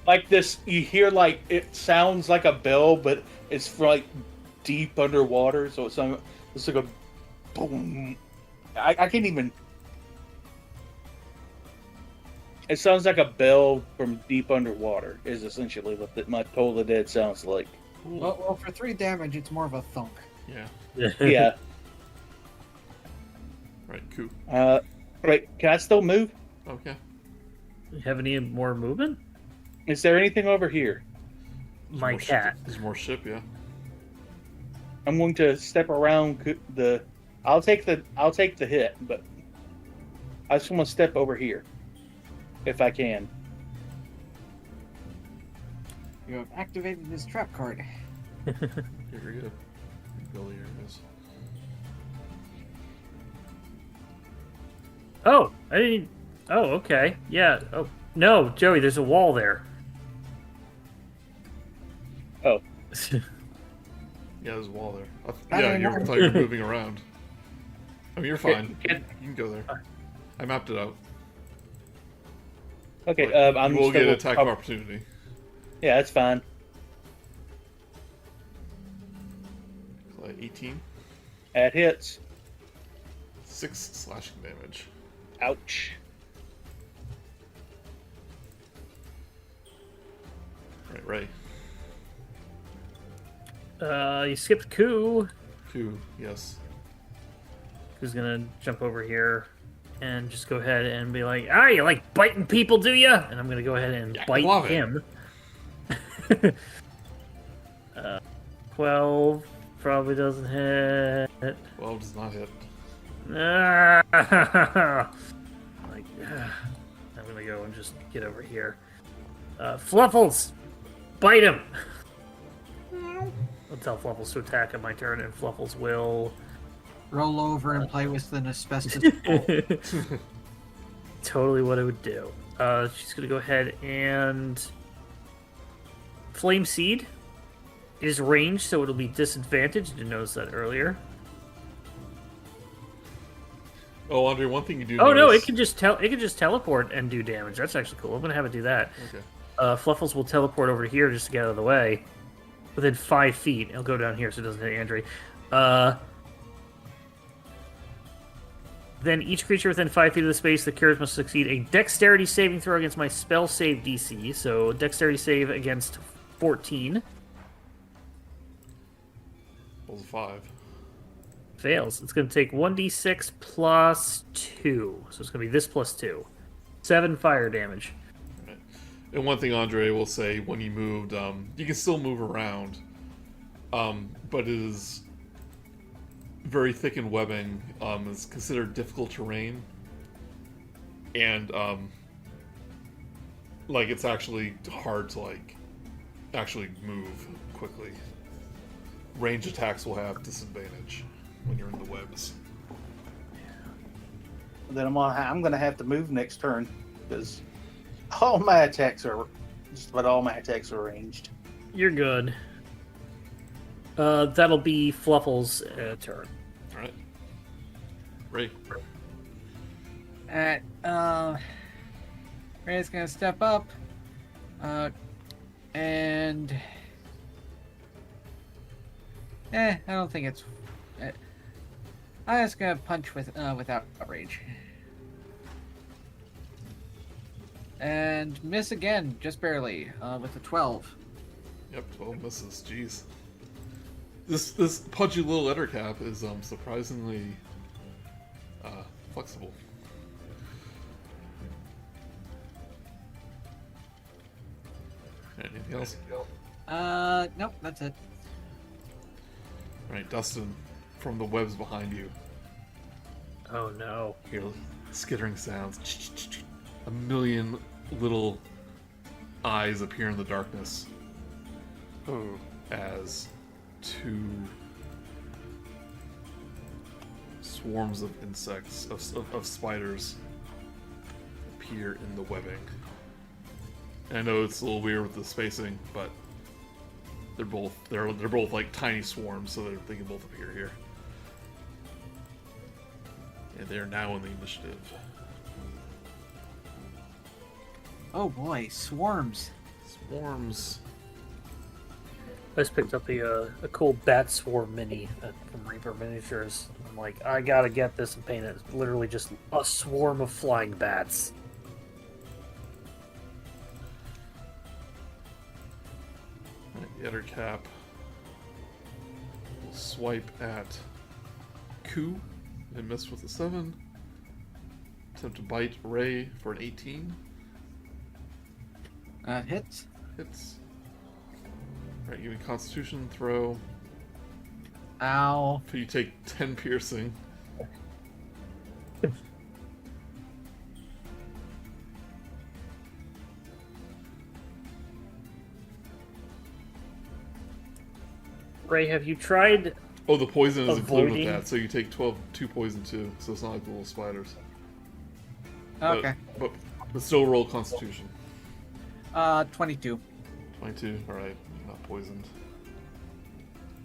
Like this, you hear like it sounds like a bell, but it's like deep underwater, so it's like a boom. I can't even. It sounds like a bell from deep underwater. Is essentially what my Toll of the Dead sounds like. Cool. Well, for 3 damage, it's more of a thunk. Yeah. Yeah. Right, cool. Wait, can I still move? Okay. You have any more movement? Is there anything over here? My More cat. There's more ship, yeah. I'm going to step around the. I'll take the hit, but I just want to step over here, if I can. You have activated this trap card. Very good. Billy, here it is. Oh, I didn't. Oh, okay. Yeah. Oh no, Joey, there's a wall there. Oh. Yeah, there's a wall there. Not Yeah, anymore. I thought you were moving around. I mean, you're fine. Can- You can go there. I mapped it out. Okay, But I'm you will still- get attack of opportunity. Yeah, that's fine. 18. That hits. 6 slashing damage. Ouch. Right. You skipped Koo. 2, yes. Who's gonna jump over here and just go ahead and be like, "Ah, you like biting people, do you?" And I'm gonna go ahead and Yeah, I bite love it. him. 12 probably doesn't hit. 12 does not hit. Like, I'm gonna go and just get over here. Fluffles, bite him. I'll tell Fluffles to attack on my turn, and Fluffles will. Roll over and play with an asbestos ball. Totally what I would do. She's gonna go ahead and Flame Seed is ranged, so it'll be disadvantaged. You didn't notice that earlier. Oh, Andre, one thing you do Oh no, notice- it can just teleport and do damage. That's actually cool. I'm gonna have it do that. Okay. Fluffles will teleport over here just to get out of the way. Within 5 feet. It'll go down here so it doesn't hit Andre. Then each creature within 5 feet of the space that cures must succeed a dexterity saving throw against my spell save DC. So dexterity save against 14. Rolls a 5. Fails. It's going to take 1d6 plus 2. So it's going to be this plus 2. 7 fire damage. Right. And one thing Andre will say, when you moved, you can still move around, but it is very thick in webbing. It's considered difficult terrain, and like it's actually hard to actually move quickly. Range attacks will have disadvantage when you're in the webs. Then I'm gonna have to move next turn because all my attacks are just about all my attacks are ranged. You're good. That'll be Fluffle's turn. All right, Ray. Ray's gonna step up, and I don't think it's. I'm just gonna punch without rage, and miss again, just barely, with a 12. Yep, 12 misses. Jeez. This pudgy little letter cap is surprisingly flexible. Anything else? Nope, that's it. Right, Dustin, from the webs behind you, Oh no. you hear skittering sounds. A million little eyes appear in the darkness. as 2 swarms of insects, of spiders, appear in the webbing. And I know it's a little weird with the spacing, but they're both like tiny swarms, so they can both appear here. And they're now in the initiative. Oh boy, swarms. Swarms. I just picked up a cool bat swarm mini from Reaper Miniatures. I'm like, I gotta get this and paint it. It's literally just a swarm of flying bats. Alright, the other cap will swipe at Ku and miss with a 7. Attempt to bite Ray for an 18. Hits. Hits. Alright, give me Constitution, throw. Ow. So you take 10 piercing. Ray, have you tried? Oh, the poison is included with Avoiding? that, so you take 2 poison too, so it's not like the little spiders. Okay. But still roll Constitution. 22. 22, alright, not poisoned.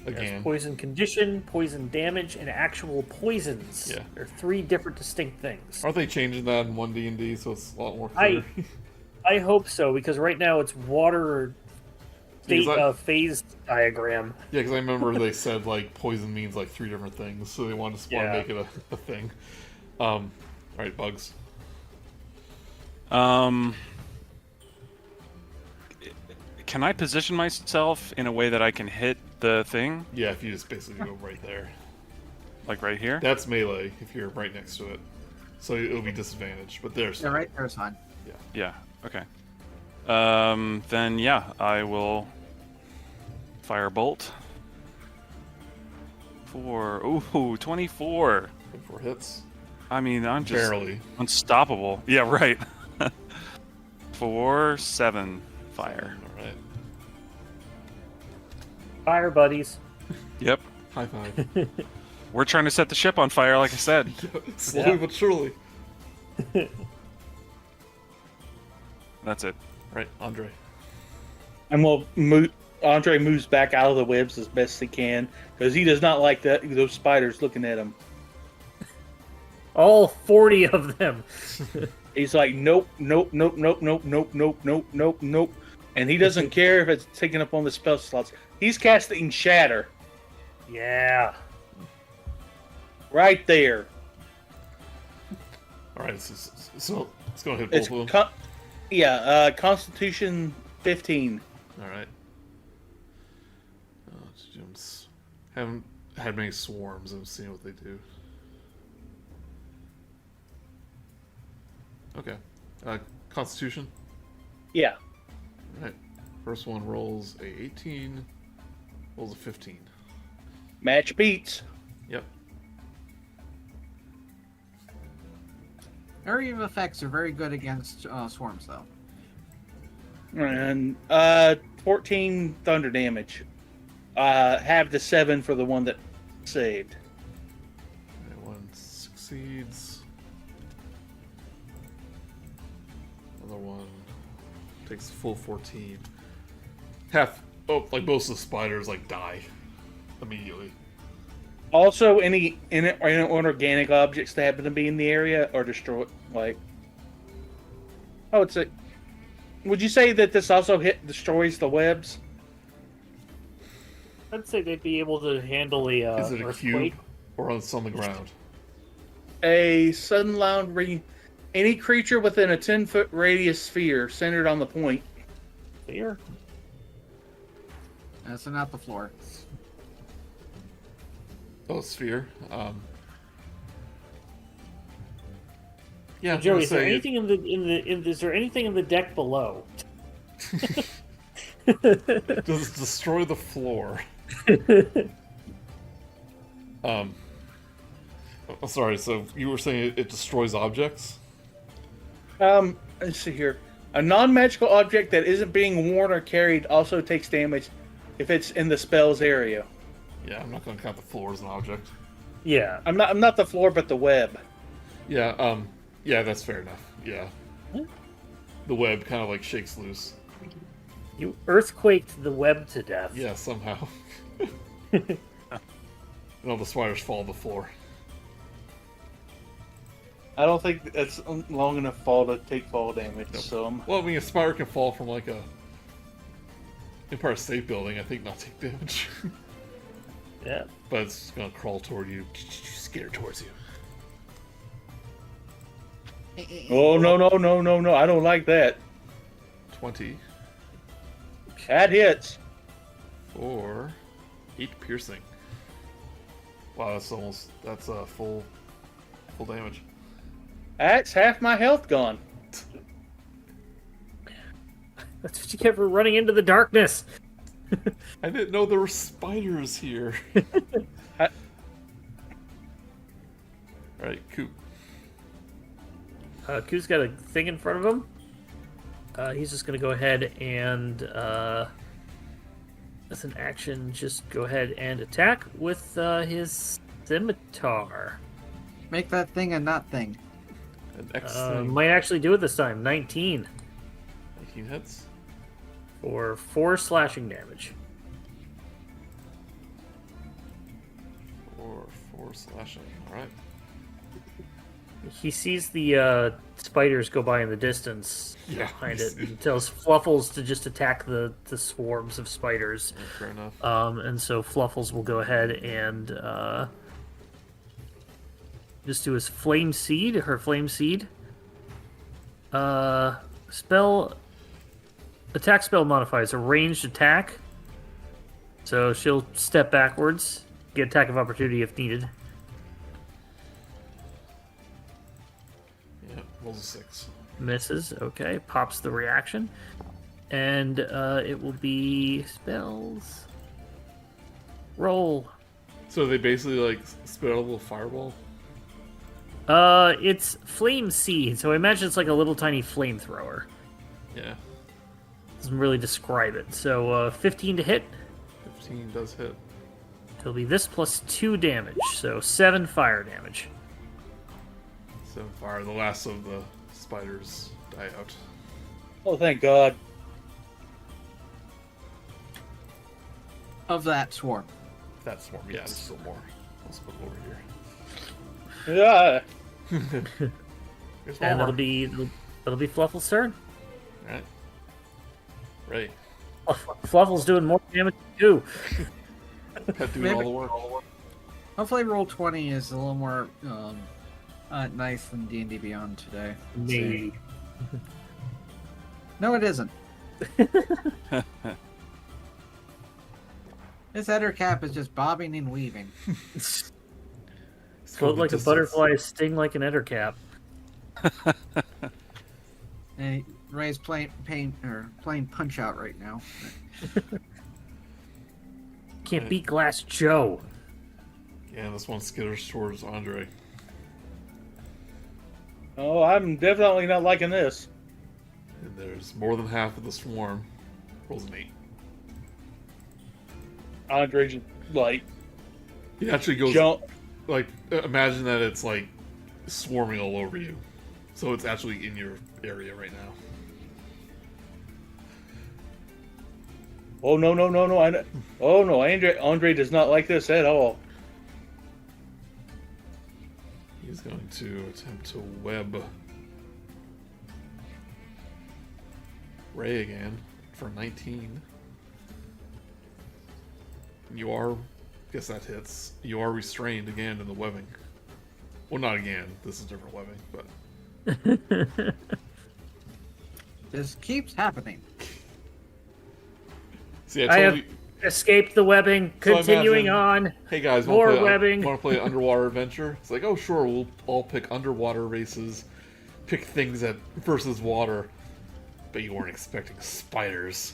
There's Again. poison condition, poison damage, and actual poisons. Yeah. They're 3 different distinct things. Aren't they changing that in 1D&D, so it's a lot more I- clear? I hope so, because right now it's water state Because phase diagram. Yeah, because I remember they said, like, poison means, like, 3 different things, so they wanted to Yeah. make it a thing. Alright, Bugs. Can I position myself in a way that I can hit the thing? Yeah, if you just basically go right there. Like right here? That's melee, if you're right next to it. So it'll be disadvantaged, but there's... Yeah, right there's fine. Yeah, okay. Then yeah, I will fire bolt. 24. 4 hits. I mean, I'm just Barely. unstoppable. Yeah, right. 4, 7 fire. Alright. Fire buddies. Yep. High five. We're trying to set the ship on fire, like I said. Slowly Yeah. but surely. That's it. Right, Andre. And Andre moves back out of the webs as best he can because he does not like those spiders looking at him. All 40 of them. He's like, nope, nope, nope, nope, nope, nope, nope, nope, nope, nope. And he doesn't care if it's taking up on the spell slots. He's casting Shatter Yeah. right there. Alright, so it's gonna hit both It's of them. Constitution 15. Alright. Jim's haven't had many swarms. I'm seeing what they do. Okay. Constitution. Yeah. Alright. First one rolls a 18. Rolls a 15. Match beats. Yep. Area of effects are very good against swarms, though. And 14 thunder damage. Have the 7 for the one that saved. That one succeeds. Another one takes the full 14. Like most of the spiders, like die immediately. Also, any inorganic objects that happen to be in the area are destroyed. Like, would you say that this also destroys the webs? I'd say they'd be able to handle a Is it a earthquake. cube or on the ground? A sudden loud ring. Any creature within a 10-foot radius sphere centered on the point. Here. So not the floor. Oh, sphere. Yeah, I'm Joey, gonna is there say anything is there anything in the deck below? does it destroy the floor? I'm sorry. So you were saying it destroys objects? Let's see here. A non-magical object that isn't being worn or carried also takes damage if it's in the spell's area. Yeah, I'm not going to count the floor as an object. Yeah. I'm not the floor, but the web. Yeah, yeah, that's fair enough. Yeah. The web kind of like shakes loose. You earthquaked the web to death. Yeah, somehow. And all the spiders fall to the floor. I don't think it's long enough fall to take fall damage. Nope. So Well, I mean, a spider can fall from like a Empire State Building, I think, not take damage. Yeah. But it's gonna crawl toward you, scared towards you. oh no! I don't like that. 20 That hits. for 8 piercing. Wow, that's full damage. That's half my health gone. That's what you get for running into the darkness. I didn't know there were spiders here. Alright, Coop. Ku's got a thing in front of him. He's just going to go ahead and, as an action, just go ahead and attack with his scimitar. Make that thing a not thing. An X thing. Might actually do it this time. 19 19 hits. for 4 slashing damage. Or 4 slashing. Alright. He sees the spiders go by in the distance Yeah. behind it, and tells Fluffles to just attack the swarms of spiders. Yeah, fair enough. And so Fluffles will go ahead and just do his flame seed, her flame seed. Spell attack spell modifier is a ranged attack. So she'll step backwards, get attack of opportunity if needed. Yeah, rolls a 6. Misses, okay. Pops the reaction. And it will be spells. Roll. So they basically like spit out a little fireball? It's flame seed, so I imagine it's like a little tiny flamethrower. Yeah. Doesn't really describe it. So 15 to hit. 15 does hit. It'll be this plus 2 damage, so 7 fire damage. 7 fire. The last of the spiders die out. Oh, thank God. Of that swarm. That's more. Yeah, there's still more. Let's put it over here. Yeah. There's And more. that'll be Fluffle's turn. Alright. Ray. Fluffle's doing more damage too. Pet doing all the work. Hopefully roll 20 is a little more nice than D&D Beyond today. Let's see. Maybe. No, it isn't. This header cap is just bobbing and weaving. Float like a butterfly, sting like an ettercap. And Ray's playing Punch Out right now. Can't beat Glass Joe. Yeah, this one skitters towards Andre. Oh, I'm definitely not liking this. And there's more than half of the swarm. Rolls an 8. Andre just like He actually goes jump. like imagine that it's like swarming all over you. So it's actually in your area right now. Oh no! Oh no! Andre does not like this at all. He's going to attempt to web Ray again for 19. You are, guess that hits. You are restrained again in the webbing. Well, not again. This is different webbing, but This keeps happening. see, I I have told you. escaped the webbing. So Continuing imagine- on. Hey guys, More webbing. Want to play underwater adventure? It's like, oh sure, we'll all pick underwater races, pick things that versus water. But you weren't expecting spiders.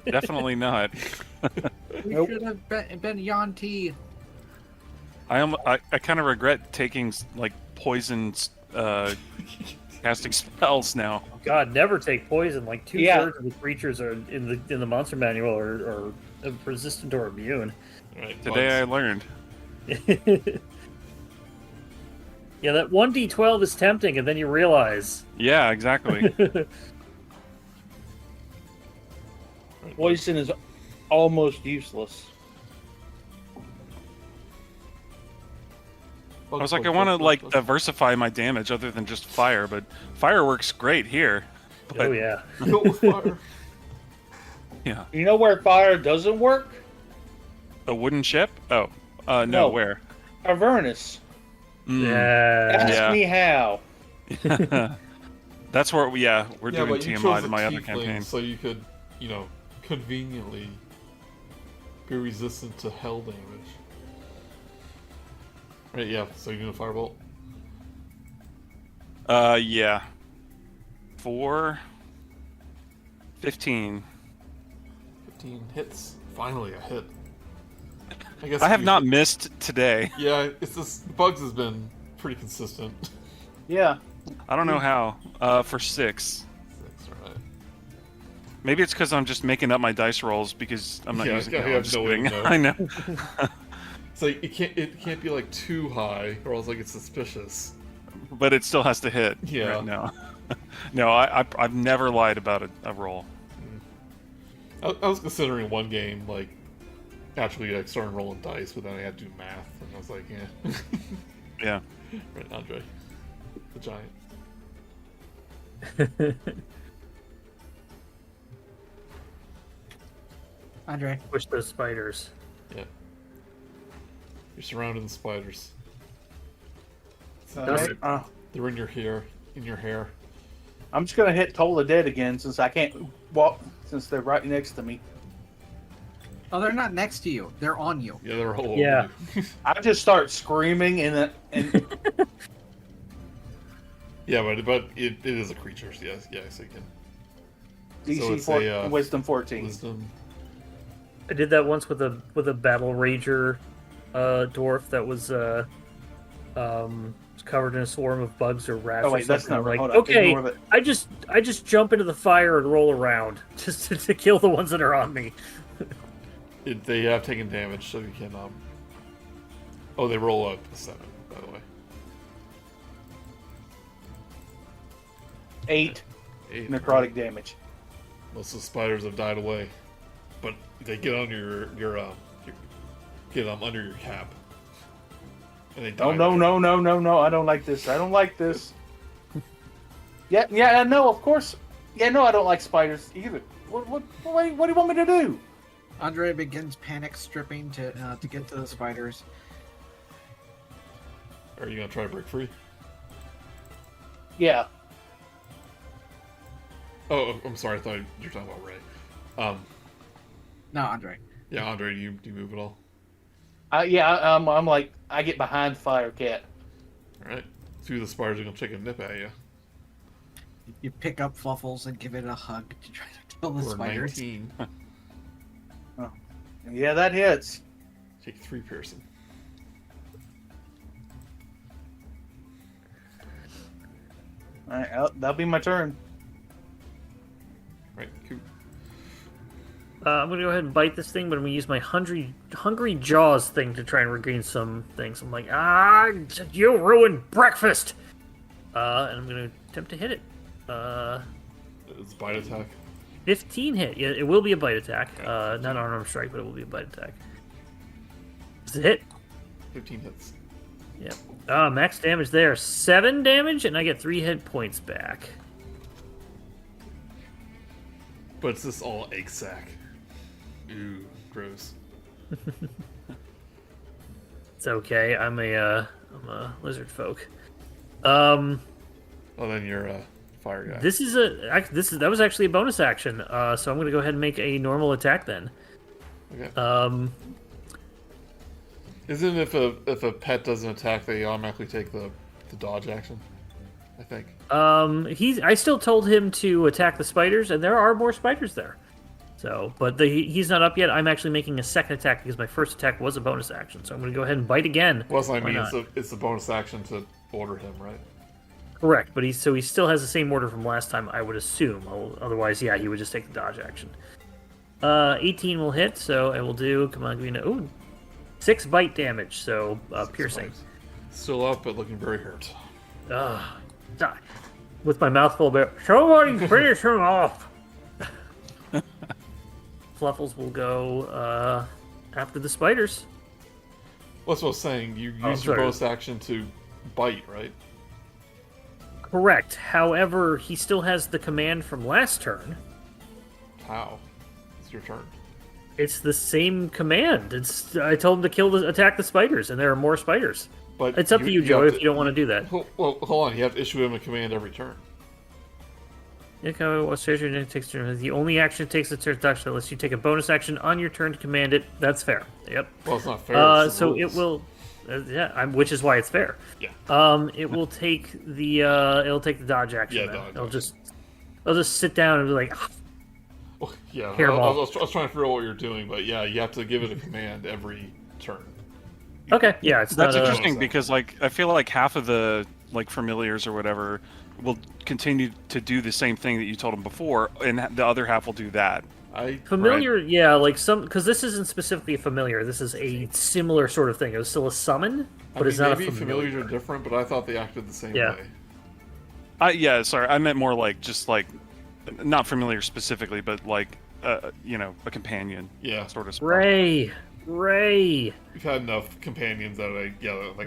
Definitely not. We Nope. should have been Yanti. I kind of regret taking like poisoned casting spells now. God, never take poison. Like 2/3 Yeah. of the creatures are in the monster manual are resistant or immune. Right, Today I bugs. learned. Yeah, that 1d12 is tempting, and then you realize. Yeah, exactly. Right, Poison is almost useless. I was like, I want to like diversify my damage other than just fire, but fire works great here. But, Oh yeah. Kill with fire. yeah. You know where fire doesn't work? A wooden ship? Oh, no, No. where? Avernus. Mm. Yeah. Ask Yeah. me how. That's where we're Yeah, doing but you TMI chose to a my other tiefling, campaign. so you could, conveniently be resistant to hell damage. Right, yeah, so you're doing a firebolt? Yeah. 4, 15. 15 hits. Finally a hit. I guess I have you- not missed today. Yeah, it's just Bugs has been pretty consistent. Yeah. I don't know how. For 6. 6, right. Maybe it's because I'm just making up my dice rolls because I'm not Yeah, using I them. I'm have just no way to kidding. know. I know. It's like it can't be like too high, or else like it's suspicious. But it still has to hit. Yeah. Right now. No, I've never lied about a roll. I was considering one game like actually like starting rolling dice, but then I had to do math, and I was like, yeah. Yeah. Right, Andre, the giant. Andre. Push those spiders. Yeah. You're surrounded in spiders. Dustin. They're in your hair. In your hair. I'm just gonna hit Toll the Dead again since I can't walk since they're right next to me. Oh, they're not next to you. They're on you. Yeah, they're all Yeah. over you. I just start screaming and Yeah, but it is a creature. So yes, so you can. DC it's 4, Wisdom 14. Wisdom. I did that once with a battle rager dwarf that was covered in a swarm of bugs or rats. Oh wait, or that's something. not right. Like, Hold on. okay, Ignore that. I just jump into the fire and roll around just to kill the ones that are on me. They have taken damage, so you can. Oh, they roll up a 7, by the way. 8 8. necrotic damage. Most of the spiders have died away, but they get on your get under your cap, and they die. Oh no! I don't like this. I don't like this. Yeah, no, of course. Yeah, no, I don't like spiders either. What do you want me to do? Andre begins panic stripping to get to the spiders. Are you gonna try to break free? Yeah. Oh, I'm sorry. I thought you were talking about Ray. No, Andre. Yeah, Andre, do you move at all? I'm like I get behind Firecat. All right. Two of the spiders are gonna take a nip at you. You pick up Fluffles and give it a hug to try to kill the For spiders. 19. Yeah, that hits. Take 3 piercing. All right, that'll be my turn. Right, cool. I'm gonna go ahead and bite this thing, but I'm gonna use my hungry jaws thing to try and regain some things. I'm like, you ruined breakfast, and I'm gonna attempt to hit it. It's a bite attack. 15 hit. Yeah, it will be a bite attack. Not an unarmed strike, but it will be a bite attack. It's a hit. 15 hits. Yep. Max damage there. 7 damage, and I get 3 hit points back. But it's this all egg sack. Ooh, gross. It's okay. I'm a lizard folk. Oh, then you're a fire guy. That was actually a bonus action. So I'm gonna go ahead and make a normal attack then. Okay. Isn't if a pet doesn't attack, they automatically take the dodge action? I think. I still told him to attack the spiders, and there are more spiders there. So, but he's not up yet. I'm actually making a second attack because my first attack was a bonus action. So I'm going to go ahead and bite again. Well, that's what I Why mean. not? It's a bonus action to order him, right? Correct, but he still has the same order from last time, I would assume. Otherwise, yeah, he would just take the dodge action. 18 will hit, so I will do. Come on, give me ooh, 6 bite damage, so piercing. Still up, but looking very hurt. Die. With my mouth full of it. Somebody finish him off. Fluffles will go after the spiders. What's what I was saying? You use your bonus action to bite, right? Correct. However, he still has the command from last turn. How? It's your turn. It's the same command. I told him to attack the spiders, and there are more spiders. But it's up to you, Joe, if you don't want to do that. Well, hold on. You have to issue him a command every turn. The only action it takes a turn to touch unless you take a bonus action on your turn to command it. That's fair. Yep. Well, it's not fair. It's so it will, which is why it's fair. Yeah. It will take the dodge action. Yeah, I'll just sit down and be like. Well, yeah. I Hairball. was trying to figure out what you're doing, but yeah, you have to give it a command every turn. Okay. Yeah, that's interesting because like I feel like half of the like familiars or whatever will continue to do the same thing that you told them before, and the other half will do that. Familiar, right? Yeah, like because this isn't specifically a familiar. This is a similar sort of thing. It was still a summon, but it's not a familiar. Maybe familiars are different, but I thought they acted the same way. Sorry, I meant more like just like not familiar specifically, but like a companion. Yeah, sort of. Ray. We've had enough companions that I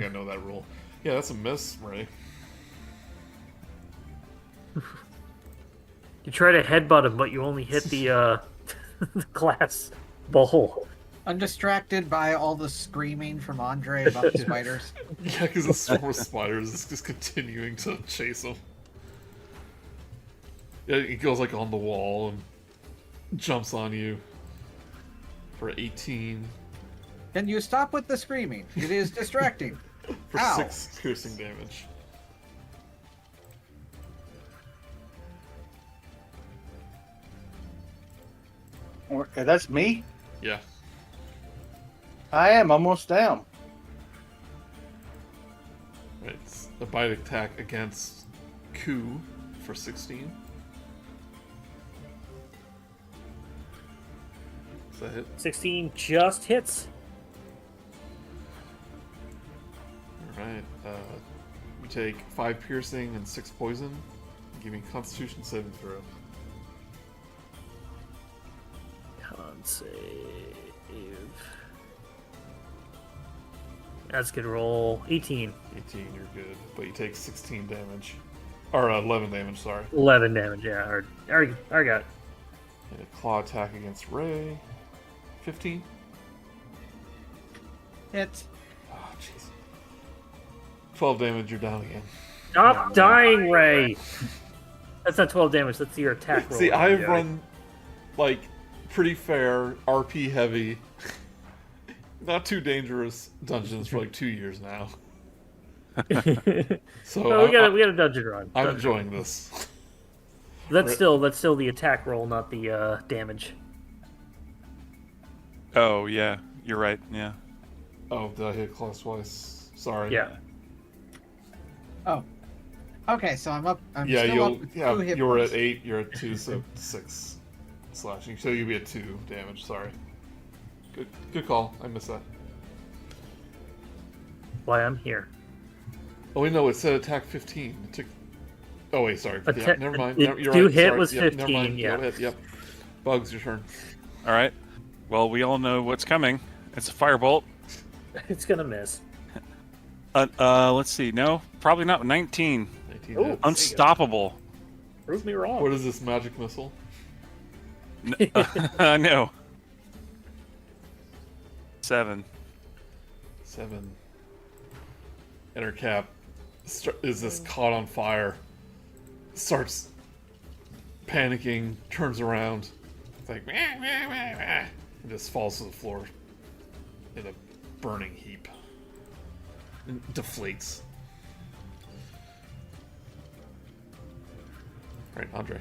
know that rule. Yeah, that's a miss, Ray. You try to headbutt him, but you only hit the glass bowl. I'm distracted by all the screaming from Andre about the spiders. Yeah, because the swarm of spiders is just continuing to chase him. Yeah, he goes like on the wall and jumps on you for 18. Can you stop with the screaming? It is distracting. For Ow. 6 piercing damage. Okay, that's me? Yeah. I am almost down. Right, it's a bite attack against Ku for 16. Does that hit? 16 just hits. Alright, you take 5 piercing and 6 poison. Give me Constitution saving throw. Con save. That's a good roll. 18. 18, you're good. But you take 16 damage. Or 11 damage, sorry. 11 damage, yeah. I got it. And a claw attack against Ray. 15. Hit. Oh, jeez. 12 damage, you're down again. Stop dying, Ray! That's not 12 damage, that's your attack roll. See, I've run, like, pretty fair, RP heavy, not too dangerous dungeons for like 2 years now. So we got a dungeon run. I'm enjoying this. That's still the attack roll, not the damage. Oh yeah, you're right. Yeah. Oh, did I hit class twice? Sorry. Yeah. Oh. Okay, so I'm up. I'm Yeah, still up with 2 hit you were points. at 8. You're at 2, so 6 slashing. So you'll be at 2 damage. Sorry. Good call. I missed that. Why I'm here. Oh wait, no, it said attack 15. It took. Oh wait, sorry. Yeah, never mind. It You're do right. hit Sorry. was Yep, 15. Never mind. Yeah. Go ahead. Yep. Bugs, your turn. All right. Well, we all know what's coming. It's a firebolt. It's gonna miss. Let's see. No, probably not. 19. 19 Ooh. hits. Unstoppable. Prove me wrong. What is this magic missile? No. 7. 7. And her cap is this caught on fire. Starts panicking, turns around. It's like, and just falls to the floor in a burning heap. And deflates. Right, Andre.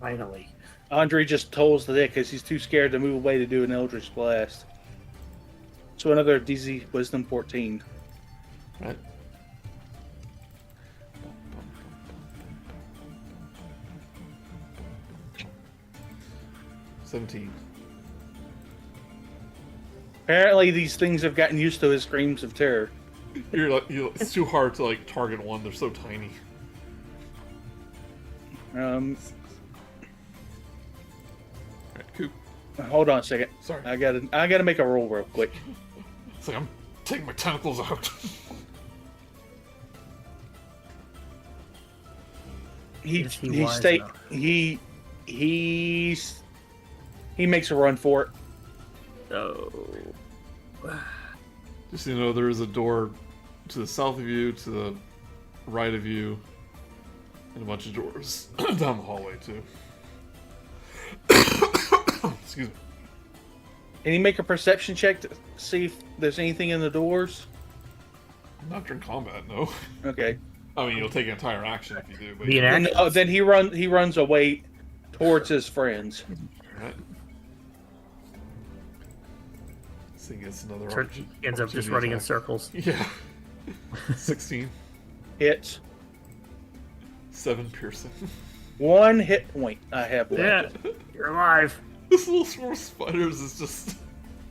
Finally. Andre just tolls the deck because he's too scared to move away to do an Eldritch Blast. So another DC Wisdom 14. Right. 17. Apparently, these things have gotten used to his screams of terror. It's too hard to like target one. They're so tiny. Um, Alright, Coop. hold on a second. Sorry. I gotta make a roll real quick. It's like I'm taking my tentacles out. Is he wise enough? He makes a run for it. Oh. Just so you know, there is a door to the south of you, to the right of you, and a bunch of doors down the hallway too. Excuse me. Can you make a perception check to see if there's anything in the doors? Not during combat, no. Okay. I mean, you'll take an entire action if you do, but Be an action. Oh, then he runs away towards his friends. Alright. This thing gets another Ends up just running in circles. Yeah. 16. Hits. 7 piercing. 1 hit point I have left. Yeah, you're alive. This little swarm of spiders is just...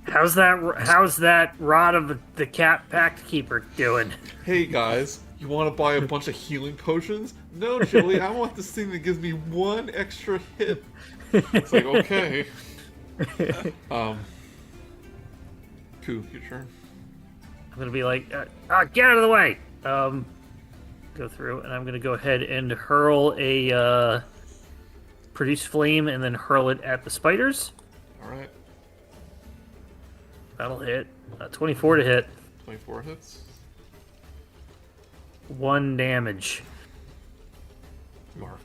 How's that rod of the cat pact keeper doing? Hey guys, you want to buy a bunch of healing potions? No, Joey, I want this thing that gives me 1 extra hit. It's like, okay. Cool, your turn. I'm gonna be like, get out of the way. Go through, and I'm gonna go ahead and hurl a produce flame, and then hurl it at the spiders. Alright, That'll hit. 24 to hit. 24 hits. 1 damage. Mark.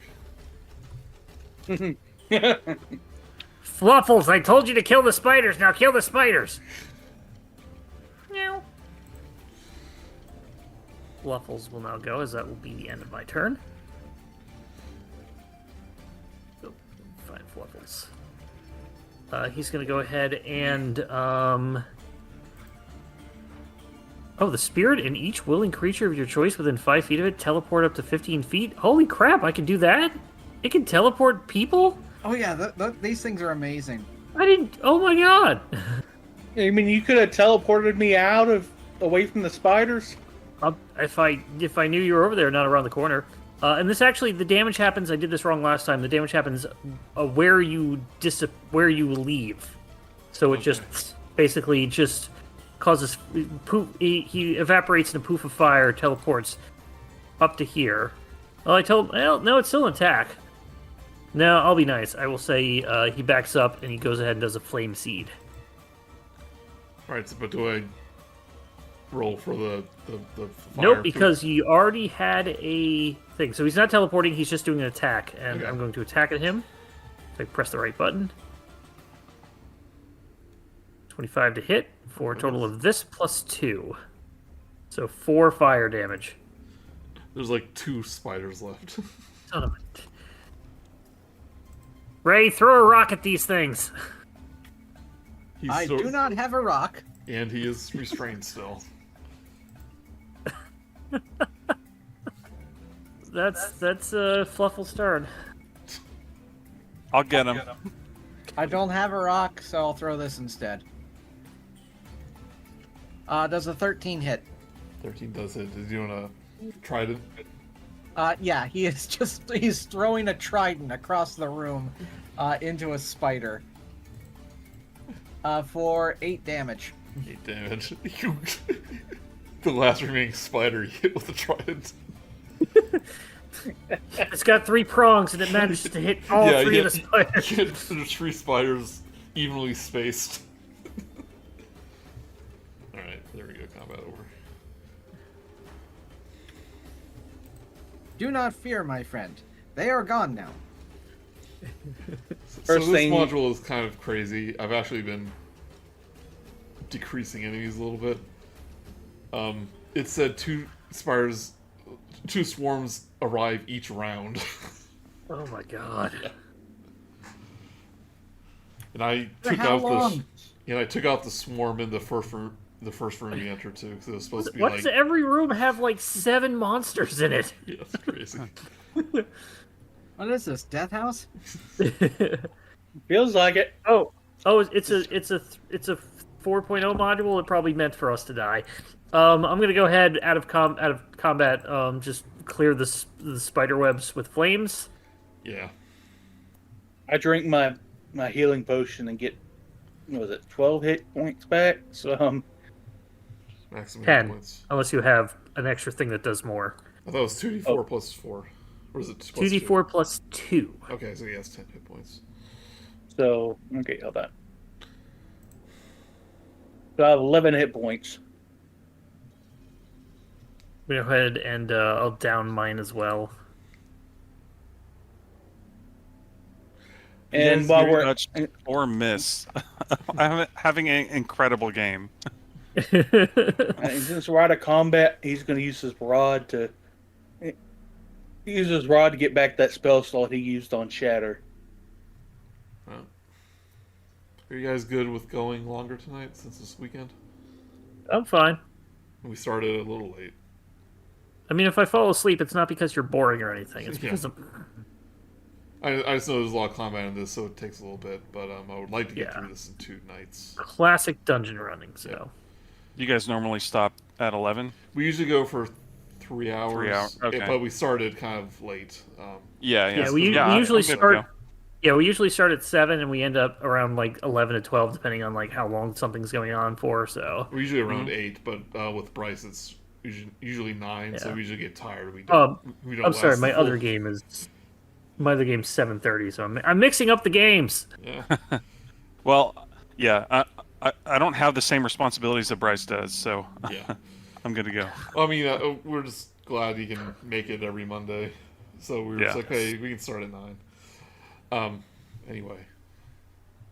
Fluffles, I told you to kill the spiders. Now kill the spiders. Meow. Fluffles will now go, as that will be the end of my turn. So, find Fluffles. He's going to go ahead and... Oh, the spirit and each willing creature of your choice within 5 feet of it teleport up to 15 feet? Holy crap, I can do that? It can teleport people? Oh yeah, these things are amazing. I didn't... Oh my god! I mean, you could have teleported me away from the spiders. If I knew you were over there, not around the corner. And this actually, the damage happens. I did this wrong last time. The damage happens where you leave. So it just basically just causes poof. He evaporates in a poof of fire, teleports up to here. Well, no, it's still an attack. No, I'll be nice. I will say he backs up and he goes ahead and does a flame seed. Alright, so, but do I roll for the fire? Nope, because he already had a thing. So he's not teleporting, he's just doing an attack. And Okay. I'm going to attack at him. If I press the right button. 25 to hit for a total of this plus 2. So 4 fire damage. There's like 2 spiders left. Son of a... Ray, throw a rock at these things. I do not have a rock. And he is restrained still. That's Fluffle's turn. I'll get him. I don't have a rock, so I'll throw this instead. Does a 13 hit? 13 does it. Is he doing a trident? Yeah, he's throwing a trident across the room into a spider. For 8 damage. 8 damage. The last remaining spider you hit with a trident. It's got 3 prongs and it managed to hit all 3 of the spiders. There's 3 spiders evenly spaced. Alright, there we go. Combat over. Do not fear, my friend. They are gone now. So First this thing- module is kind of crazy. I've actually been decreasing enemies a little bit. It said 2 swarms arrive each round. Oh my god. And I For took how out long? I took out the swarm in the first room we entered too, because it was supposed to be Why like does every room have like 7 monsters in it? yeah, it's crazy. What is this, Death House? Feels like it. Oh, it's a 4.0 module. It probably meant for us to die. I'm gonna go ahead out of combat. Just clear the spider webs with flames. Yeah. I drink my healing potion and get, what was it, 12 hit points back? So, Maximum 10, points. unless you have an extra thing that does more. I thought it was 2d4 plus 4. Or is it plus 2d4 plus 2. Okay, so he has 10 hit points. so okay, hold on. So I have 11 hit points. Go ahead and I'll down mine as well. And while Very we're much or miss. I'm having an incredible game. and since we're out of combat, he's going to use his rod to get back that spell slot he used on Shatter. Are you guys good with going longer tonight since this weekend? I'm fine. We started a little late. I mean, if I fall asleep, it's not because you're boring or anything. It's because I just know there's a lot of combat in this, so it takes a little bit. But I would like to get Yeah. through this in 2 nights. classic dungeon running. So. Yeah. You guys normally stop at 11? We usually go for 3 hours. 3 hours, okay. But we started kind of late. Yeah. We I'm usually good to start. go. Yeah, we usually start at 7, and we end up around like 11 to 12, depending on like how long something's going on for. So. We're usually around 8, but with Bryce, it's usually 9. So Yeah. we usually get tired. We don't. I'm sorry, last my the full- other game is. My other game's 7:30, so I'm mixing up the games. Yeah. Well, yeah, I don't have the same responsibilities that Bryce does, so Yeah. I'm good to go. I mean, we're just glad he can make it every Monday. So we were just Yeah. like, hey, we can start at 9. Anyway,